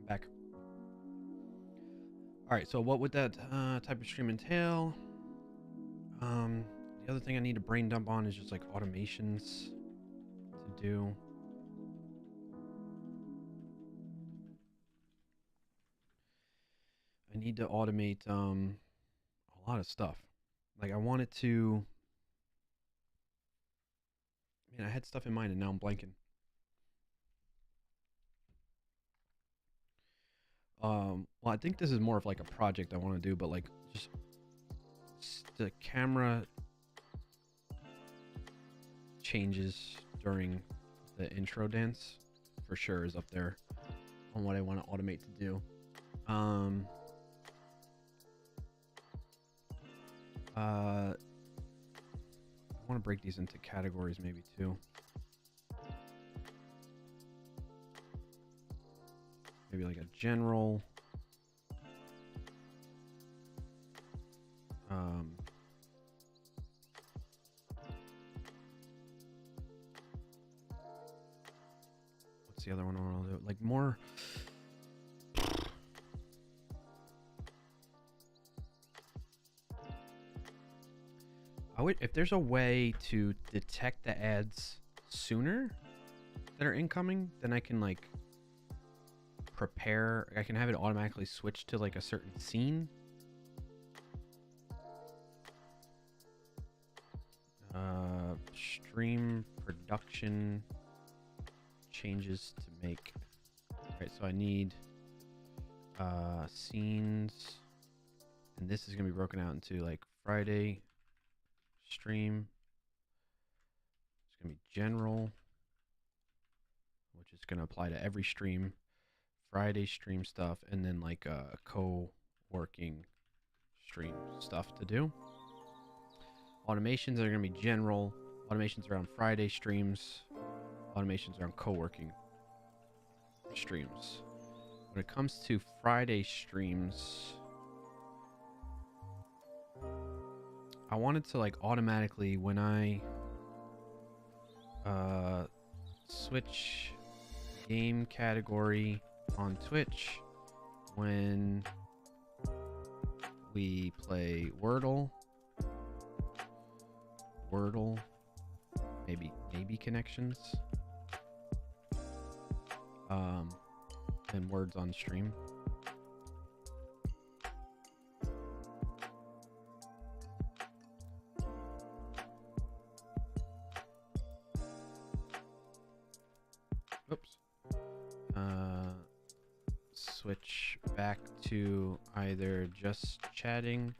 Back. All right, so what would that type of stream entail? The other thing I need to brain dump on is just like automations to do. I need to automate a lot of stuff. Like I wanted to. Man, I had stuff in mind and now I'm blanking. Well, I think this is more of like a project I want to do, but like just the camera changes during the intro dance for sure is up there on what I want to automate to do. I want to break these into categories maybe too. Maybe like a general. What's the other one I want to do? Like more. I would, if there's a way to detect the ads sooner that are incoming, then I can like prepare. I can have it automatically switch to like a certain scene. Stream production changes to make. Right, so I need scenes, and this is gonna be broken out into like Friday stream. It's gonna be general, which is gonna apply to every stream. Friday stream stuff, and then like co-working stream stuff to do. Automations are gonna be general. Automations around Friday streams. Automations around co-working streams. When it comes to Friday streams, I wanted to like automatically when I switch game category on Twitch when we play Wordle, maybe connections, and words on stream. Oops. Switch back to either just chatting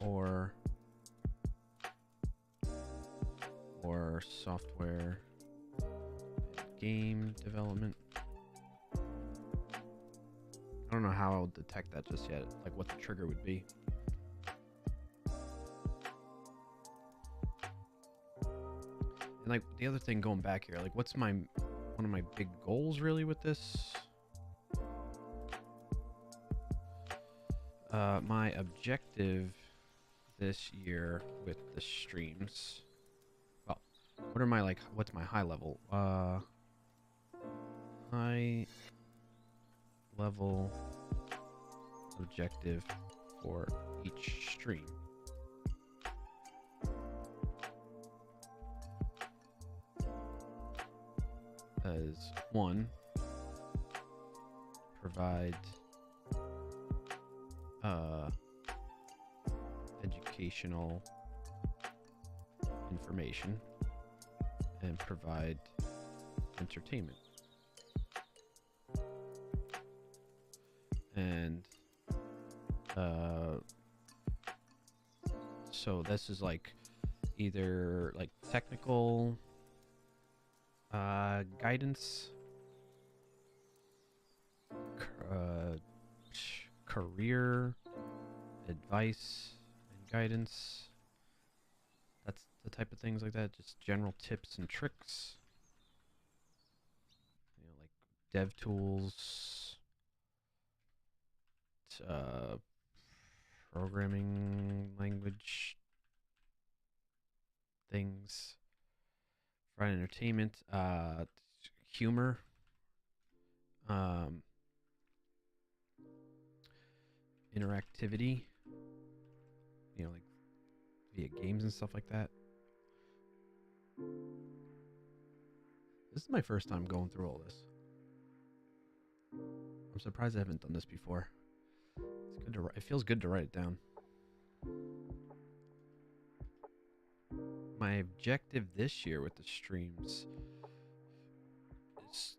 or software and game development. I don't know how I'll detect that just yet, like what the trigger would be. And like the other thing going back here, like what's one of my big goals really with this? My objective this year with the streams. Well, what's my high level? High level objective for each stream. As one, provide educational information and provide entertainment. And so this is like either like technical guidance, career advice and guidance. That's the type of things like that. Just general tips and tricks. You know, like dev tools, programming language things. For entertainment, humor. interactivity, you know, like via games and stuff like that. This is my first time going through all this. I'm surprised I haven't done this before. It's good to it feels good to write it down. My objective this year with the streams is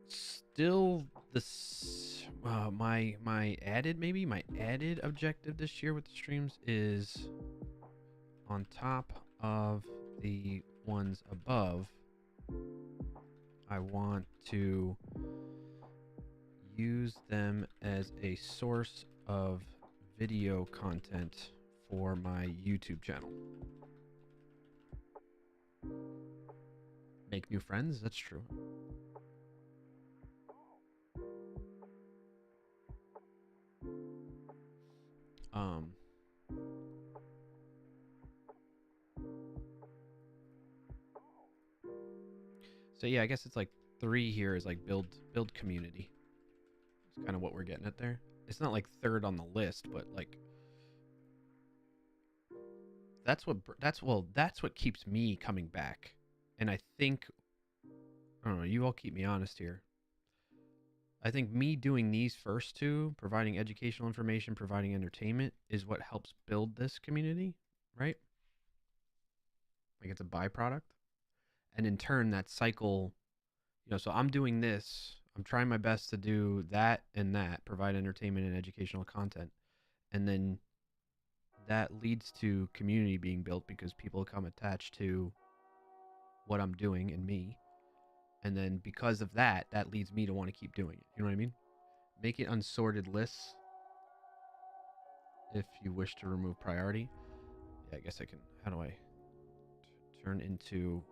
still my added objective this year with the streams is on top of the ones above. I want to use them as a source of video content for my YouTube channel. Make new friends, that's true. So yeah, I guess it's like 3 here is like build community. It's kind of what we're getting at there. It's not like 3rd on the list, but like that's what keeps me coming back. And I think, I don't know, you all keep me honest here. I think me doing these first 2, providing educational information, providing entertainment, is what helps build this community, right? Like it's a byproduct. And in turn, that cycle, you know, so I'm doing this, I'm trying my best to do that and that, provide entertainment and educational content. And then that leads to community being built because people come attached to what I'm doing and me. And then because of that, that leads me to want to keep doing it. You know what I mean? Make it unsorted lists if you wish to remove priority. Yeah, I guess I can. How do I turn into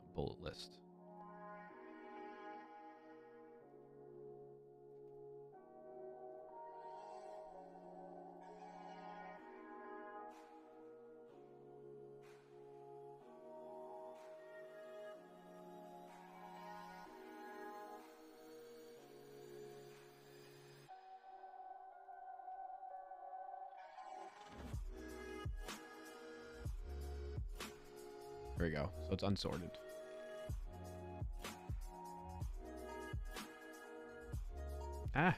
a bullet list? There we go. So it's unsorted. Ah.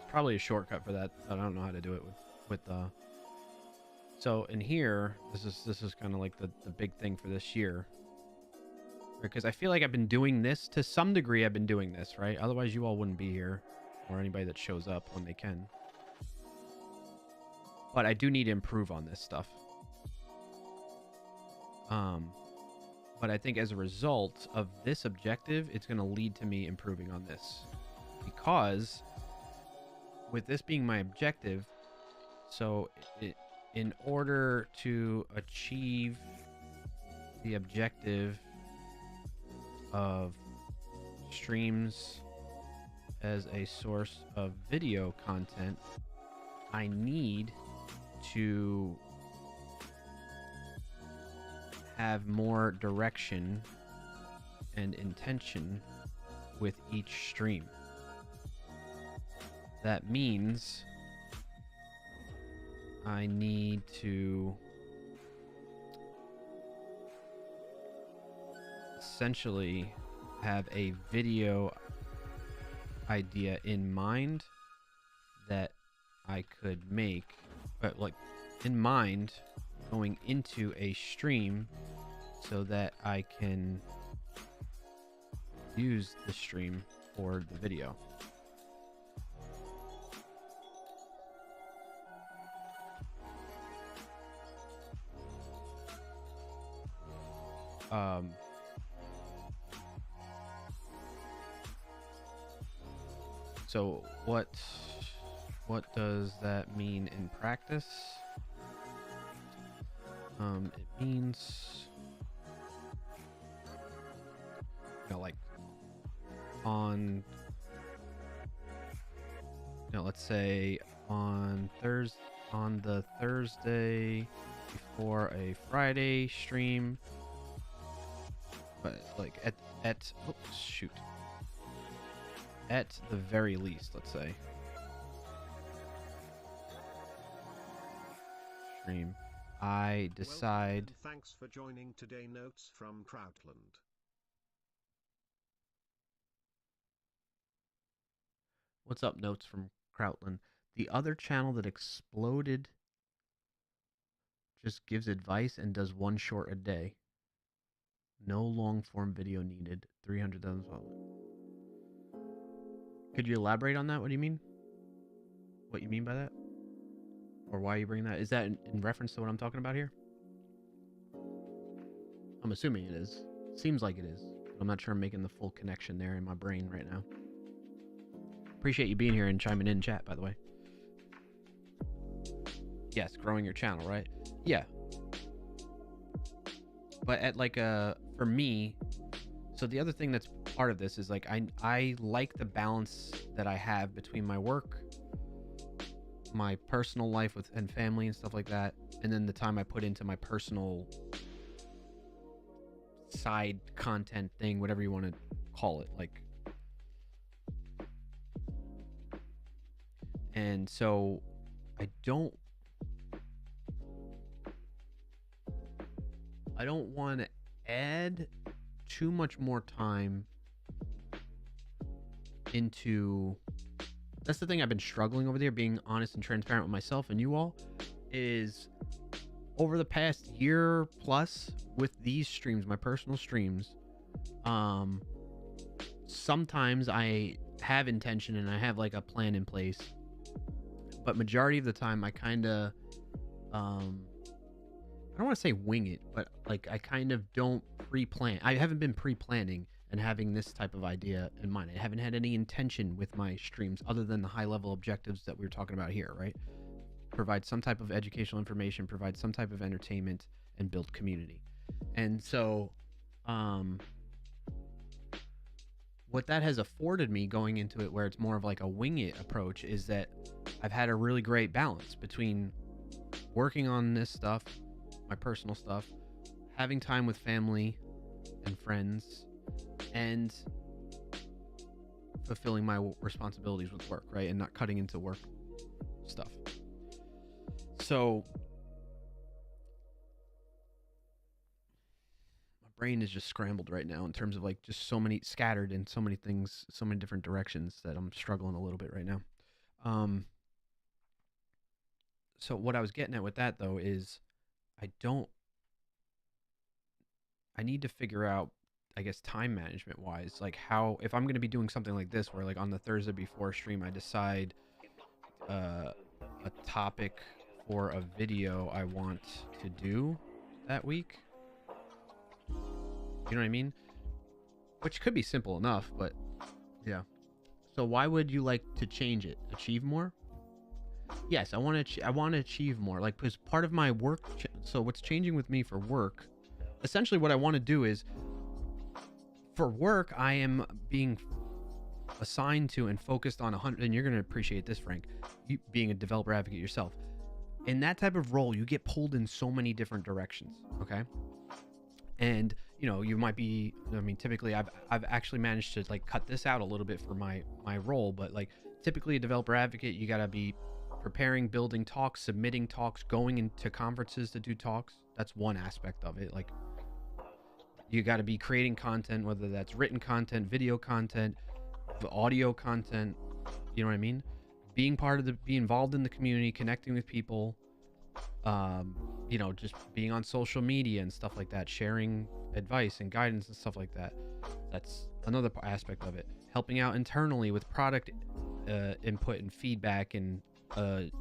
Probably a shortcut for that. I don't know how to do it with so in here, this is kind of like the big thing for this year. Because I feel like I've been doing this to some degree. I've been doing this, right? Otherwise you all wouldn't be here, or anybody that shows up when they can. But I do need to improve on this stuff. But I think as a result of this objective, it's going to lead to me improving on this. Because with this being my objective, so in order to achieve the objective of streams as a source of video content, I need to have more direction and intention with each stream. That means I need to essentially have a video idea in mind that I could make, but like in mind going into a stream so that I can use the stream for the video. So what does that mean in practice? It means, you know, like on, let's say on the Thursday before a Friday stream, but like at the very least, let's say stream, I decide. Welcome and thanks for joining today. Notes from Troutland. What's up, notes from Krautland? The other channel that exploded just gives advice and does one short a day. No long form video needed. 300,000 followers. Could you elaborate on that? What do you mean? What you mean by that? Or why you bring that? Is that in reference to what I'm talking about here? I'm assuming it is. Seems like it is. I'm not sure I'm making the full connection there in my brain right now. Appreciate you being here and chiming in chat, by the way. Yes, growing your channel, right? Yeah. But at like for me, so the other thing that's part of this is like I like the balance that I have between my work, my personal life and family and stuff like that, and then the time I put into my personal side content thing, whatever you want to call it, like. And so I don't want to add too much more time into. That's the thing I've been struggling over there, being honest and transparent with myself and you all, is over the past year plus with these streams, my personal streams, sometimes I have intention and I have like a plan in place, but majority of the time I kind of I don't want to say wing it, but like I kind of don't pre-plan. I haven't been pre-planning and having this type of idea in mind. I haven't had any intention with my streams other than the high level objectives that we were talking about here, right? Provide some type of educational information, provide some type of entertainment, and build community. And so what that has afforded me going into it, where it's more of like a wing it approach, is that I've had a really great balance between working on this stuff, my personal stuff, having time with family and friends, and fulfilling my responsibilities with work, right? And not cutting into work stuff. So my brain is just scrambled right now in terms of like just so many scattered in so many things, so many different directions, that I'm struggling a little bit right now. So what I was getting at with that though is I need to figure out, I guess, time management wise, like how, if I'm going to be doing something like this, where like on the Thursday before stream, I decide a topic for a video I want to do that week. You know what I mean? Which could be simple enough, but yeah. So why would you like to change it? Achieve more? Yes, I want to achieve more. Like, because part of my work, so what's changing with me for work, essentially what I want to do is, for work, I am being assigned to and focused on 100, and you're going to appreciate this, Frank, you being a developer advocate yourself. In that type of role, you get pulled in so many different directions, okay? And, you know, you might be, I mean, typically I've actually managed to like cut this out a little bit for my role, but like typically a developer advocate, you got to be preparing, building talks, submitting talks, going into conferences to do talks. That's one aspect of it. Like, you got to be creating content, whether that's written content, video content, audio content, you know what I mean? Be involved in the community, connecting with people, you know, just being on social media and stuff like that, sharing advice and guidance and stuff like that. That's another aspect of it. Helping out internally with product input and feedback and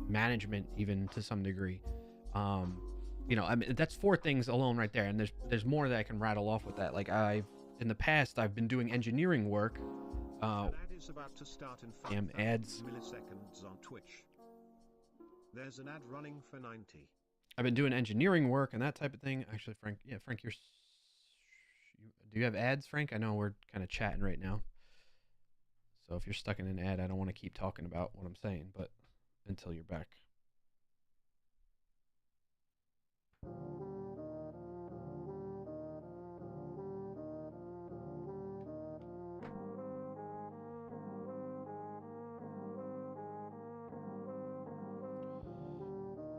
management, even to some degree. You know, I mean, that's 4 things alone right there, and there's more that I can rattle off with that. Like, in the past I've been doing engineering work. An ad is about to start in 5 ads. milliseconds on Twitch. There's an ad running for 90. I've been doing engineering work and that type of thing. Actually, Frank, do you have ads, Frank? I know we're kind of chatting right now. So if you're stuck in an ad, I don't want to keep talking about what I'm saying, but until you're back.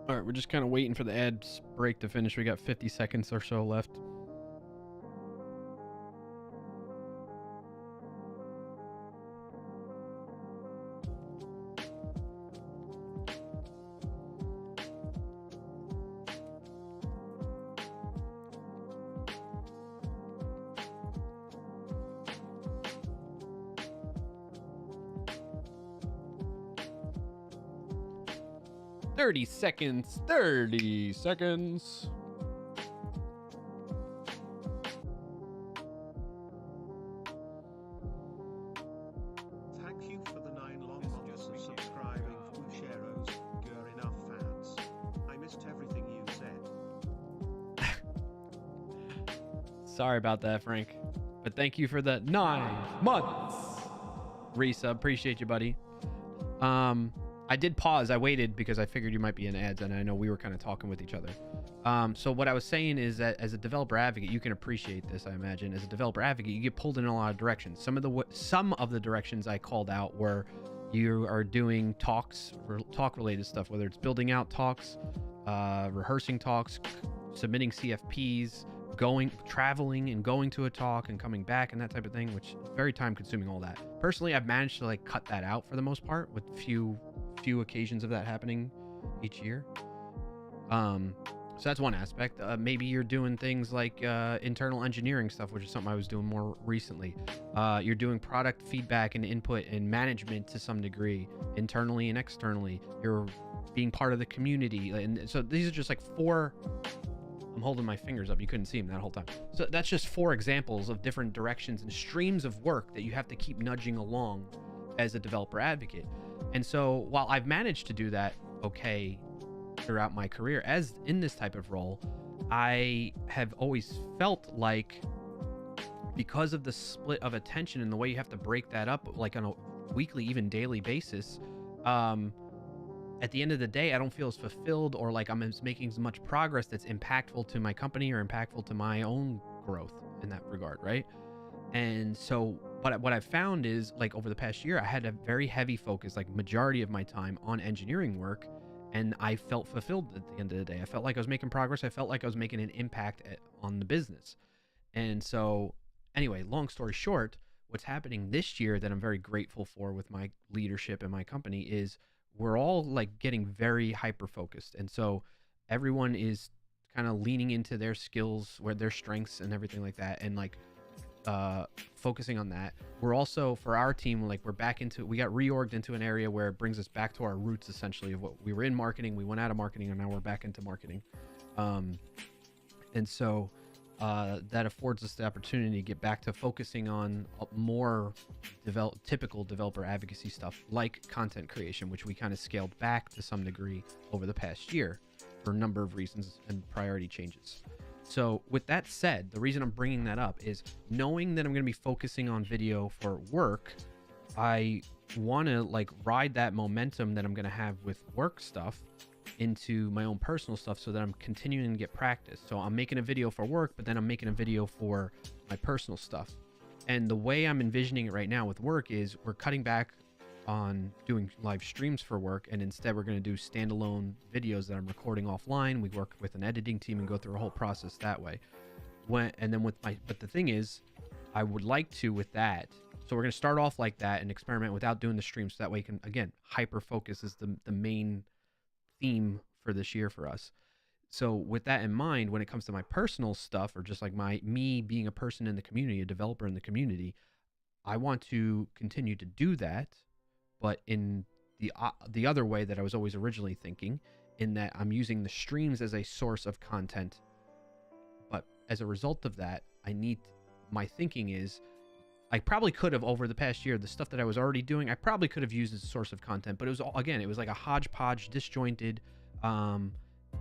All right, we're just kind of waiting for the ad break to finish. We got 50 seconds or so left. Thirty seconds. 30 seconds. Thank you for the 9 long months of subscribing, Fusheros, Gur enough fans. I missed everything you said. Sorry about that, Frank. But thank you for the 9 months. Risa, appreciate you, buddy. I did pause. I waited because I figured you might be in ads, and I know we were kind of talking with each other. So what I was saying is that as a developer advocate, you can appreciate this, I imagine. As a developer advocate, you get pulled in a lot of directions. Some of the directions I called out were you are doing talk-related stuff, whether it's building out talks, rehearsing talks, submitting CFPs, traveling and going to a talk and coming back and that type of thing, which is very time consuming, all that. Personally, I've managed to like cut that out for the most part, with few occasions of that happening each year. So that's one aspect. Maybe you're doing things like internal engineering stuff, which is something I was doing more recently. You're doing product feedback and input and management to some degree, internally and externally. You're being part of the community. And so these are just like 4. I'm holding my fingers up. You couldn't see them that whole time. So that's just 4 examples of different directions and streams of work that you have to keep nudging along as a developer advocate. And so while I've managed to do that okay throughout my career as in this type of role, I have always felt like, because of the split of attention and the way you have to break that up like on a weekly, even daily basis, at the end of the day, I don't feel as fulfilled or like I'm making as much progress that's impactful to my company or impactful to my own growth in that regard, right? And so what I've found is, like, over the past year, I had a very heavy focus, like majority of my time, on engineering work, and I felt fulfilled at the end of the day. I felt like I was making progress. I felt like I was making an impact on the business. And so anyway, long story short, what's happening this year that I'm very grateful for with my leadership and my company is we're all like getting very hyper focused. And so everyone is kind of leaning into their skills, where their strengths and everything like that, and like focusing on that. We're also, for our team, like we got reorged into an area where it brings us back to our roots, essentially, of what we were in marketing. We went out of marketing and now we're back into marketing. And so that affords us the opportunity to get back to focusing on more typical developer advocacy stuff, like content creation, which we kind of scaled back to some degree over the past year for a number of reasons and priority changes. So with that said, the reason I'm bringing that up is knowing that I'm going to be focusing on video for work. I want to like ride that momentum that I'm going to have with work stuff into my own personal stuff, so that I'm continuing to get practice. So I'm making a video for work, but then I'm making a video for my personal stuff. And the way I'm envisioning it right now with work is we're cutting back on doing live streams for work, and instead we're going to do standalone videos that I'm recording offline. We work with an editing team and go through a whole process that way. But the thing is, I would like to with that. So we're going to start off like that and experiment without doing the streams, so that way you can, again, hyper focus is the main theme for this year for us. So with that in mind, when it comes to my personal stuff, or just like me being a person in the community, a developer in the community, I want to continue to do that, but in the other way that I was always originally thinking, in that I'm using the streams as a source of content. But as a result of that, my thinking is, I probably could have, over the past year, the stuff that I was already doing, I probably could have used as a source of content, but it was like a hodgepodge, disjointed, and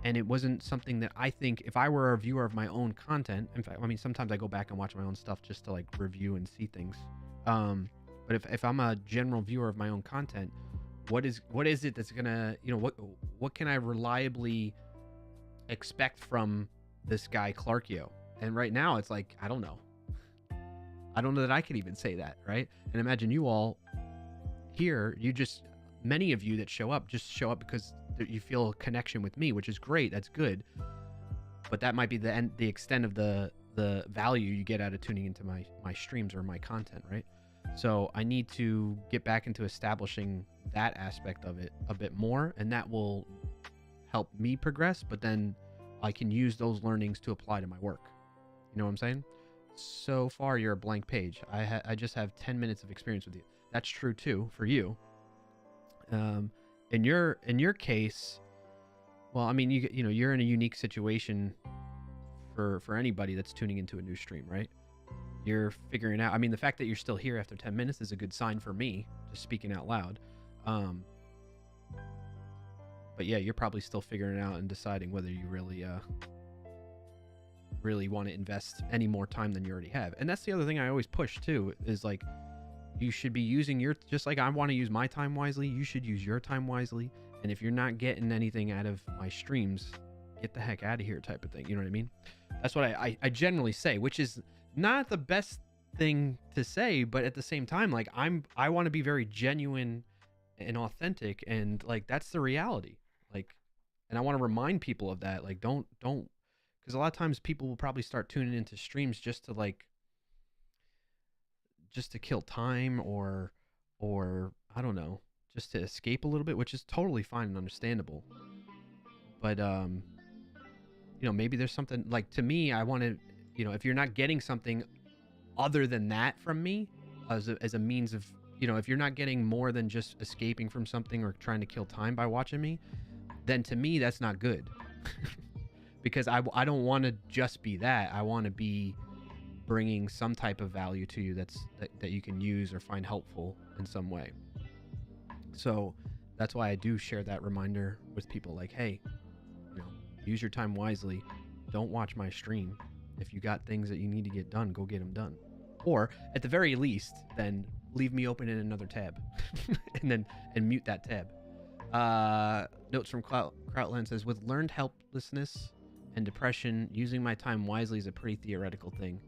it wasn't something that I think, if I were a viewer of my own content, in fact, I mean, sometimes I go back and watch my own stuff just to like review and see things. But if I'm a general viewer of my own content, what is it that's gonna, what can I reliably expect from this guy Clarkio? And right now it's like, I don't know that I can even say that, right? And imagine you all here, many of you that show up just show up because you feel a connection with me, which is great. That's good. But that might be the extent of the value you get out of tuning into my streams or my content, right? So I need to get back into establishing that aspect of it a bit more, and that will help me progress, but then I can use those learnings to apply to my work. You know what I'm saying? So far, you're a blank page. I just have 10 minutes of experience with you. That's true too for you. In your case, well, I mean, you're in a unique situation for anybody that's tuning into a new stream, right? You're figuring out. I mean, the fact that you're still here after 10 minutes is a good sign for me, just speaking out loud. But yeah, you're probably still figuring it out and deciding whether you really want to invest any more time than you already have. And that's the other thing I always push too, is like, you should be using just like I want to use my time wisely, you should use your time wisely. And if you're not getting anything out of my streams, get the heck out of here type of thing. You know what I mean? That's what I generally say, which is not the best thing to say, but at the same time, like I want to be very genuine and authentic, and like that's the reality. Like, and I want to remind people of that. Like, don't, because a lot of times people will probably start tuning into streams just to kill time or I don't know, just to escape a little bit, which is totally fine and understandable. But maybe there's something, like, to me, I want to, if you're not getting something other than that from me as a means of, if you're not getting more than just escaping from something or trying to kill time by watching me, then to me that's not good. Because I don't want to just be that. I want to be bringing some type of value to you that you can use or find helpful in some way. So that's why I do share that reminder with people, like, hey, use your time wisely. Don't watch my stream. If you got things that you need to get done, go get them done. Or at the very least, then leave me open in another tab and mute that tab. Notes from Krautland says, with learned helplessness and depression, using my time wisely is a pretty theoretical thing.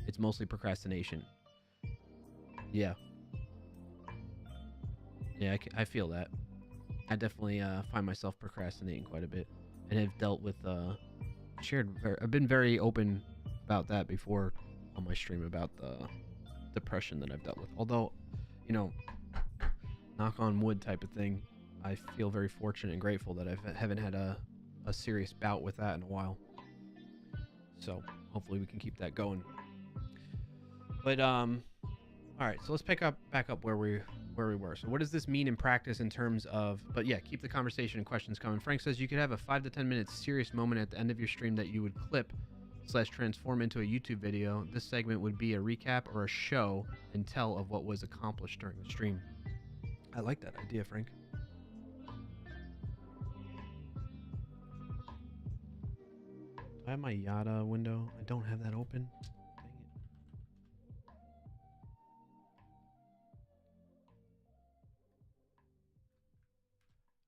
It's mostly procrastination. Yeah, I feel that. I definitely find myself procrastinating quite a bit, and have dealt with I've been very open about that before on my stream about the depression that I've dealt with. Although, knock on wood type of thing, I feel very fortunate and grateful that I haven't had a serious bout with that in a while. So hopefully we can keep that going. But all right, so let's back up where we were. So what does this mean in practice in terms of, but yeah, keep the conversation and questions coming. Frank says you could have a 5 to 10 minute serious moment at the end of your stream that you would clip / transform into a YouTube video. This segment would be a recap or a show and tell of what was accomplished during the stream. I like that idea, Frank. Do I have my Yada window? I don't have that open. Dang it.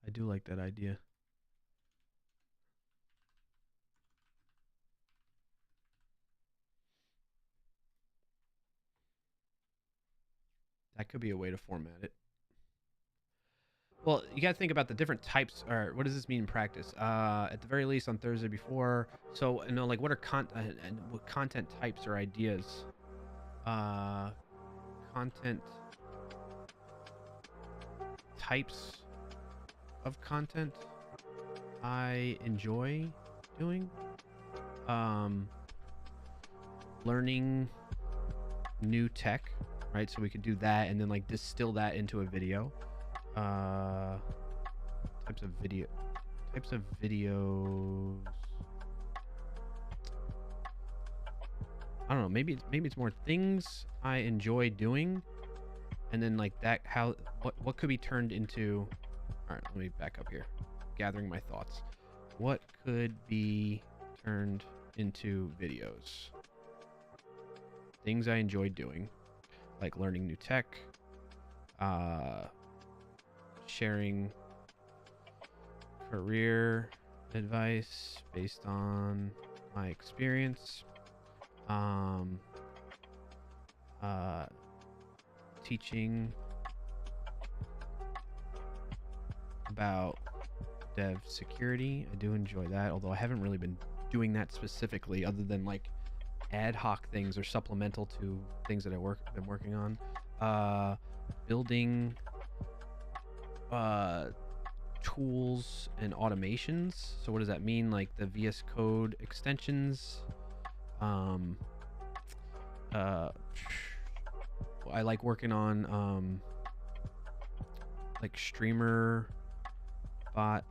I do like that idea. That could be a way to format it. Well, you got to think about the different types, or what does this mean in practice? At the very least, on Thursday before. So, like, what are what content types or ideas? Content types of content I enjoy doing. Learning new tech, right? So we could do that and then like distill that into a video. Types of videos. I don't know. Maybe it's more things I enjoy doing, and then like that. What could be turned into? All right, let me back up here. Gathering my thoughts. What could be turned into videos? Things I enjoy doing, like learning new tech, sharing career advice based on my experience, teaching about dev security. I do enjoy that, although I haven't really been doing that specifically other than like ad hoc things or supplemental to things that been working on. Building tools and automations. So what does that mean? Like the VS Code extensions. I like working on like streamer bot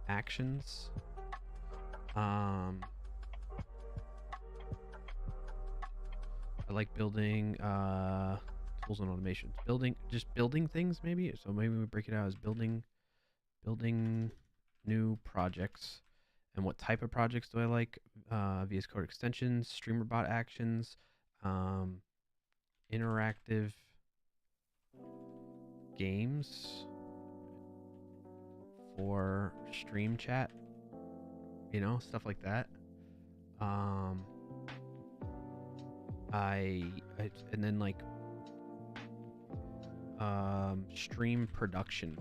actions. I like building tools and automations. Building things maybe. So maybe we break it out as building new projects. And what type of projects do I like? VS Code extensions, streamer bot actions, interactive games for stream chat, stuff like that. And then like stream production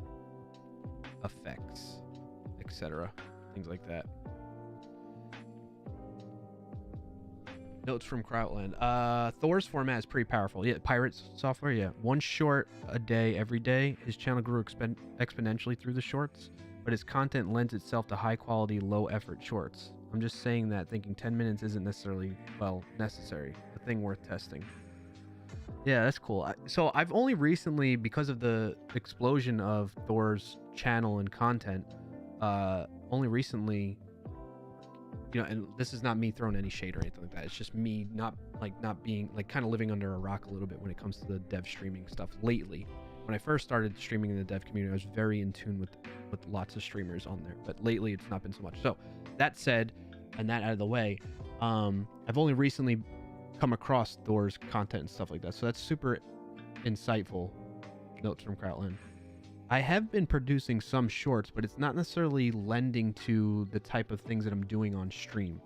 effects, etc., things like that. Notes from Krautland. Thor's format is pretty powerful. Yeah, Pirates software, yeah. One short a day every day. His channel grew exponentially through the shorts, but his content lends itself to high quality, low effort shorts. I'm just saying that, thinking 10 minutes isn't necessarily, necessary. A thing worth testing. Yeah, that's cool. So I've only recently, because of the explosion of Thor's channel and content, only recently, and this is not me throwing any shade or anything like that. It's just me not being like kind of living under a rock a little bit when it comes to the dev streaming stuff lately. When I first started streaming in the dev community, I was very in tune with lots of streamers on there, but lately it's not been so much. So that said, and that out of the way, I've only recently come across Thor's content and stuff like that. So that's super insightful. Notes from Krautland. I have been producing some shorts, but it's not necessarily lending to the type of things that I'm doing on stream.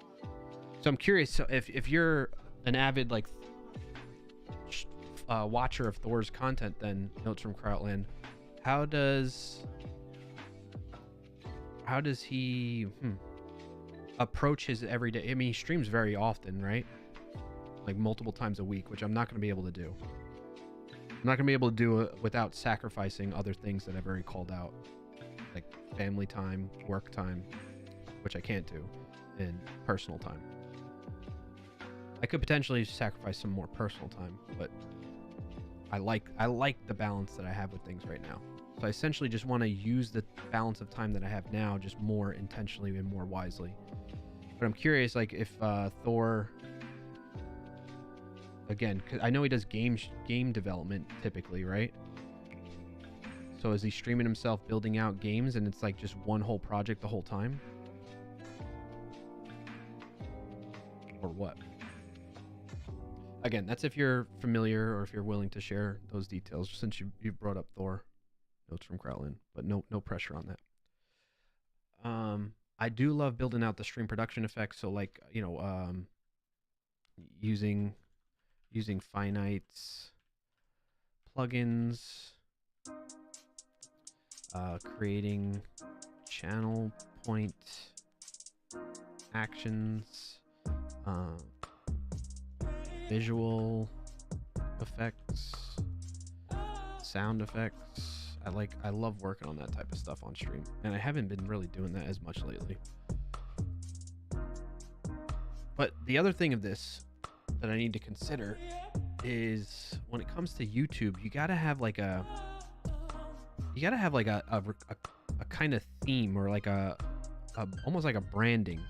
So I'm curious, so if you're an avid watcher of Thor's content, then Notes from Krautland, how does he approach his everyday? I mean, he streams very often, right? Like multiple times a week, which I'm not going to be able to do. I'm not going to be able to do it without sacrificing other things that I've already called out, like family time, work time, which I can't do, and personal time. I could potentially sacrifice some more personal time, but I like the balance that I have with things right now. So I essentially just want to use the balance of time that I have now just more intentionally and more wisely. But I'm curious, like, if Thor, again, 'cause I know he does game development typically, right? So is he streaming himself building out games and it's like just one whole project the whole time? Or what? Again, that's if you're familiar or if you're willing to share those details, since you brought up Thor. Notes from Krautland, but no pressure on that. I do love building out the stream production effects. So like, using Finite's plugins, creating channel point actions, visual effects, sound effects. I love working on that type of stuff on stream, and I haven't been really doing that as much lately. But the other thing of this that I need to consider is when it comes to YouTube, you gotta have like a kind of theme, or like a almost like a branding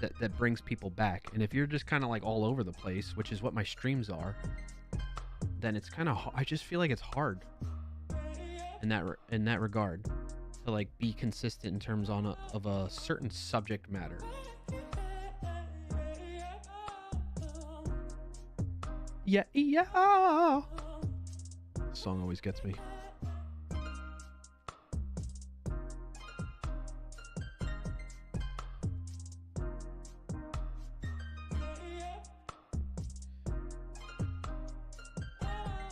that brings people back. And if you're just kind of like all over the place, which is what my streams are, then it's kind of, I just feel like it's hard in that regard to like be consistent in terms of a certain subject matter. Yeah, yeah. This song always gets me.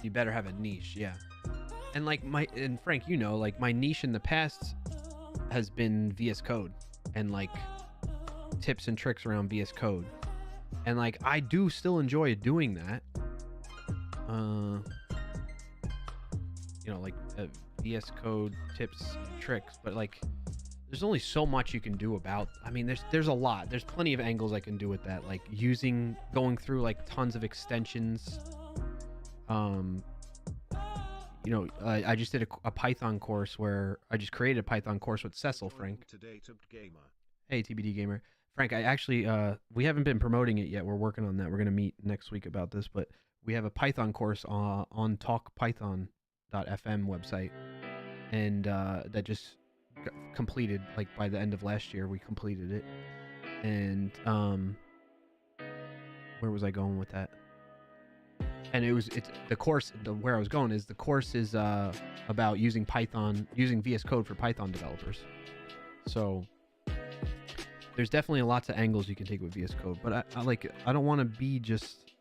You better have a niche, yeah. And like and Frank, you know, like my niche in the past has been VS Code and like tips and tricks around VS Code. And like I do still enjoy doing that. You know, like VS Code tips and tricks, but like there's only so much you can do about. I mean, there's a lot. There's plenty of angles I can do with that, like going through like tons of extensions. You know, I just did a Python course where I just created a Python course with Cecil, Frank. Hey, TBD Gamer. Frank, I actually, we haven't been promoting it yet. We're working on that. We're going to meet next week about this, but we have a Python course on talkpython.fm website. And that just got completed, like by the end of last year, we completed it. And where was I going with that? And it's the course, where I was going is the course is about using VS Code for Python developers. So there's definitely lots of angles you can take with VS Code, but I don't want to be just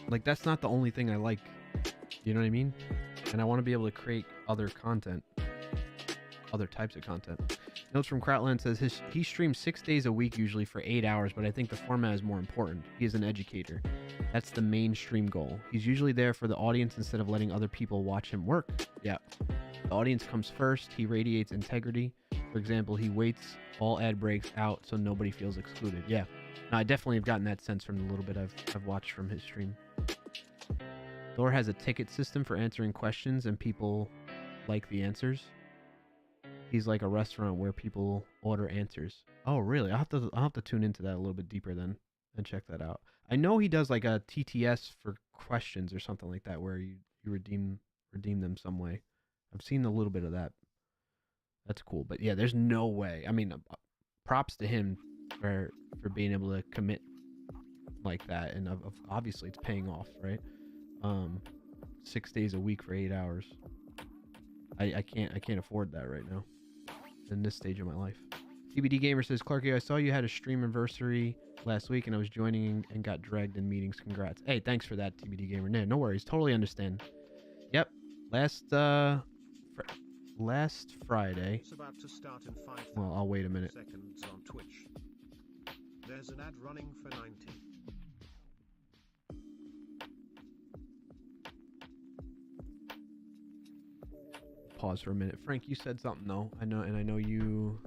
like, that's not the only thing I like. You know what I mean? And I want to be able to create other content, other types of content. Notes from Krautland says he streams 6 days a week, usually for 8 hours, but I think the format is more important. He is an educator. That's the main stream goal. He's usually there for the audience instead of letting other people watch him work. Yeah. The audience comes first. He radiates integrity. For example, he waits all ad breaks out so nobody feels excluded. Yeah. No, I definitely have gotten that sense from the little bit I've watched from his stream. Thor has a ticket system for answering questions and people like the answers. He's like a restaurant where people order answers. Oh, really? I'll have to tune into that a little bit deeper then and check that out. I know he does like a TTS for questions or something like that, where you redeem them some way. I've seen a little bit of that. That's cool. But yeah, there's no way. I mean, props to him for being able to commit like that, and obviously it's paying off, right? 6 days a week for 8 hours. I can't afford that right now in this stage of my life. TBD Gamer says, Clarkio, I saw you had a stream anniversary last week and I was joining and got dragged in meetings. Congrats. Hey, thanks for that, TBD Gamer. No worries. Totally understand. Yep. Last Friday. It's about to start in 5 Well, I'll wait a minute. seconds on Twitch. There's an ad running for 90. Pause for a minute. Frank, you said something though. I know you.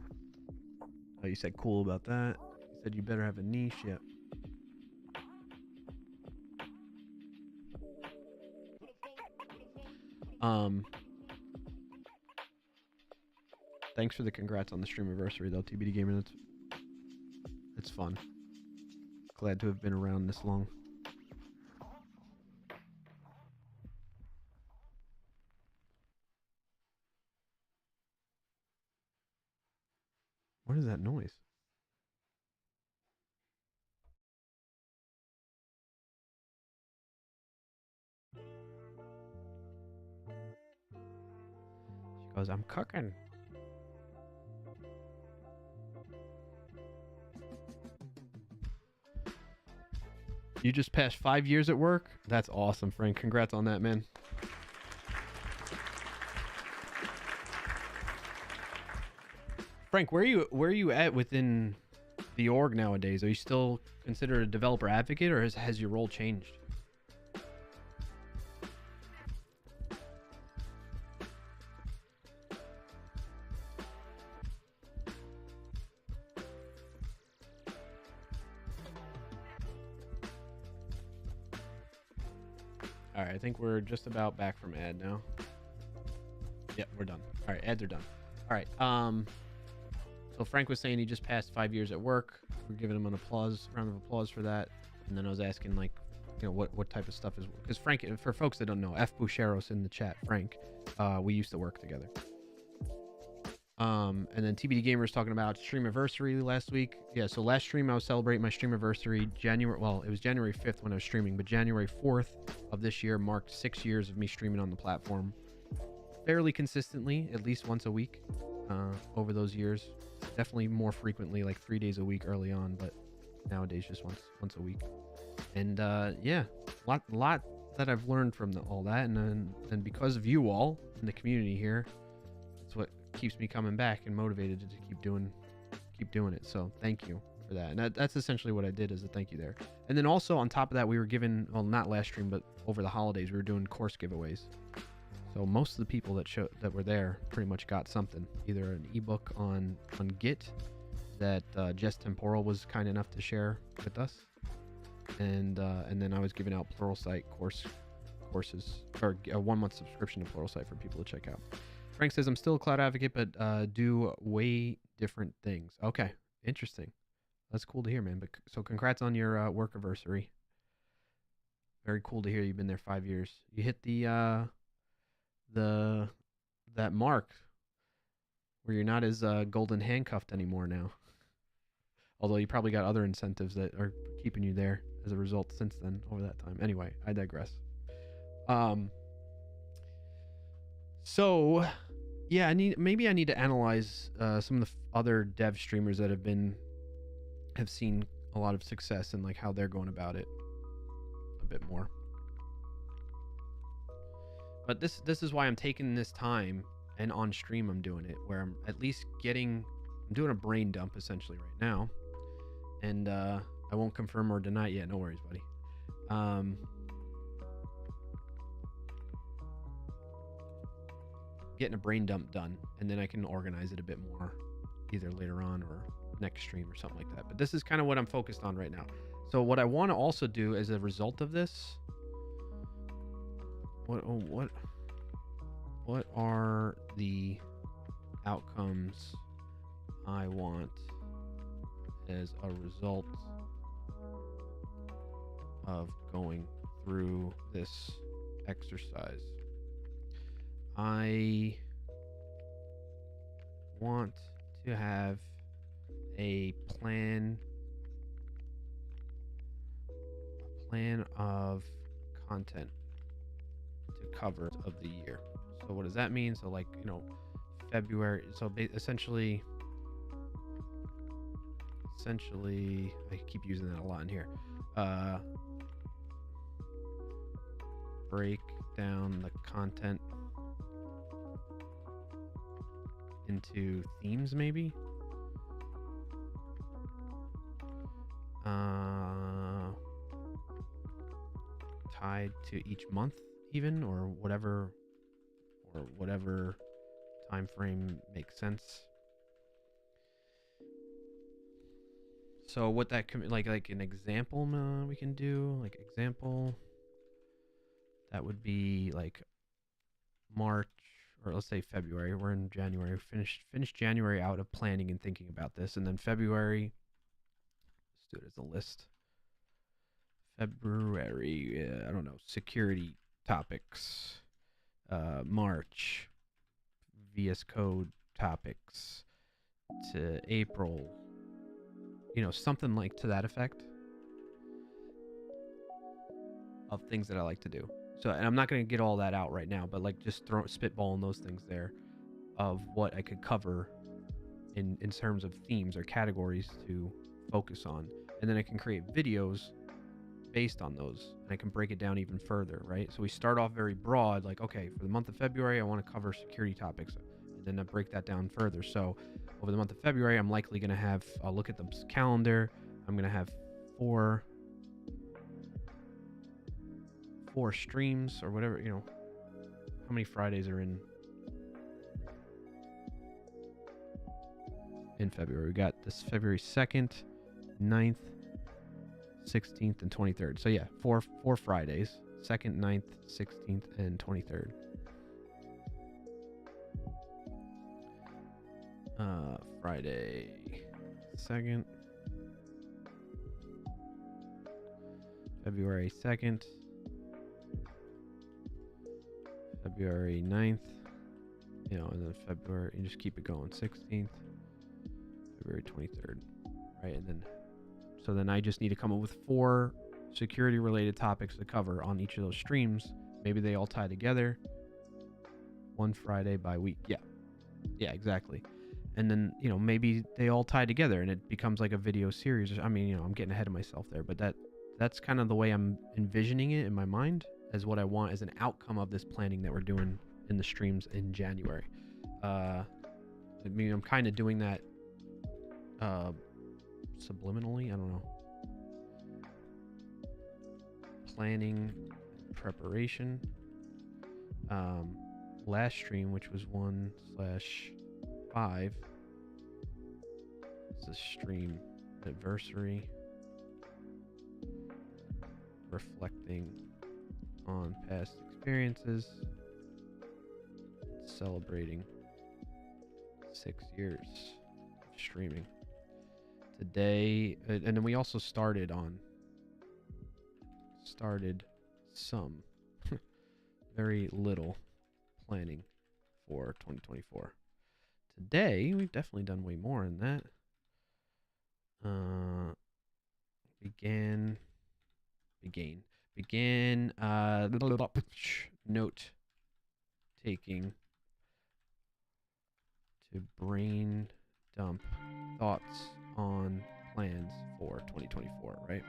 Oh, you said cool about that. You said you better have a niche. Yep. Thanks for the congrats on the stream anniversary though, TBD Gamer. It's fun. Glad to have been around this long. What is that noise? She goes, I'm cooking. You just passed 5 years at work? That's awesome, Frank. Congrats on that, man. Frank, where are you at within the org nowadays? Are you still considered a developer advocate, or has your role changed? All right, I think we're just about back from ad now. Yep, we're done. All right, ads are done. All right. So Frank was saying he just passed 5 years at work. We're giving him an round of applause for that. And then I was asking, like, you know, what type of stuff is, because Frank, for folks that don't know, F. Bucheros in the chat, Frank, we used to work together. And then TBD Gamer was talking about streamiversary last week. Yeah, so last stream I was celebrating my streamiversary January. Well, it was January 5th when I was streaming, but January 4th of this year marked 6 years of me streaming on the platform, fairly consistently, at least once a week. Over those years, definitely more frequently, like 3 days a week early on, but nowadays just once a week. And yeah, lot that I've learned from all that, and because of you all in the community here, it's what keeps me coming back and motivated to keep doing it. So thank you for that. And that's essentially what I did as a thank you there. And then also on top of that, we were given, well, not last stream, but over the holidays, we were doing course giveaways. So most of the people that were there pretty much got something, either an ebook on Git that Jess Temporal was kind enough to share with us, and then I was giving out Pluralsight courses, or a 1-month subscription to Pluralsight for people to check out. Frank says, I'm still a cloud advocate, but do way different things. Okay, interesting. That's cool to hear, man. But so congrats on your work anniversary. Very cool to hear you've been there 5 years. You hit that mark where you're not as golden handcuffed anymore now. Although you probably got other incentives that are keeping you there as a result since then over that time. Anyway, I digress. So yeah, I need to analyze some of the other dev streamers that have seen a lot of success and like how they're going about it a bit more. But this is why I'm taking this time, and on stream I'm doing it, where I'm at least I'm doing a brain dump essentially right now. And I won't confirm or deny it yet. No worries, buddy. Getting a brain dump done, and then I can organize it a bit more, either later on or next stream or something like that. But this is kind of what I'm focused on right now. So what I want to also do as a result of this, what are the outcomes I want as a result of going through this exercise? I want to have a plan of content to cover of the year. So what does that mean? So like, February, so essentially I keep using that a lot in here. Break down the content into themes, maybe. Tied to each month, even, or whatever time frame makes sense. So what that like an example we can do, like example, that would be like March, or let's say February. We're in January. Finish January out of planning and thinking about this, and then February, let's do it as a list. February, I don't know, security topics. March, VS Code topics. To April, something like to that effect of things that I like to do. So, and I'm not going to get all that out right now, but like just spitballing those things there of what I could cover in terms of themes or categories to focus on. And then I can create videos based on those, and I can break it down even further, right? So we start off very broad, like, okay, for the month of February, I want to cover security topics, and then I break that down further. So over the month of February, I'm likely going to have, I'll look at the calendar, I'm going to have four streams or whatever, how many Fridays are in February? We got this February 2nd, 9th, 16th, and 23rd. So yeah, four Fridays, 2nd, 9th, 16th, and 23rd. Friday 2nd, February 2nd, February 9th, you know, and then February, and just keep it going. 16th, February 23rd, right? And then, so then I just need to come up with 4 security related topics to cover on each of those streams. Maybe they all tie together. 1 Friday by week. Yeah, exactly. And then, you know, maybe they all tie together and it becomes like a video series. I mean, you know, I'm getting ahead of myself there, but that's kind of the way I'm envisioning it in my mind as what I want as an outcome of this planning that we're doing in the streams in January. I mean, I'm kind of doing that subliminally. I don't know. Planning, preparation. Last stream, which was 1/5. It's a stream anniversary, reflecting on past experiences, celebrating 6 years of streaming. Today, and then we also started some very little planning for 2024. Today, we've definitely done way more in that. Began note taking to brain dump thoughts on plans for 2024, right?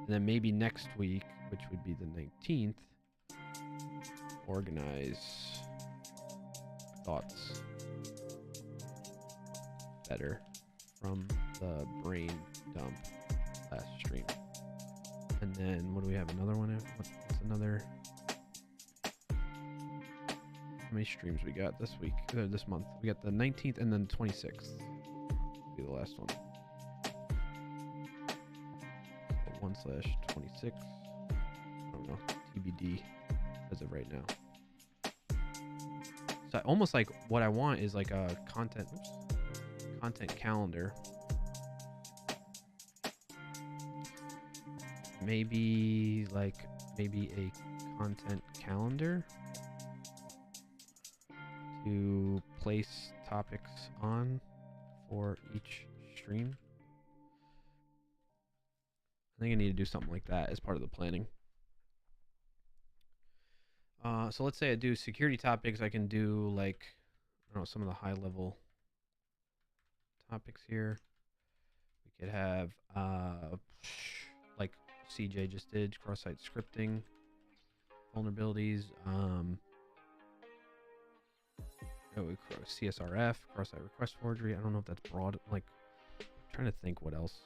And then maybe next week, which would be the 19th, organize thoughts better from the brain dump last stream. And then what do we have? Another one? What's another? How many streams we got this week? This month? We got the 19th and then 26th. Be the last one. So 1/26. I don't know. TBD as of right now. So almost like what I want is like a content calendar. Maybe a content calendar to place topics on for each stream. I think I need to do something like that as part of the planning. So let's say I do security topics. I can do like, I don't know, some of the high level topics here. We could have like CJ just did, cross-site scripting, vulnerabilities, CSRF, cross-site request forgery. I don't know if that's broad. Like, I'm trying to think what else.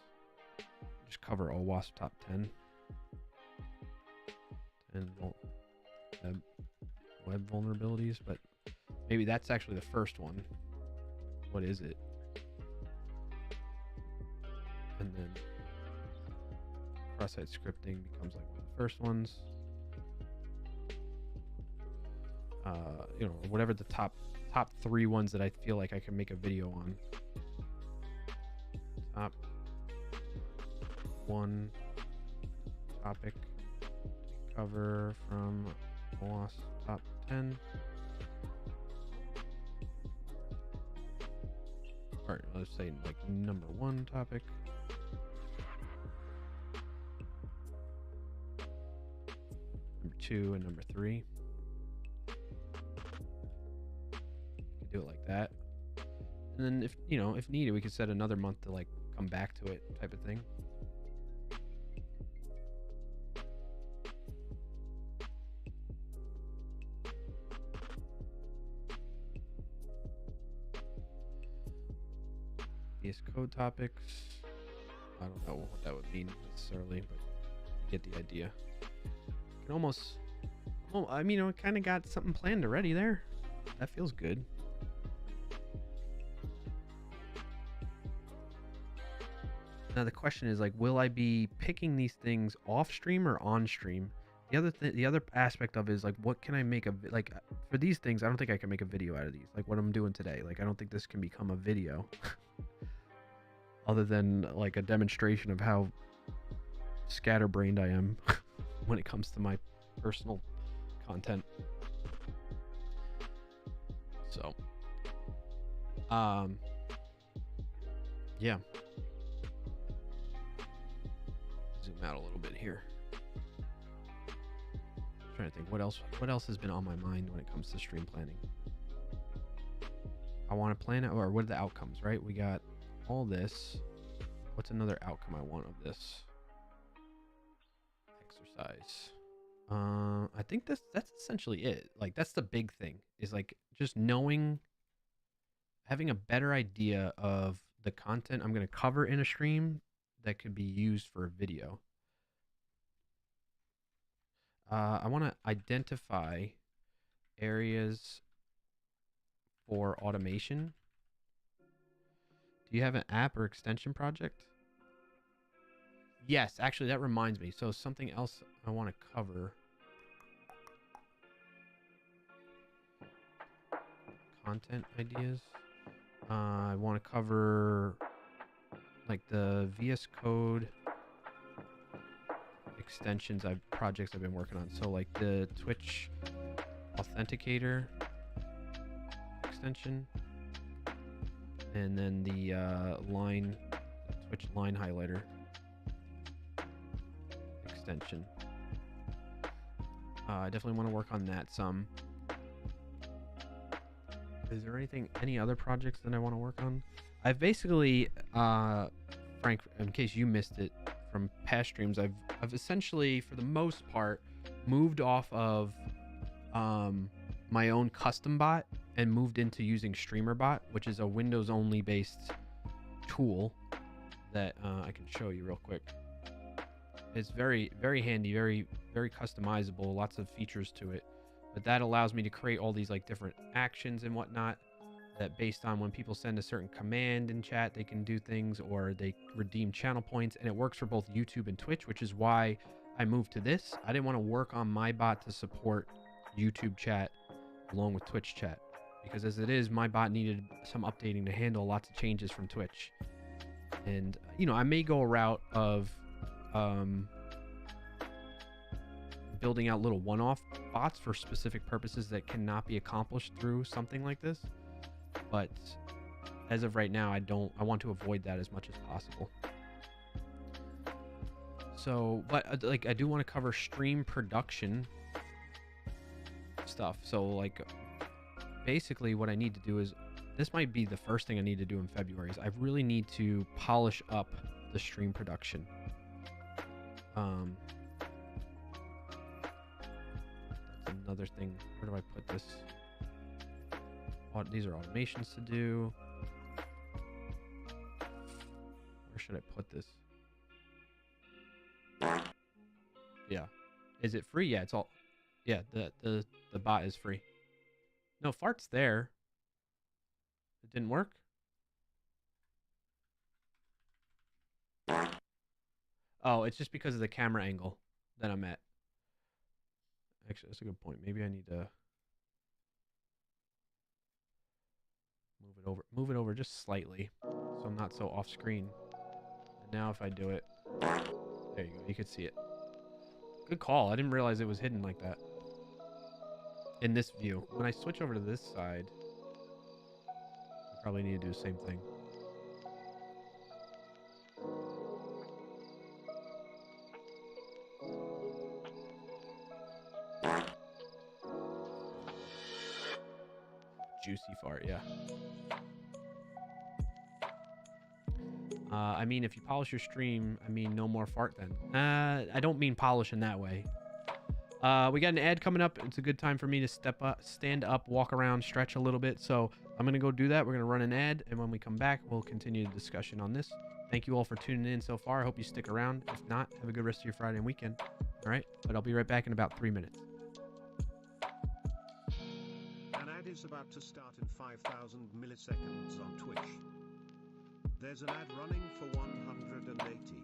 Just cover OWASP top 10. And web vulnerabilities, but maybe that's actually the first one. What is it? And then cross-site scripting becomes like one of the first ones. You know, whatever the top 3 ones that I feel like I can make a video on. Top 1 topic to cover from OWASP top 10. Or let's say like number 1 topic. Number 2 and number 3. Do it like that, and then if needed, we could set another month to like come back to it, type of thing. VS Code topics. I don't know what that would mean necessarily, but you get the idea. You can almost, I mean, I kind of got something planned already there. That feels good. Now the question is like, will I be picking these things off stream or on stream? The other aspect of it is like, what can I make like for these things? I don't think I can make a video out of these. Like what I'm doing today. Like I don't think this can become a video, other than like a demonstration of how scatterbrained I am when it comes to my personal content. So, yeah. Zoom out a little bit here. Trying to think what else has been on my mind when it comes to stream planning. I want to plan it, or what are the outcomes, right? We got all this. What's another outcome I want of this exercise? I think that's essentially it. Like, that's the big thing, is like just knowing, having a better idea of the content I'm going to cover in a stream that could be used for a video. I want to identify areas for automation. Do you have an app or extension project? Yes, actually, that reminds me. So something else I want to cover. Content ideas. I want to cover like the VS Code extensions projects I've been working on. So like the Twitch Authenticator extension, and then the Twitch line highlighter extension. I definitely want to work on that some. Is there any other projects that I want to work on? I've basically, Frank, in case you missed it from past streams, I've essentially, for the most part, moved off of my own custom bot and moved into using StreamerBot, which is a Windows only based tool that I can show you real quick. It's very, very handy, very, very customizable, lots of features to it. But that allows me to create all these like different actions and whatnot that, based on when people send a certain command in chat, they can do things, or they redeem channel points, and it works for both YouTube and Twitch, which is why I moved to this. I didn't want to work on my bot to support YouTube chat along with Twitch chat, because as it is, my bot needed some updating to handle lots of changes from Twitch. And, you know, I may go a route of building out little one-off bots for specific purposes that cannot be accomplished through something like this. But as of right now, I want to avoid that as much as possible. So, but like, I do want to cover stream production stuff. So like, basically what I need to do is, this might be the first thing I need to do in February, is I really need to polish up the stream production. That's another thing. Where do I put this? These are automations to do. Where should I put this? Yeah. Is it free? Yeah, it's all. Yeah, the bot is free. No, fart's there. It didn't work? Oh, it's just because of the camera angle that I'm at. Actually, that's a good point. Maybe I need to move it over just slightly, so I'm not so off screen. And now if I do it, there you go. You could see it. Good call. I didn't realize it was hidden like that in this view. When I switch over to this side, I probably need to do the same thing. Juicy fart, yeah. I mean, if you polish your stream, I mean, no more fart then. I don't mean polish in that way. We got an ad coming up. It's a good time for me to stand up, walk around, stretch a little bit. So I'm going to go do that. We're going to run an ad, and when we come back, we'll continue the discussion on this. Thank you all for tuning in so far. I hope you stick around. If not, have a good rest of your Friday and weekend. All right? But I'll be right back in about 3 minutes. An ad is about to start in 5,000 milliseconds on Twitch. There's an ad running for 180.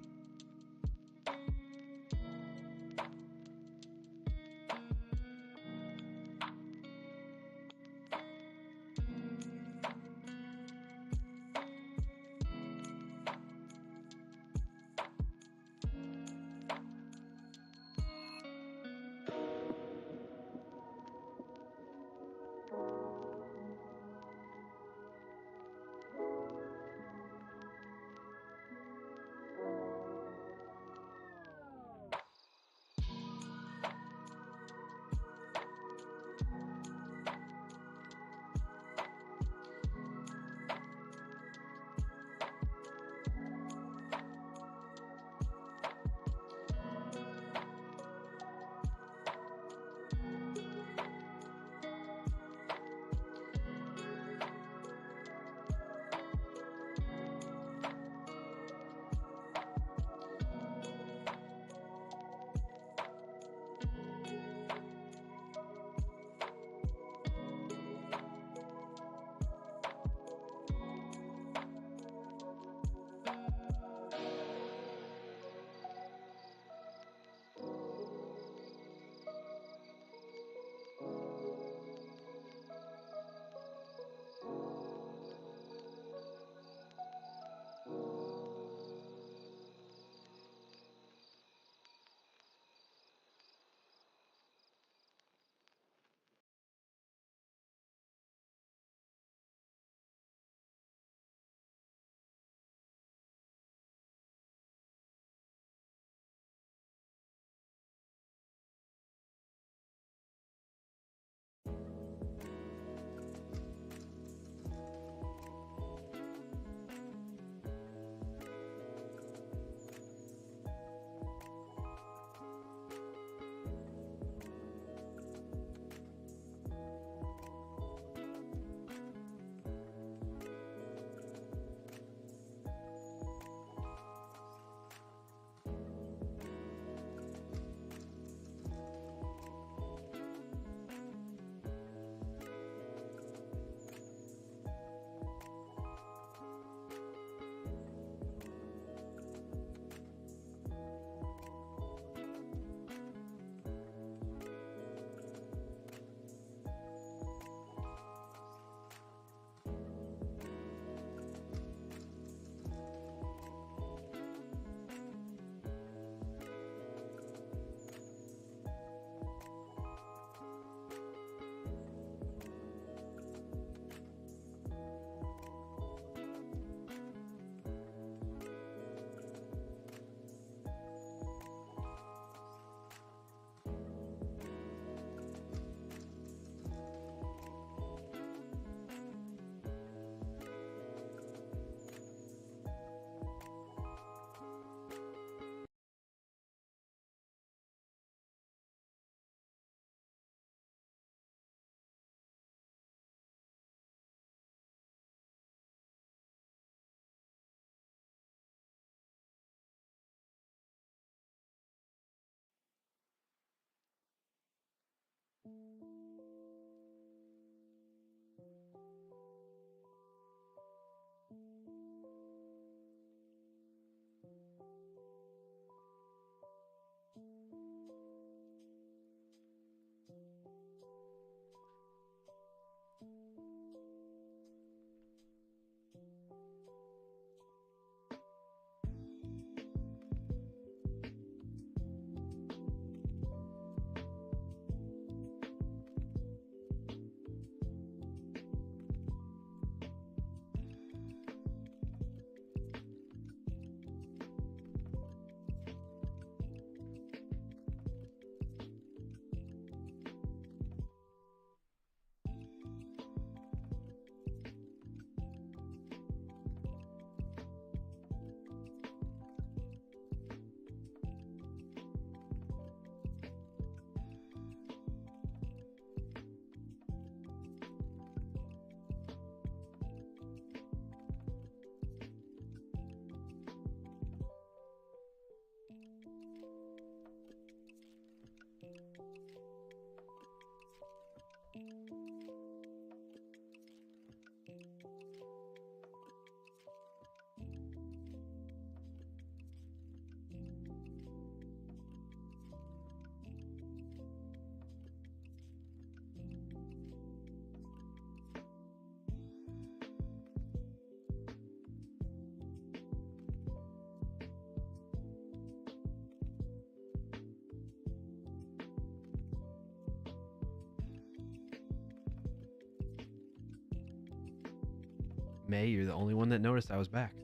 May, you're the only one that noticed I was back.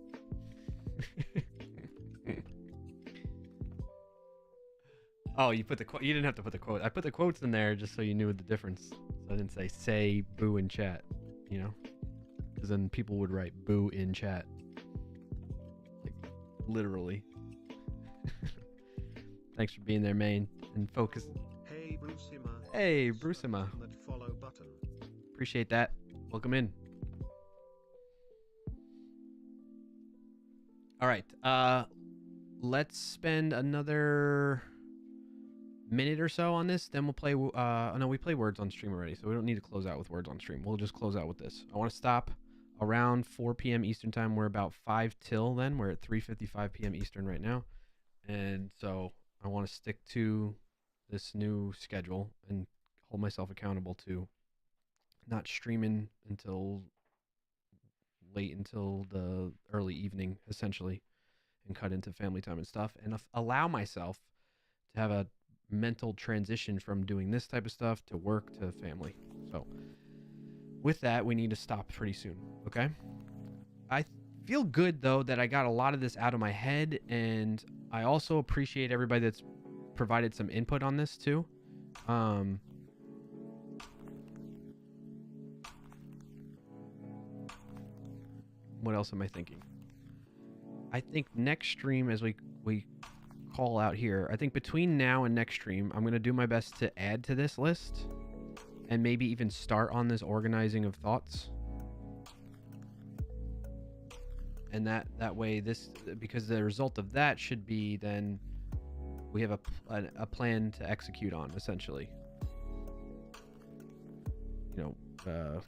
Oh, you didn't have to put the quote. I put the quotes in there just so you knew the difference. So I didn't say boo in chat, you know? Because then people would write boo in chat. Like, literally. Thanks for being there, Maine. And focus. Hey Brucima. Hey, Brucima. That follow button. Appreciate that. Welcome in. All right. Let's spend another minute or so on this. Then we'll play. No, we play words on stream already, so we don't need to close out with words on stream. We'll just close out with this. I want to stop around 4 p.m. Eastern time. We're about 5 till then. We're at 3:55 p.m. Eastern right now, and so I want to stick to this new schedule and hold myself accountable to not streaming until late until the early evening, essentially, and cut into family time and stuff, and allow myself to have a mental transition from doing this type of stuff to work to family. So with that, we need to stop pretty soon. Okay. I feel good though that I got a lot of this out of my head, and I also appreciate everybody that's provided some input on this too. What else am I thinking? I think next stream, as we call out here, I think between now and next stream, I'm going to do my best to add to this list and maybe even start on this organizing of thoughts. And that way, because the result of that should be then we have a plan to execute on, essentially. You know,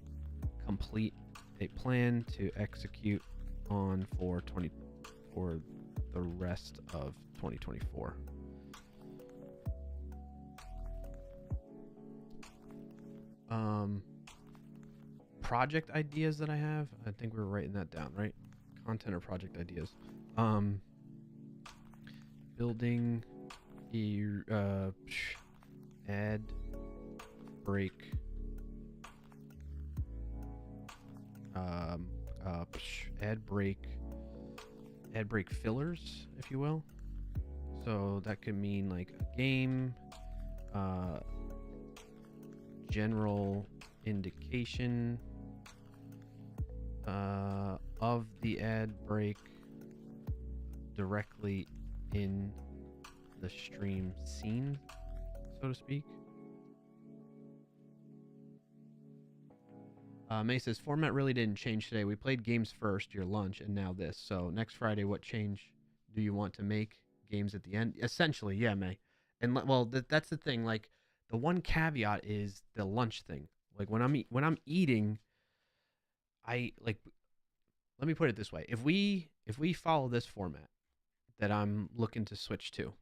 complete a plan to execute on for the rest of 2024. Project ideas that I have. I think we're writing that down, right? Content or project ideas. Building a ad break. Ad break fillers, if you will. So that could mean like a game, general indication of the ad break directly in the stream scene, so to speak. May says, format really didn't change today. We played games first, your lunch, and now this. So next Friday, what change do you want to make? Games at the end? Essentially, yeah, May. And well, that's the thing. Like, the one caveat is the lunch thing. Like, when I'm eating, I like. Let me put it this way: if we follow this format that I'm looking to switch to,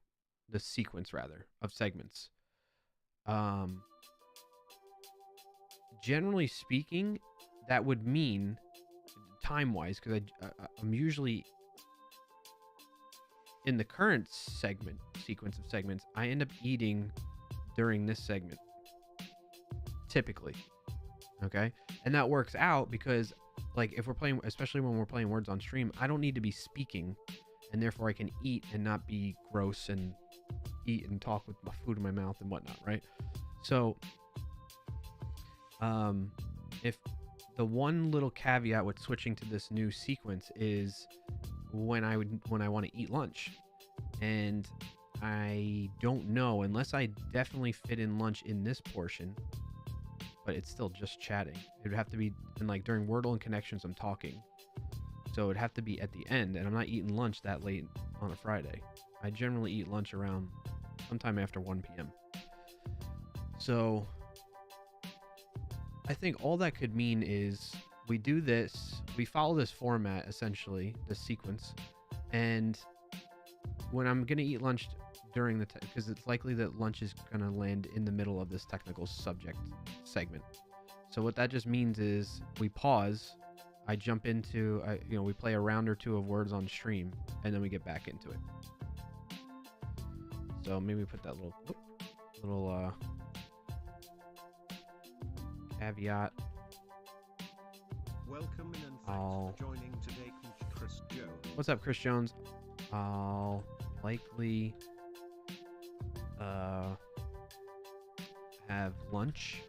the sequence rather of segments, generally speaking, that would mean time-wise, because I'm usually in the current sequence of segments, I end up eating during this segment, typically. Okay, and that works out because, like, if we're playing, especially when we're playing words on stream, I don't need to be speaking, and therefore I can eat and not be gross and eat and talk with my food in my mouth and whatnot, right? So if the one little caveat with switching to this new sequence is when I want to eat lunch, and I don't know, unless I definitely fit in lunch in this portion, but it's still just chatting. It would have to be, and like during Wordle and Connections, I'm talking, so it'd have to be at the end, and I'm not eating lunch that late on a Friday. I generally eat lunch around sometime after 1 p.m. So I think all that could mean is we do this, we follow this format, essentially, this sequence, and when I'm going to eat lunch during the, because it's likely that lunch is going to land in the middle of this technical subject segment. So what that just means is we pause, I jump into, we play a round or two of words on stream, and then we get back into it. So maybe put that little caveat. Welcome in and I'll... for joining today, Chris Jones. What's up, Chris Jones? I'll likely have lunch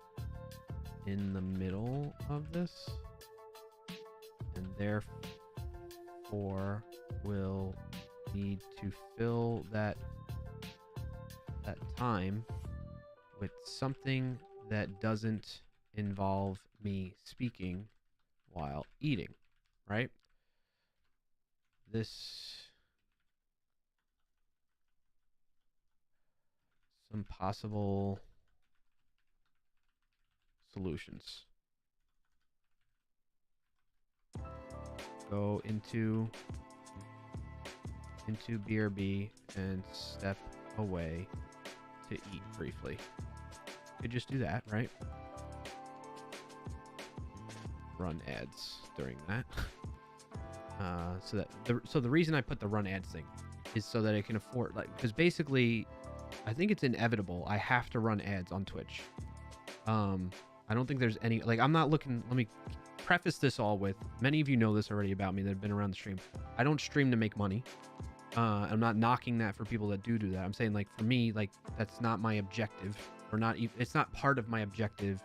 in the middle of this, and therefore will need to fill that time with something that doesn't involve me speaking while eating, right? Some possible solutions. Go into BRB and step away to eat briefly. Could just do that, right? Run ads during that. So the reason I put the run ads thing is so that I can afford, like, because basically I think it's inevitable I have to run ads on Twitch. I don't think there's any, like, I'm not looking, let me preface this all with, many of you know this already about me that have been around the stream. I don't stream to make money. I'm not knocking that for people that do that. I'm saying, like, for me, like, that's not my objective, or not even, it's not part of my objective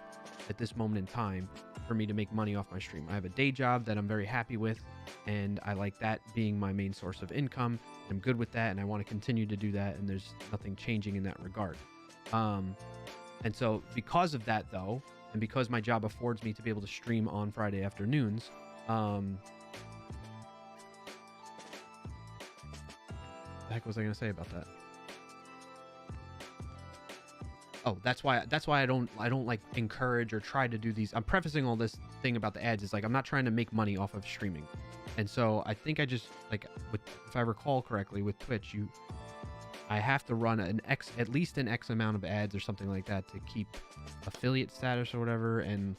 at this moment in time for me to make money off my stream. I have a day job that I'm very happy with, and I like that being my main source of income. I'm good with that, and I want to continue to do that, and there's nothing changing in that regard. And so because of that, though, and because my job affords me to be able to stream on Friday afternoons, the heck was I going to say about that? Oh, that's why I don't like encourage or try to do these. I'm prefacing all this thing about the ads. It's like, I'm not trying to make money off of streaming. And so I think I just, like, if I recall correctly, with Twitch, I have to run at least an X amount of ads or something like that to keep affiliate status or whatever. And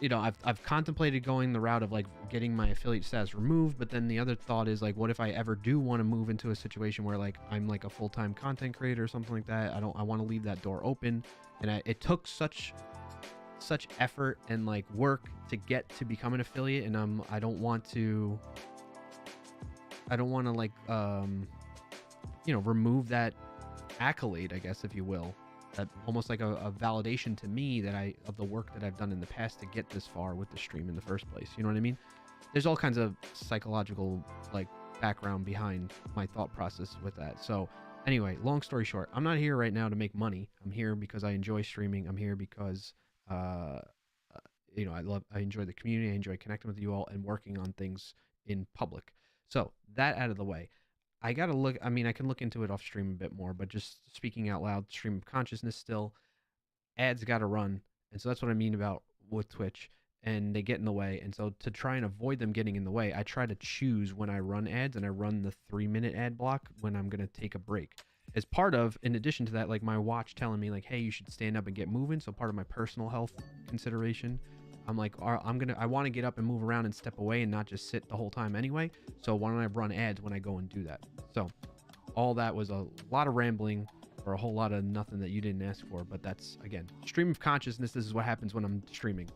you know, I've contemplated going the route of, like, getting my affiliate status removed, but then the other thought is, like, what if I ever do want to move into a situation where, like, I'm like a full-time content creator or something like that? I want to leave that door open, and it took such effort and, like, work to get to become an affiliate, and I don't want to like you know, remove that accolade, I guess, if you will. That almost like a validation to me that of the work that I've done in the past to get this far with the stream in the first place. You know what I mean? There's all kinds of psychological, like, background behind my thought process with that. So anyway, long story short, I'm not here right now to make money. I'm here because I enjoy streaming. I'm here because you know, I enjoy the community. I enjoy connecting with you all and working on things in public. So that out of the way, I got to look, I mean, I can look into it off stream a bit more, but just speaking out loud, stream of consciousness still, ads got to run. And so that's what I mean about with Twitch, and they get in the way. And so to try and avoid them getting in the way, I try to choose when I run ads, and I run the 3-minute ad block when I'm going to take a break. As part of, in addition to that, like, my watch telling me, like, hey, you should stand up and get moving. So part of my personal health consideration, I'm like, I want to get up and move around and step away and not just sit the whole time anyway. So why don't I run ads when I go and do that? So all that was a lot of rambling for a whole lot of nothing that you didn't ask for. But that's, again, stream of consciousness. This is what happens when I'm streaming.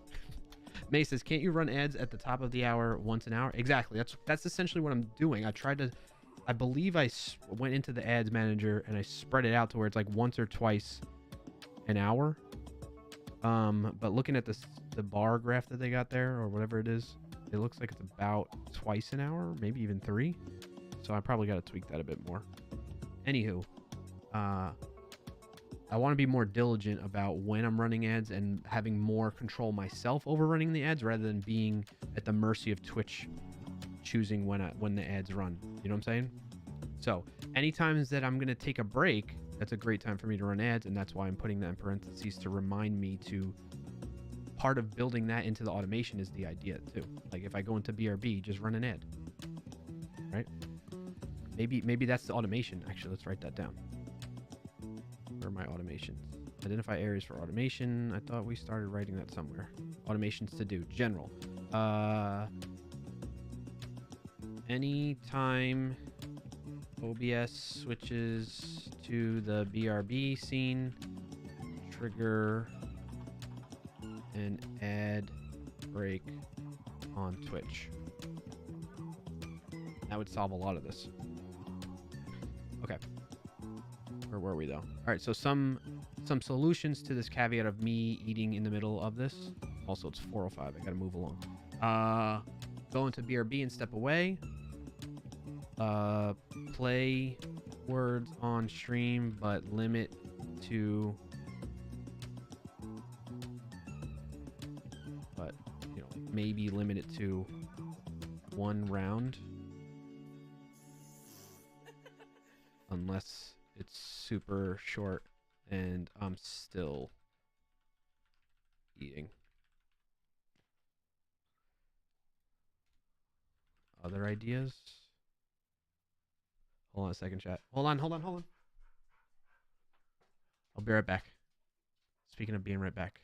May says, can't you run ads at the top of the hour once an hour? Exactly. That's essentially what I'm doing. I believe I went into the ads manager and I spread it out to where it's like once or twice an hour. But looking at the bar graph that they got there, or whatever it is, it looks like it's about twice an hour, maybe even 3. So I probably got to tweak that a bit more. Anywho, I want to be more diligent about when I'm running ads and having more control myself over running the ads, rather than being at the mercy of Twitch choosing when the ads run. You know what I'm saying? So any times that I'm going to take a break, that's a great time for me to run ads, and that's why I'm putting that in parentheses to remind me to, part of building that into the automation is the idea too. Like, if I go into BRB, just run an ad, right? Maybe that's the automation. Actually, let's write that down. Where are my automations? Identify areas for automation. I thought we started writing that somewhere. Automations to do. General. Anytime OBS switches to the BRB scene, trigger an ad break on Twitch. That would solve a lot of this. Okay. Where were we though? All right, so some solutions to this caveat of me eating in the middle of this. Also, it's 4:05. I gotta move along. Go into BRB and step away. Play words on stream, but limit to. But you know, maybe limit it to 1 round. Unless it's super short and I'm still eating. Other ideas? Hold on a second, chat. Hold on. I'll be right back. Speaking of being right back.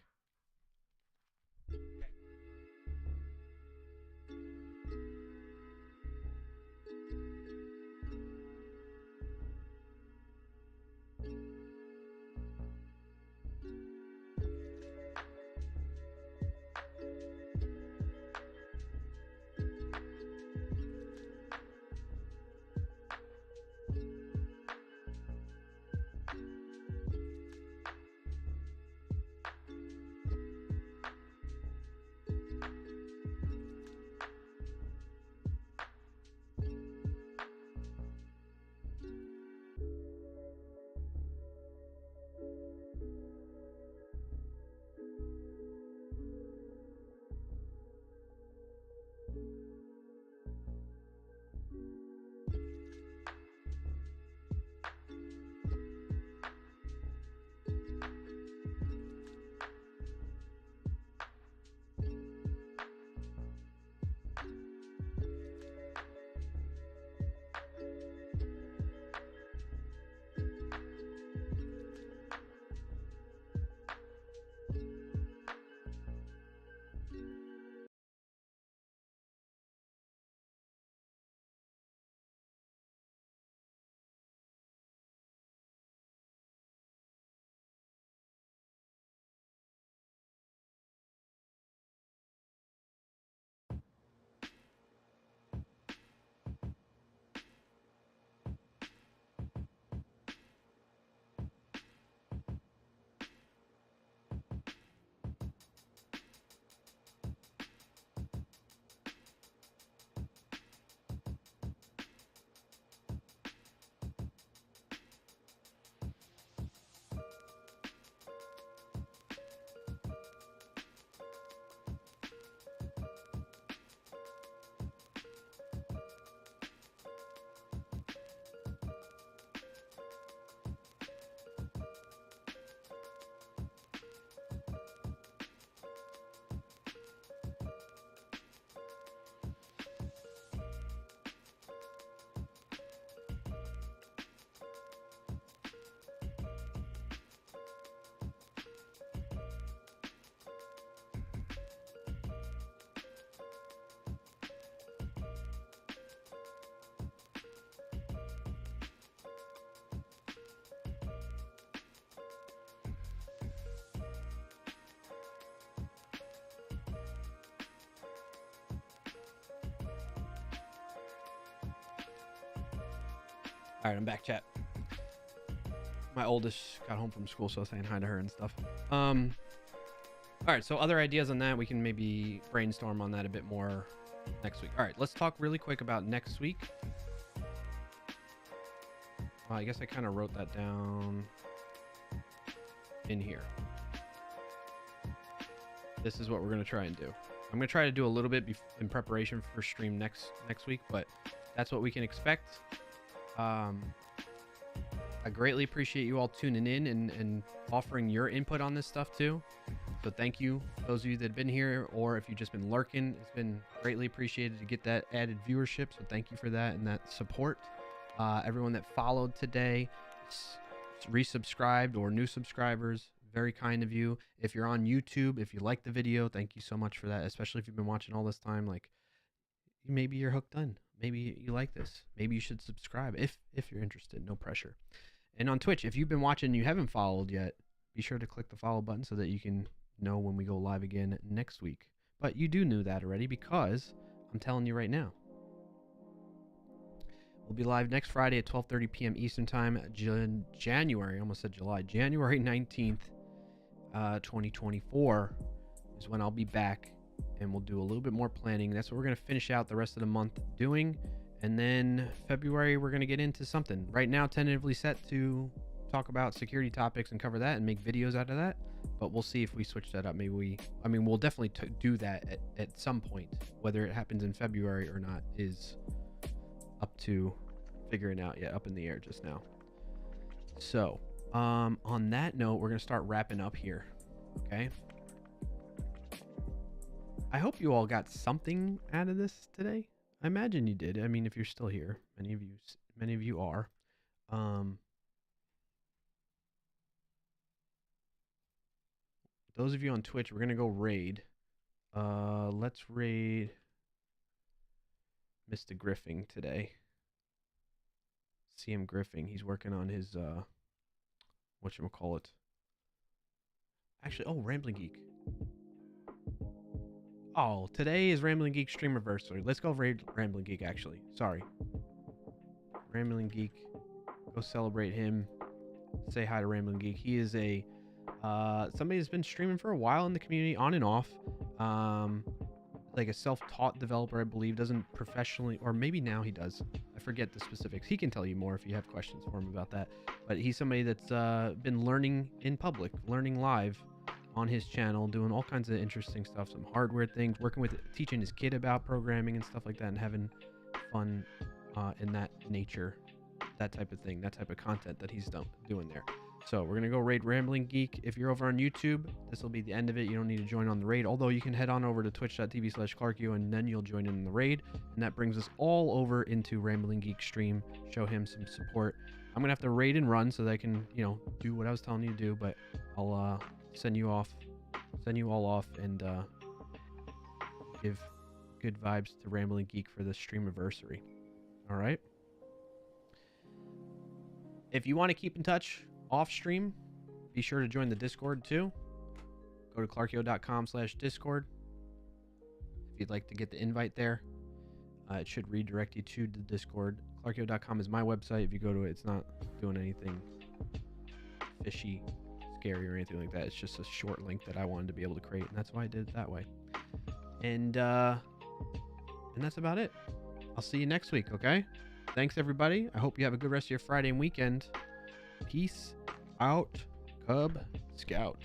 All right, I'm back, chat. My oldest got home from school, so I was saying hi to her and stuff. All right, so other ideas on that, we can maybe brainstorm on that a bit more next week. All right, let's talk really quick about next week. Well, I guess I kind of wrote that down in here. This is what we're going to try and do. I'm going to try to do a little bit in preparation for stream next week, but that's what we can expect. I greatly appreciate you all tuning in and offering your input on this stuff too. So thank you, those of you that have been here, or if you've just been lurking, it's been greatly appreciated to get that added viewership. So thank you for that and that support. Everyone that followed today, resubscribed or new subscribers, very kind of you. If you're on YouTube, if you like the video, thank you so much for that. Especially if you've been watching all this time, like maybe you're hooked on. Maybe you like this. Maybe you should subscribe if you're interested. No pressure. And on Twitch, if you've been watching and you haven't followed yet, be sure to click the follow button so that you can know when we go live again next week. but you do know that already because I'm telling you right now. We'll be live next Friday at 12:30 p.m. Eastern Time, January, almost said July, January 19th, 2024 is when I'll be back, and we'll do a little bit more planning. That's what we're going to finish out the rest of the month doing, and then February we're going to get into something. Right now, tentatively set to talk about security topics and cover that and make videos out of that, but we'll see if we switch that up. Maybe we'll definitely do that at some point. Whether it happens in February or not is up to figuring out, up in the air just now. So on that note, we're gonna start wrapping up here. Okay, I hope you all got something out of this today. I imagine you did. I mean, if you're still here, many of you are. Those of you on Twitch, we're gonna go raid. Let's raid Mr. Griffing today. See him griffing. He's working on his whatchamacallit. Actually, Rambling Geek. Oh, today is Rambling Geek stream anniversary. Let's go raid Rambling Geek, actually. Sorry. Rambling Geek. Go celebrate him. Say hi to Rambling Geek. He is a somebody that's been streaming for a while in the community, on and off. Like a self-taught developer, I believe. Doesn't professionally, or maybe now he does. I forget the specifics. He can tell you more if you have questions for him about that. But he's somebody that's been learning in public, learning live on his channel, doing all kinds of interesting stuff, some hardware things, working with, teaching his kid about programming and stuff like that, and having fun in that nature, that type of thing, that type of content that he's doing there. So we're gonna go raid Rambling Geek. If you're over on YouTube, this will be the end of it. You don't need to join on the raid, although you can head on over to twitch.tv/clarkio and then you'll join in the raid, and that brings us all over into Rambling Geek stream. Show him some support. I'm gonna have to raid and run so that I can, do what I was telling you to do, but I'll send you all off, and give good vibes to Rambling Geek for the stream anniversary. All right. If you want to keep in touch off stream, be sure to join the Discord too. Go to clarkio.com/discord if you'd like to get the invite there. It should redirect you to the Discord. clarkio.com is my website. If you go to it, it's not doing anything fishy, scary, or anything like that. It's just a short link that I wanted to be able to create, and that's why I did it that way. And that's about it. I'll see you next week, okay? Thanks, everybody. I hope you have a good rest of your Friday and weekend. Peace out, Cub Scout.